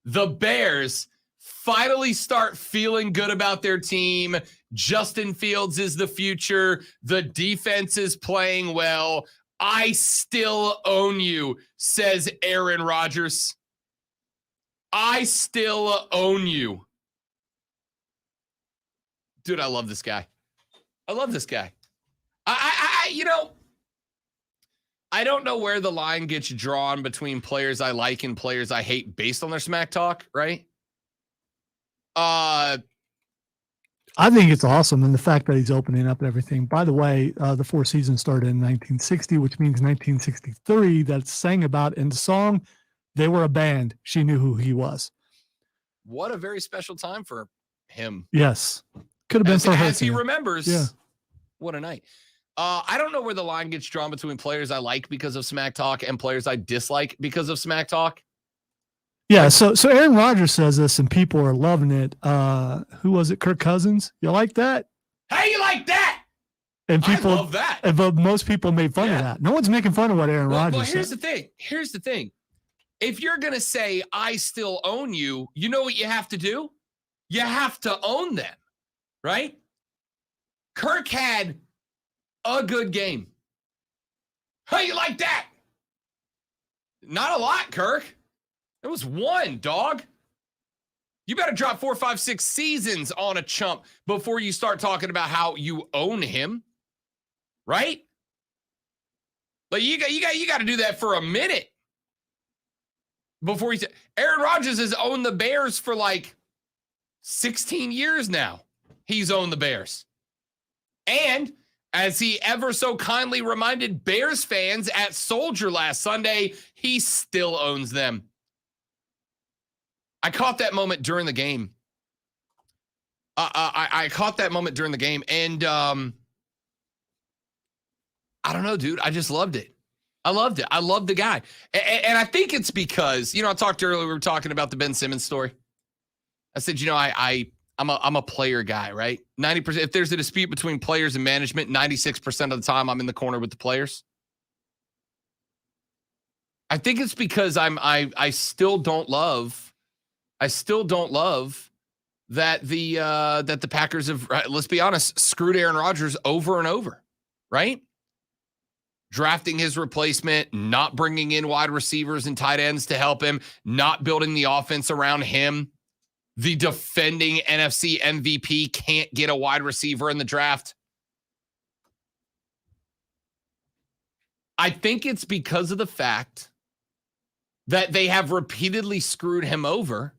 The Bears finally start feeling good about their team. Justin Fields is the future. The defense is playing well. I still own you, says Aaron Rodgers. I still own you. Dude, I love this guy. I love this guy. I don't know where the line gets drawn between players I like and players I hate based on their smack talk, right? I think it's awesome. And the fact that he's opening up everything. By the way, the Four Seasons started in 1960, which means 1963 that sang about in the song. They were a band. She knew who he was. What a very special time for him. Yes. Could have been for her. As he remembers. Yeah. What a night. I don't know where the line gets drawn between players I like because of smack talk and players I dislike because of smack talk. Yeah, so Aaron Rodgers says this and people are loving it. Who was it? Kirk Cousins? You like that? How you like that? And people I love that. But most people made fun of that. No one's making fun of what Aaron Rodgers here's said. the thing. Here's the thing. If you're going to say, I still own you, you know what you have to do? You have to own them, right? Kirk had a good game. How you like that? Not a lot, Kirk. It was one, dog. You better drop 4, 5, 6 seasons on a chump before you start talking about how you own him, right? Like you got to do that for a minute before he said Aaron Rodgers has owned the Bears for like 16 years now. He's owned the Bears. And as he ever so kindly reminded Bears fans at Soldier last Sunday, he still owns them. I caught that moment during the game. I caught that moment during the game, and I don't know, dude. I just loved it. I loved it. I loved the guy. And I think it's because, I talked earlier, we were talking about the Ben Simmons story. I said, I'm a player guy, right? 90%. If there's a dispute between players and management, 96% of the time I'm in the corner with the players. I think it's because I still don't love that the Packers have, let's be honest, screwed Aaron Rodgers over and over, right? Drafting his replacement, not bringing in wide receivers and tight ends to help him, not building the offense around him. The defending NFC MVP can't get a wide receiver in the draft. I think it's because of the fact that they have repeatedly screwed him over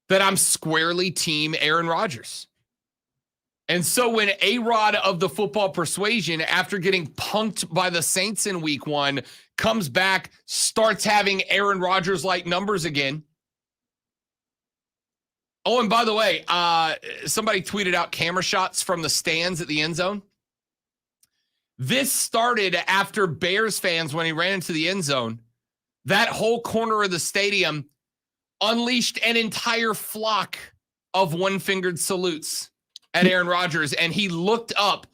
that I'm squarely team Aaron Rodgers. And so when A-Rod of the football persuasion, after getting punked by the Saints in week 1, comes back, starts having Aaron Rodgers-like numbers again. Oh, and by the way, somebody tweeted out camera shots from the stands at the end zone. This started after Bears fans, when he ran into the end zone, that whole corner of the stadium unleashed an entire flock of one-fingered salutes at Aaron Rodgers, and he looked up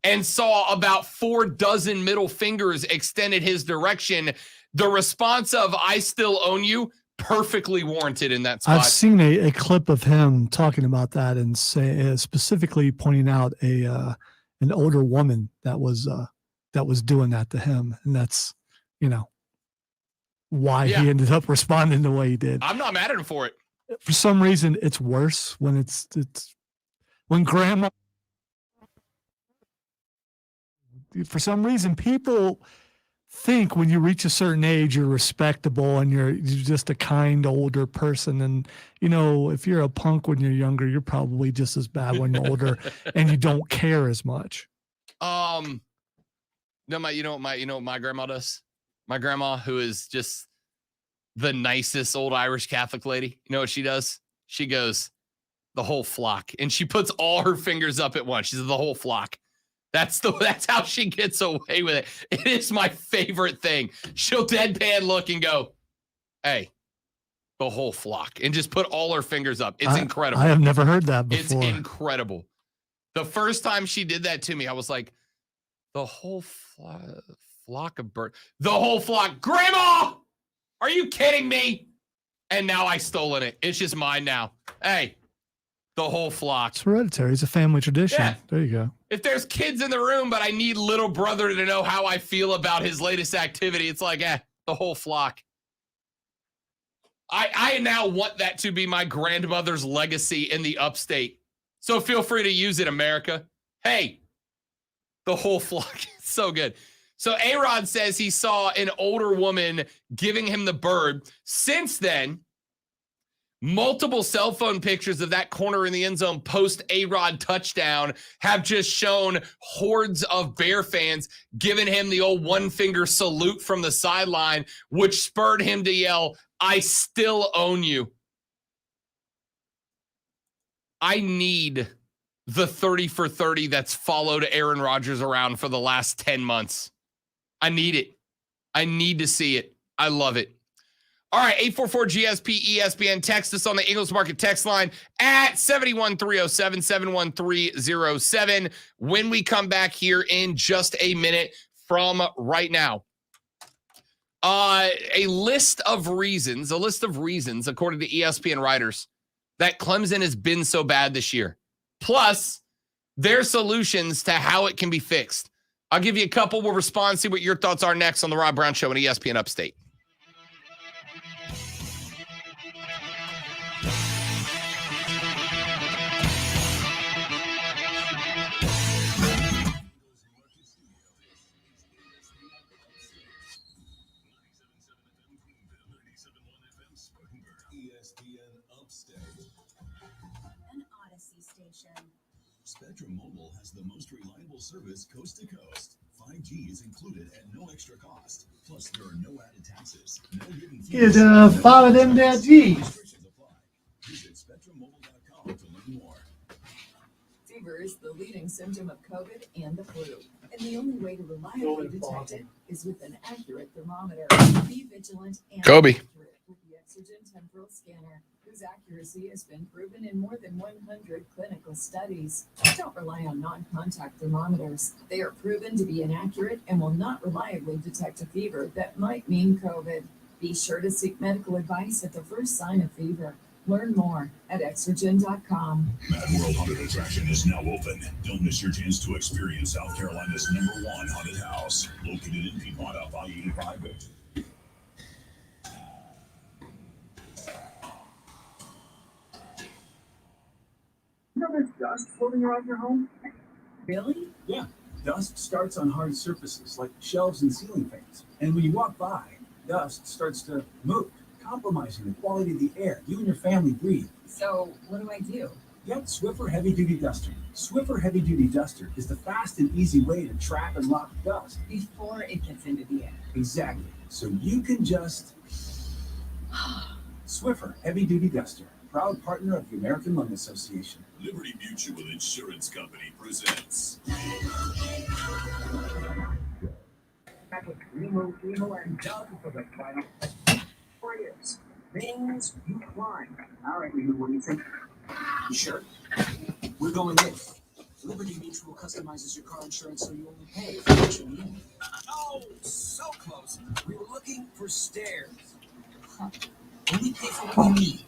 and saw about 4 dozen middle fingers extended his direction. The response of "I still own you," perfectly warranted in that spot. I've seen a clip of him talking about that and specifically pointing out an older woman that was doing that to him, and that's why he ended up responding the way he did. I'm not mad at him for it. For some reason, it's worse when it's when grandma. For some reason, people think when you reach a certain age, you're respectable and you're just a kind older person. And, if you're a punk when you're younger, you're probably just as bad when you're older and you don't care as much. No, you know what my grandma does? My grandma, who is just the nicest old Irish Catholic lady, you know what she does? She goes, "The whole flock." And she puts all her fingers up at once. She says, "The whole flock." That's how she gets away with it. It is my favorite thing. She'll deadpan look and go, "Hey, the whole flock," and just put all her fingers up. It's incredible. I have never heard that before. It's incredible. The first time she did that to me, I was like, "The whole flock of birds. The whole flock. Grandma, are you kidding me?" And now I've stolen it. It's just mine now. Hey, the whole flock. It's hereditary. It's a family tradition. Yeah. There you go. If there's kids in the room, but I need little brother to know how I feel about his latest activity, it's like, the whole flock. I now want that to be my grandmother's legacy in the upstate. So feel free to use it, America. Hey, the whole flock. It's so good. So A-Rod says he saw an older woman giving him the bird. Since then, multiple cell phone pictures of that corner in the end zone post A-Rod touchdown have just shown hordes of Bear fans giving him the old one-finger salute from the sideline, which spurred him to yell, "I still own you." I need the 30 for 30 that's followed Aaron Rodgers around for the last 10 months. I need it. I need to see it. I love it. All right, 844-GSP-ESPN. Text us on the Eagles Market text line at 71307, 71307. When we come back here in just a minute from right now. A list of reasons, according to ESPN writers, that Clemson has been so bad this year. Plus, their solutions to how it can be fixed. I'll give you a couple. We'll respond, see what your thoughts are next on the Rob Brown Show on ESPN Upstate. Spectrum Mobile has the most reliable service coast to coast. 5G is included at no extra cost. Plus, there are no added taxes, no hidden fees. Follow them there, G. Restrictions apply. Visit SpectrumMobile.com to learn more. Fever is the leading symptom of COVID and the flu. And the only way to reliably detect it is with an accurate thermometer. Be vigilant and Kobe. accurate with the Exergen temporal scanner, whose accuracy has been proven in more than 100 clinical studies. Don't rely on non-contact thermometers. They are proven to be inaccurate and will not reliably detect a fever that might mean COVID. Be sure to seek medical advice at the first sign of fever. Learn more at Exergen.com. Mad World Haunted Attraction is now open. Don't miss your chance to experience South Carolina's #1 haunted house, located in Piedmont off I-85. You know there's dust floating around your home? Really? Yeah. Dust starts on hard surfaces like shelves and ceiling fans. And when you walk by, dust starts to move, compromising the quality of the air you and your family breathe. So what do I do? Get Swiffer Heavy Duty Duster. Swiffer Heavy Duty Duster is the fast and easy way to trap and lock dust. Before it gets into the air. Exactly. So you can just... Swiffer Heavy Duty Duster, proud partner of the American Lung Association. Liberty Mutual Insurance Company presents. Back with Remo, and Doug for the final 4 years. Things you climb. All right, Remo, what do you think? You sure? We're going in. Liberty Mutual customizes your car insurance so you only pay for what you need. Oh, so close. We were looking for stairs. Huh. Only pay for what you need.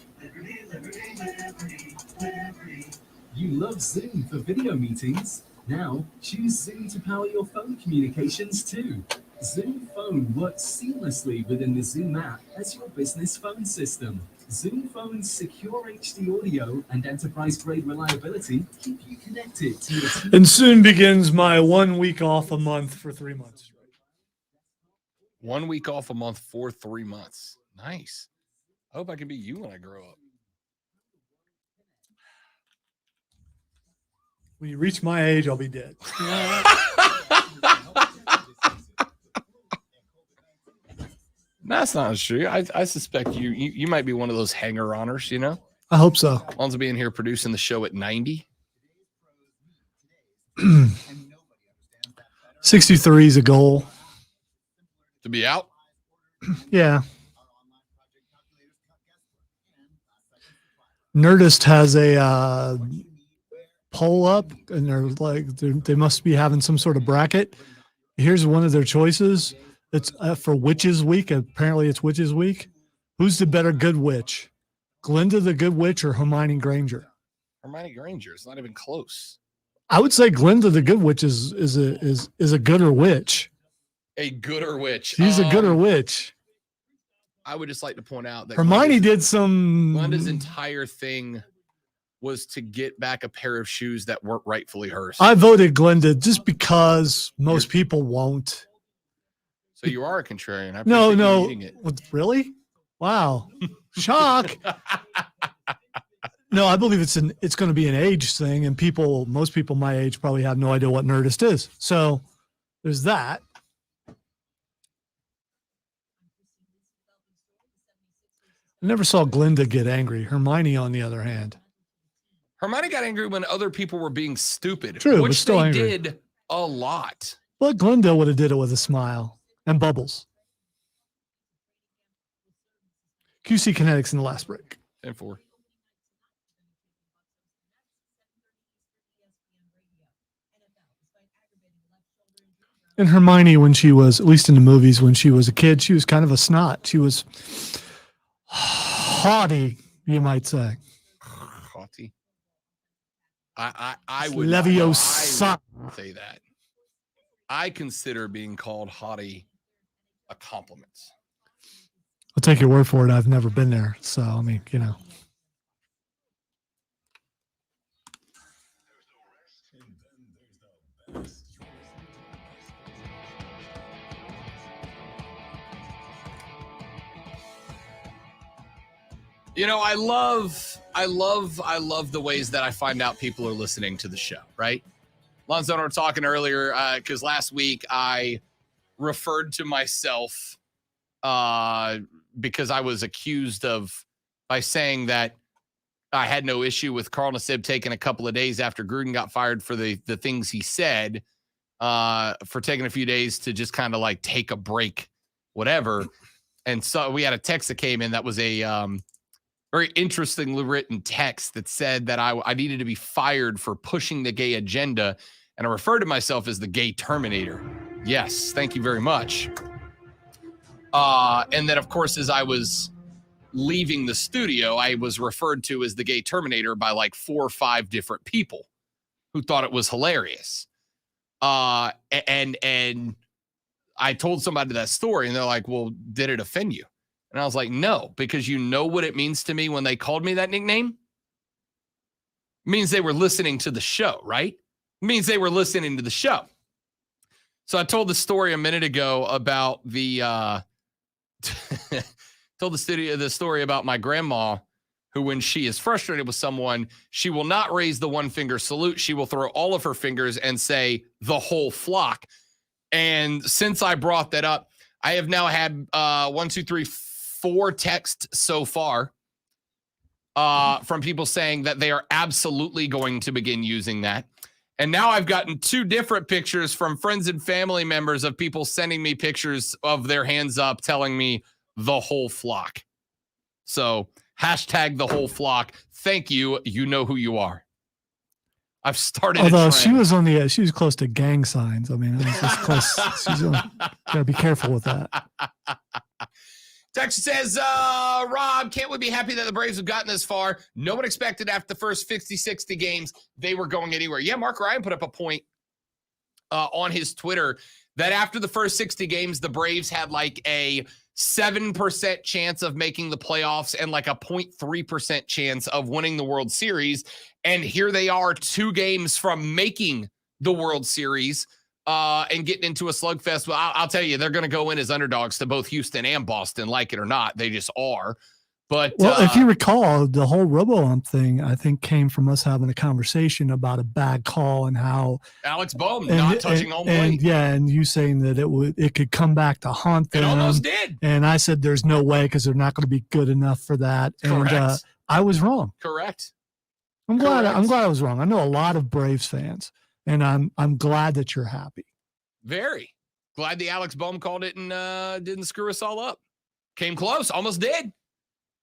You love Zoom for video meetings? Now, choose Zoom to power your phone communications too. Zoom Phone works seamlessly within the Zoom app as your business phone system. Zoom Phone's secure HD audio and enterprise-grade reliability keep you connected to your team. And soon begins my 1 week off a month for 3 months. 1 week off a month for 3 months. Nice. I hope I can be you when I grow up. When you reach my age, I'll be dead. That's not true. I suspect you might be one of those hanger-oners, you know? I hope so. Lonzo being here producing the show at 90. 63 is a goal. To be out? Yeah. Nerdist has a poll up, and they must be having some sort of bracket. Here's one of their choices. It's for Witches Week. Apparently, it's Witches Week. Who's the better good witch, Glinda the Good Witch or Hermione Granger? Hermione Granger. It's not even close. I would say Glinda the Good Witch is a gooder witch. A gooder witch. She's a gooder witch. I would just like to point out that Hermione did some. Glinda's entire thing was to get back a pair of shoes that weren't rightfully hers. I voted Glinda just because most people won't. So you are a contrarian. I No. you eating it. Really? Wow. Shock. No, I believe it's going to be an age thing, and most people my age probably have no idea what Nerdist is. So there's that. I never saw Glinda get angry. Hermione, on the other hand. Hermione got angry when other people were being stupid. True, but which still they angry. did a lot. But Glinda would have did it with a smile and bubbles. QC Kinetics in the last break. 10-4. And Hermione, when she was, at least in the movies, when she was a kid, she was kind of a snot. She was haughty, you might say. Haughty. I would Leviosa. say that. I consider being called haughty a compliment. I'll take your word for it. I've never been there. So, I mean, you know. You know, I love I love the ways that I find out people are listening to the show, right? Lonzo and I were talking earlier because last week I referred to myself because I was accused of by saying that I had no issue with Carl Nassib taking a couple of days after Gruden got fired for the things he said, for taking a few days to just kind of like take a break, whatever. And so we had a text that came in that was a very interestingly written text that said that I needed to be fired for pushing the gay agenda. And I referred to myself as the gay Terminator. Yes, thank you very much. And then, of course, as I was leaving the studio, I was referred to as the gay Terminator by like 4 or 5 different people who thought it was hilarious. And I told somebody that story and they're like, well, did it offend you? And I was like, no, because you know what it means to me when they called me that nickname? It means they were listening to the show, right? It means they were listening to the show. So I told the story a minute ago about told the story about my grandma, who when she is frustrated with someone, she will not raise the 1-finger salute. She will throw all of her fingers and say the whole flock. And since I brought that up, I have now had 4 texts so far from people saying that they are absolutely going to begin using that. And now I've gotten 2 different pictures from friends and family members of people sending me pictures of their hands up telling me the whole flock. So hashtag the whole flock. Thank you. You know who you are. I've started. Although she was she was close to gang signs. I mean, it was just close. Gotta be careful with that. Texas says, Rob, can't we be happy that the Braves have gotten this far? No one expected after the first 50, 60 games they were going anywhere. Yeah, Mark Ryan put up a point on his Twitter that after the first 60 games, the Braves had like a 7% chance of making the playoffs and like a 0.3% chance of winning the World Series. And here they are 2 games from making the World Series and getting into a slugfest. Well, I'll tell you, they're going to go in as underdogs to both Houston and Boston, like it or not. They just are. But if you recall, the whole RoboUmp thing, I think, came from us having a conversation about a bad call and how Alex Bohm not touching home plate. And you saying that it could come back to haunt them. It almost did. And I said, there's no way because they're not going to be good enough for that. Correct. And I was wrong. Correct. I'm glad I was wrong. I know a lot of Braves fans, and I'm glad that you're happy. Very glad the Alex Bohm called it and didn't screw us all up. Came close, almost did.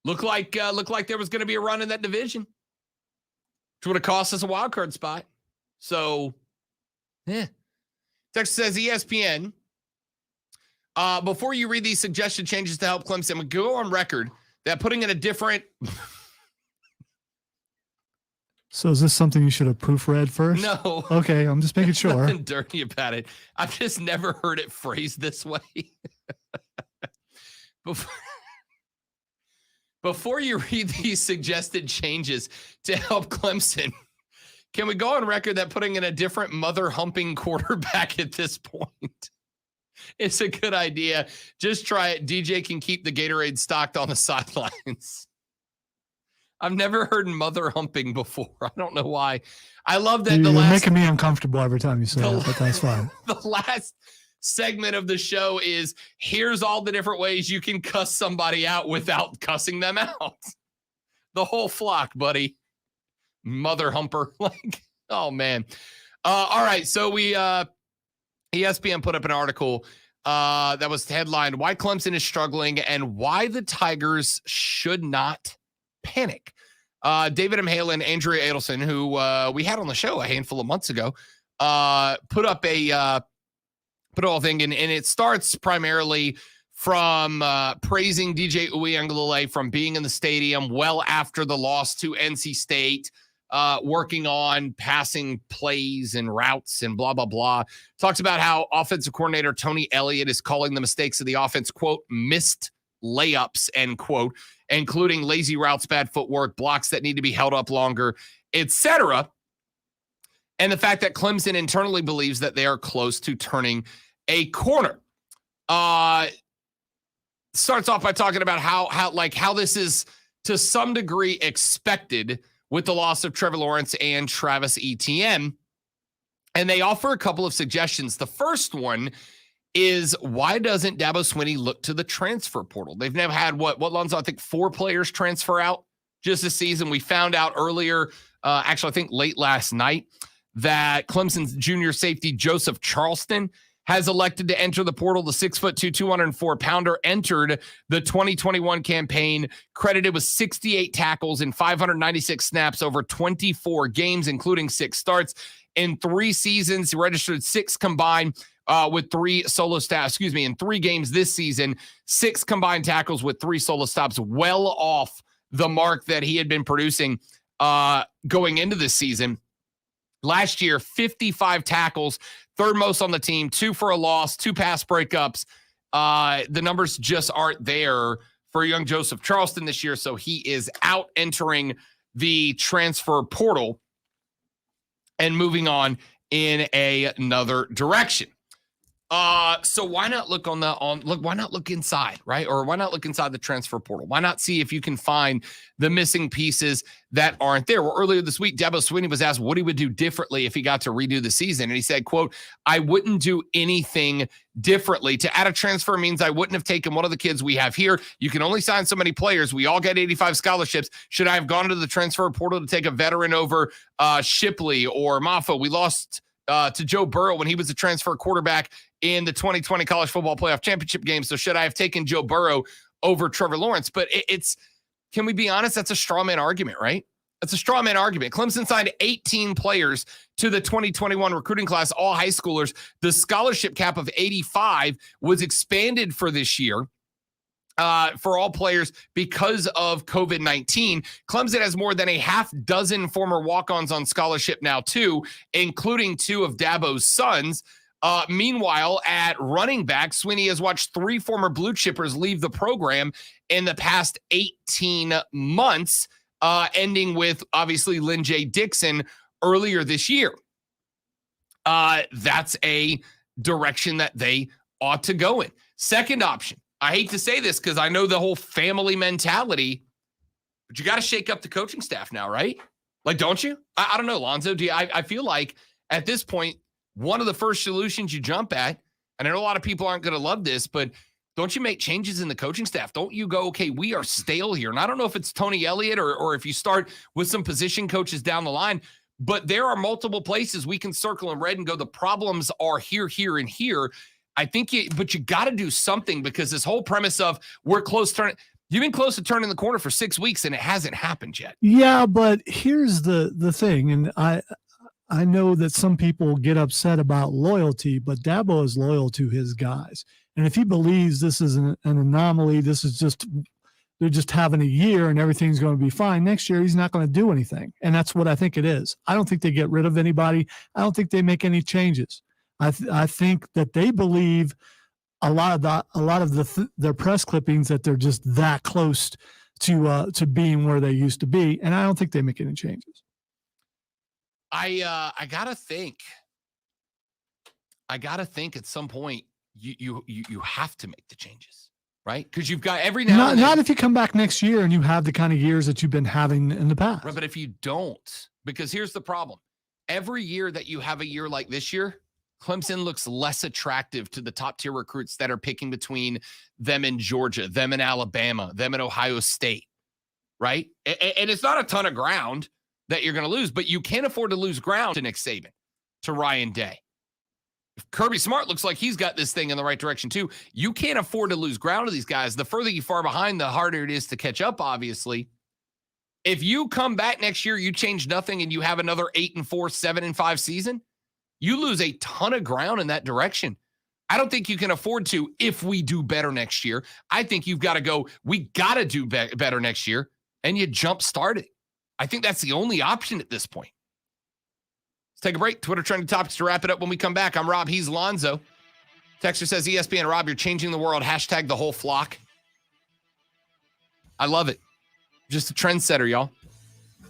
Looked like there was going to be a run in that division, which would have cost us a wild card spot. So, yeah. Texas says ESPN. Before you read these suggested changes to help Clemson, we go on record that putting in a different. So is this something you should have proofread first? No. Okay, I'm just making sure. Nothing dirty about it. I've just never heard it phrased this way. Before you read these suggested changes to help Clemson, can we go on record that putting in a different mother-humping quarterback at this point is a good idea? Just try it. DJ can keep the Gatorade stocked on the sidelines. I've never heard mother humping before. I don't know why. I love that. You're making me uncomfortable every time you say that, but that's fine. The last segment of the show is here's all the different ways you can cuss somebody out without cussing them out. The whole flock, buddy. Mother humper. Like, oh man. All right. So ESPN put up an article that was headlined Why Clemson is Struggling and Why the Tigers Should Not Panic. David M. Halen, Andrea Adelson, who we had on the show a handful of months ago, put up a thing, and it starts primarily from praising DJ Uiagalelei from being in the stadium well after the loss to NC State, working on passing plays and routes and blah, blah, blah. Talks about how offensive coordinator Tony Elliott is calling the mistakes of the offense, quote, missed layups, end quote, including lazy routes, bad footwork, blocks that need to be held up longer, etc. And the fact that Clemson internally believes that they are close to turning a corner. Starts off by talking about how this is to some degree expected with the loss of Trevor Lawrence and Travis Etienne. And they offer a couple of suggestions. The first one is, why doesn't Dabo Swinney look to the transfer portal? They've never had, what Lonzo, I think 4 players transfer out just this season. We found out earlier, actually I think late last night, that Clemson's junior safety Joseph Charleston has elected to enter the portal. The 6'2", 204-pounder entered the 2021 campaign, credited with 68 tackles and 596 snaps over 24 games, including 6 starts. In 3 seasons, he registered 6 combined with 3 solo stops. In 3 games this season, 6 combined tackles with 3 solo stops, well off the mark that he had been producing going into this season. Last year, 55 tackles, 3rd most on the team, 2 for a loss, 2 pass breakups. The numbers just aren't there for young Joseph Charleston this year, so he is out entering the transfer portal and moving on in another direction. So why not look why not look inside, right? Or why not look inside the transfer portal? Why not see if you can find the missing pieces that aren't there? Well, earlier this week, Dabo Swinney was asked what he would do differently if he got to redo the season. And he said, quote, "I wouldn't do anything differently. To add a transfer means I wouldn't have taken one of the kids we have here. You can only sign so many players. We all get 85 scholarships. Should I have gone to the transfer portal to take a veteran over Shipley or Maffa? We lost to Joe Burrow when he was a transfer quarterback in the 2020 college football playoff championship game. So should I have taken Joe Burrow over Trevor Lawrence?" But can we be honest? That's a straw man argument, right? That's a straw man argument. Clemson signed 18 players to the 2021 recruiting class, all high schoolers. The scholarship cap of 85 was expanded for this year for all players because of COVID-19. Clemson has more than a half dozen former walk-ons on scholarship now, too, including 2 of Dabo's sons. Meanwhile, at running back, Swinney has watched 3 former blue chippers leave the program in the past 18 months, ending with, obviously, Lynn J. Dixon earlier this year. That's a direction that they ought to go in. Second option, I hate to say this because I know the whole family mentality, but you got to shake up the coaching staff now, right? Like, don't you? I don't know, Lonzo. I feel like at this point, one of the first solutions you jump at, and I know a lot of people aren't going to love this, but don't you make changes in the coaching staff? Don't you go, okay, we are stale here. And I don't know if it's Tony Elliott or if you start with some position coaches down the line, but there are multiple places we can circle in red and go, the problems are here, here, and here. I think but you got to do something, because this whole premise of we're close to you've been close to turning the corner for 6 weeks and it hasn't happened yet. Yeah, but here's the thing, and I know that some people get upset about loyalty, but Dabo is loyal to his guys. And if he believes this is an anomaly, this is they're just having a year and everything's going to be fine, next year he's not going to do anything. And that's what I think it is. I don't think they get rid of anybody. I don't think they make any changes. I think that they believe a lot of their press clippings that they're just that close to being where they used to be, and I don't think they make any changes. I gotta think at some point you have to make the changes, right? Because you've got every now and then. Not if you come back next year and you have the kind of years that you've been having in the past. Right, but if you don't, because here's the problem: every year that you have a year like this year, Clemson looks less attractive to the top tier recruits that are picking between them in Georgia, them in Alabama, them at Ohio State, right? And it's not a ton of ground that you're going to lose, but you can't afford to lose ground to Nick Saban, to Ryan Day. If Kirby Smart looks like he's got this thing in the right direction too, you can't afford to lose ground to these guys. The further you far behind, the harder it is to catch up, obviously. If you come back next year, you change nothing, and you have another 8-4, 7-5 season, you lose a ton of ground in that direction. I don't think you can afford to if we do better next year. I think you've got to go, we got to do better next year, and you jump start it. I think that's the only option at this point. Let's take a break. Twitter trending topics to wrap it up when we come back. I'm Rob. He's Lonzo. Texter says, ESPN, Rob, you're changing the world. Hashtag the whole flock. I love it. Just a trendsetter, y'all.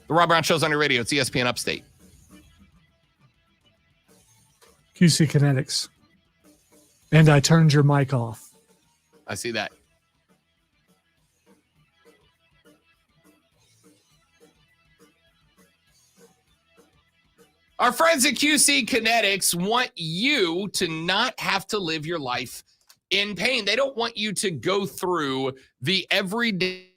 The Rob Brown Show's on your radio. It's ESPN Upstate. QC Kinetics. And I turned your mic off. I see that. Our friends at QC Kinetics want you to not have to live your life in pain. They don't want you to go through the everyday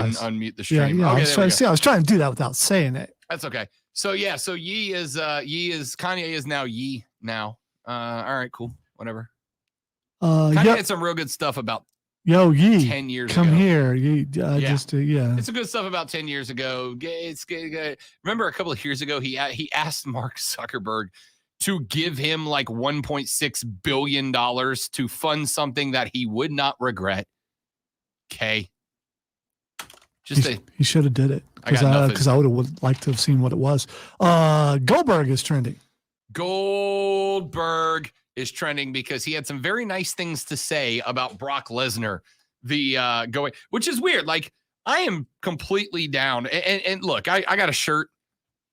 unmute the Yeah, stream. yeah. Okay, I was trying to do that without saying it. That's okay. So yeah, so Kanye is now Ye now. All right, cool. Whatever. Kanye had some real good stuff about Ye 10 years come ago. here. It's some good stuff about 10 years ago. Remember a couple of years ago, he asked Mark Zuckerberg to give him like $1.6 billion to fund something that he would not regret. Okay. He should have did it because I would have liked to have seen what it was. Goldberg is trending. Goldberg is trending because he had some very nice things to say about Brock Lesnar, which is weird. Like, I am completely down. And look, I got a shirt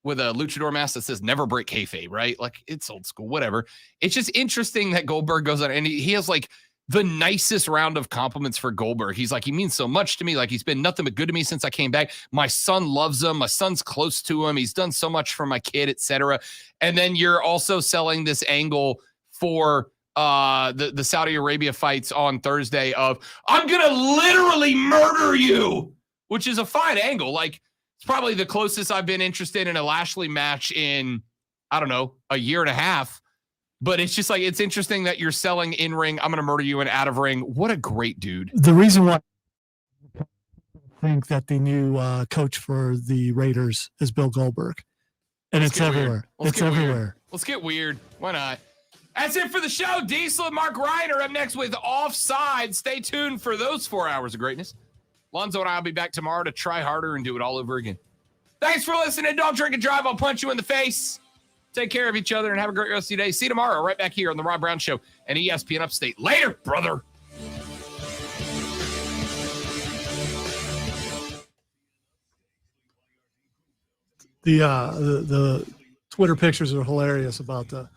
with a luchador mask that says never break kayfabe, right? Like, it's old school, whatever. It's just interesting that Goldberg goes on and he has like the nicest round of compliments for Goldberg. He's like, he means so much to me. Like, he's been nothing but good to me since I came back. My son loves him. My son's close to him. He's done so much for my kid, etc. And then you're also selling this angle for the Saudi Arabia fights on Thursday of, I'm going to literally murder you, which is a fine angle. Like, it's probably the closest I've been interested in a Lashley match in, I don't know, a year and a half. But it's just like, it's interesting that you're selling in ring, I'm going to murder you, and out of ring. What a great dude. The reason why I think that the new coach for the Raiders is Bill Goldberg. And it's everywhere. It's everywhere. Let's get weird. Why not? That's it for the show. Diesel and Mark Ryan are up next with Offside. Stay tuned for those 4 hours of greatness. Lonzo and I will be back tomorrow to try harder and do it all over again. Thanks for listening. Don't drink and drive. I'll punch you in the face. Take care of each other and have a great rest of your day. See you tomorrow right back here on The Rob Brown Show and ESPN Upstate. Later, brother. The Twitter pictures are hilarious about the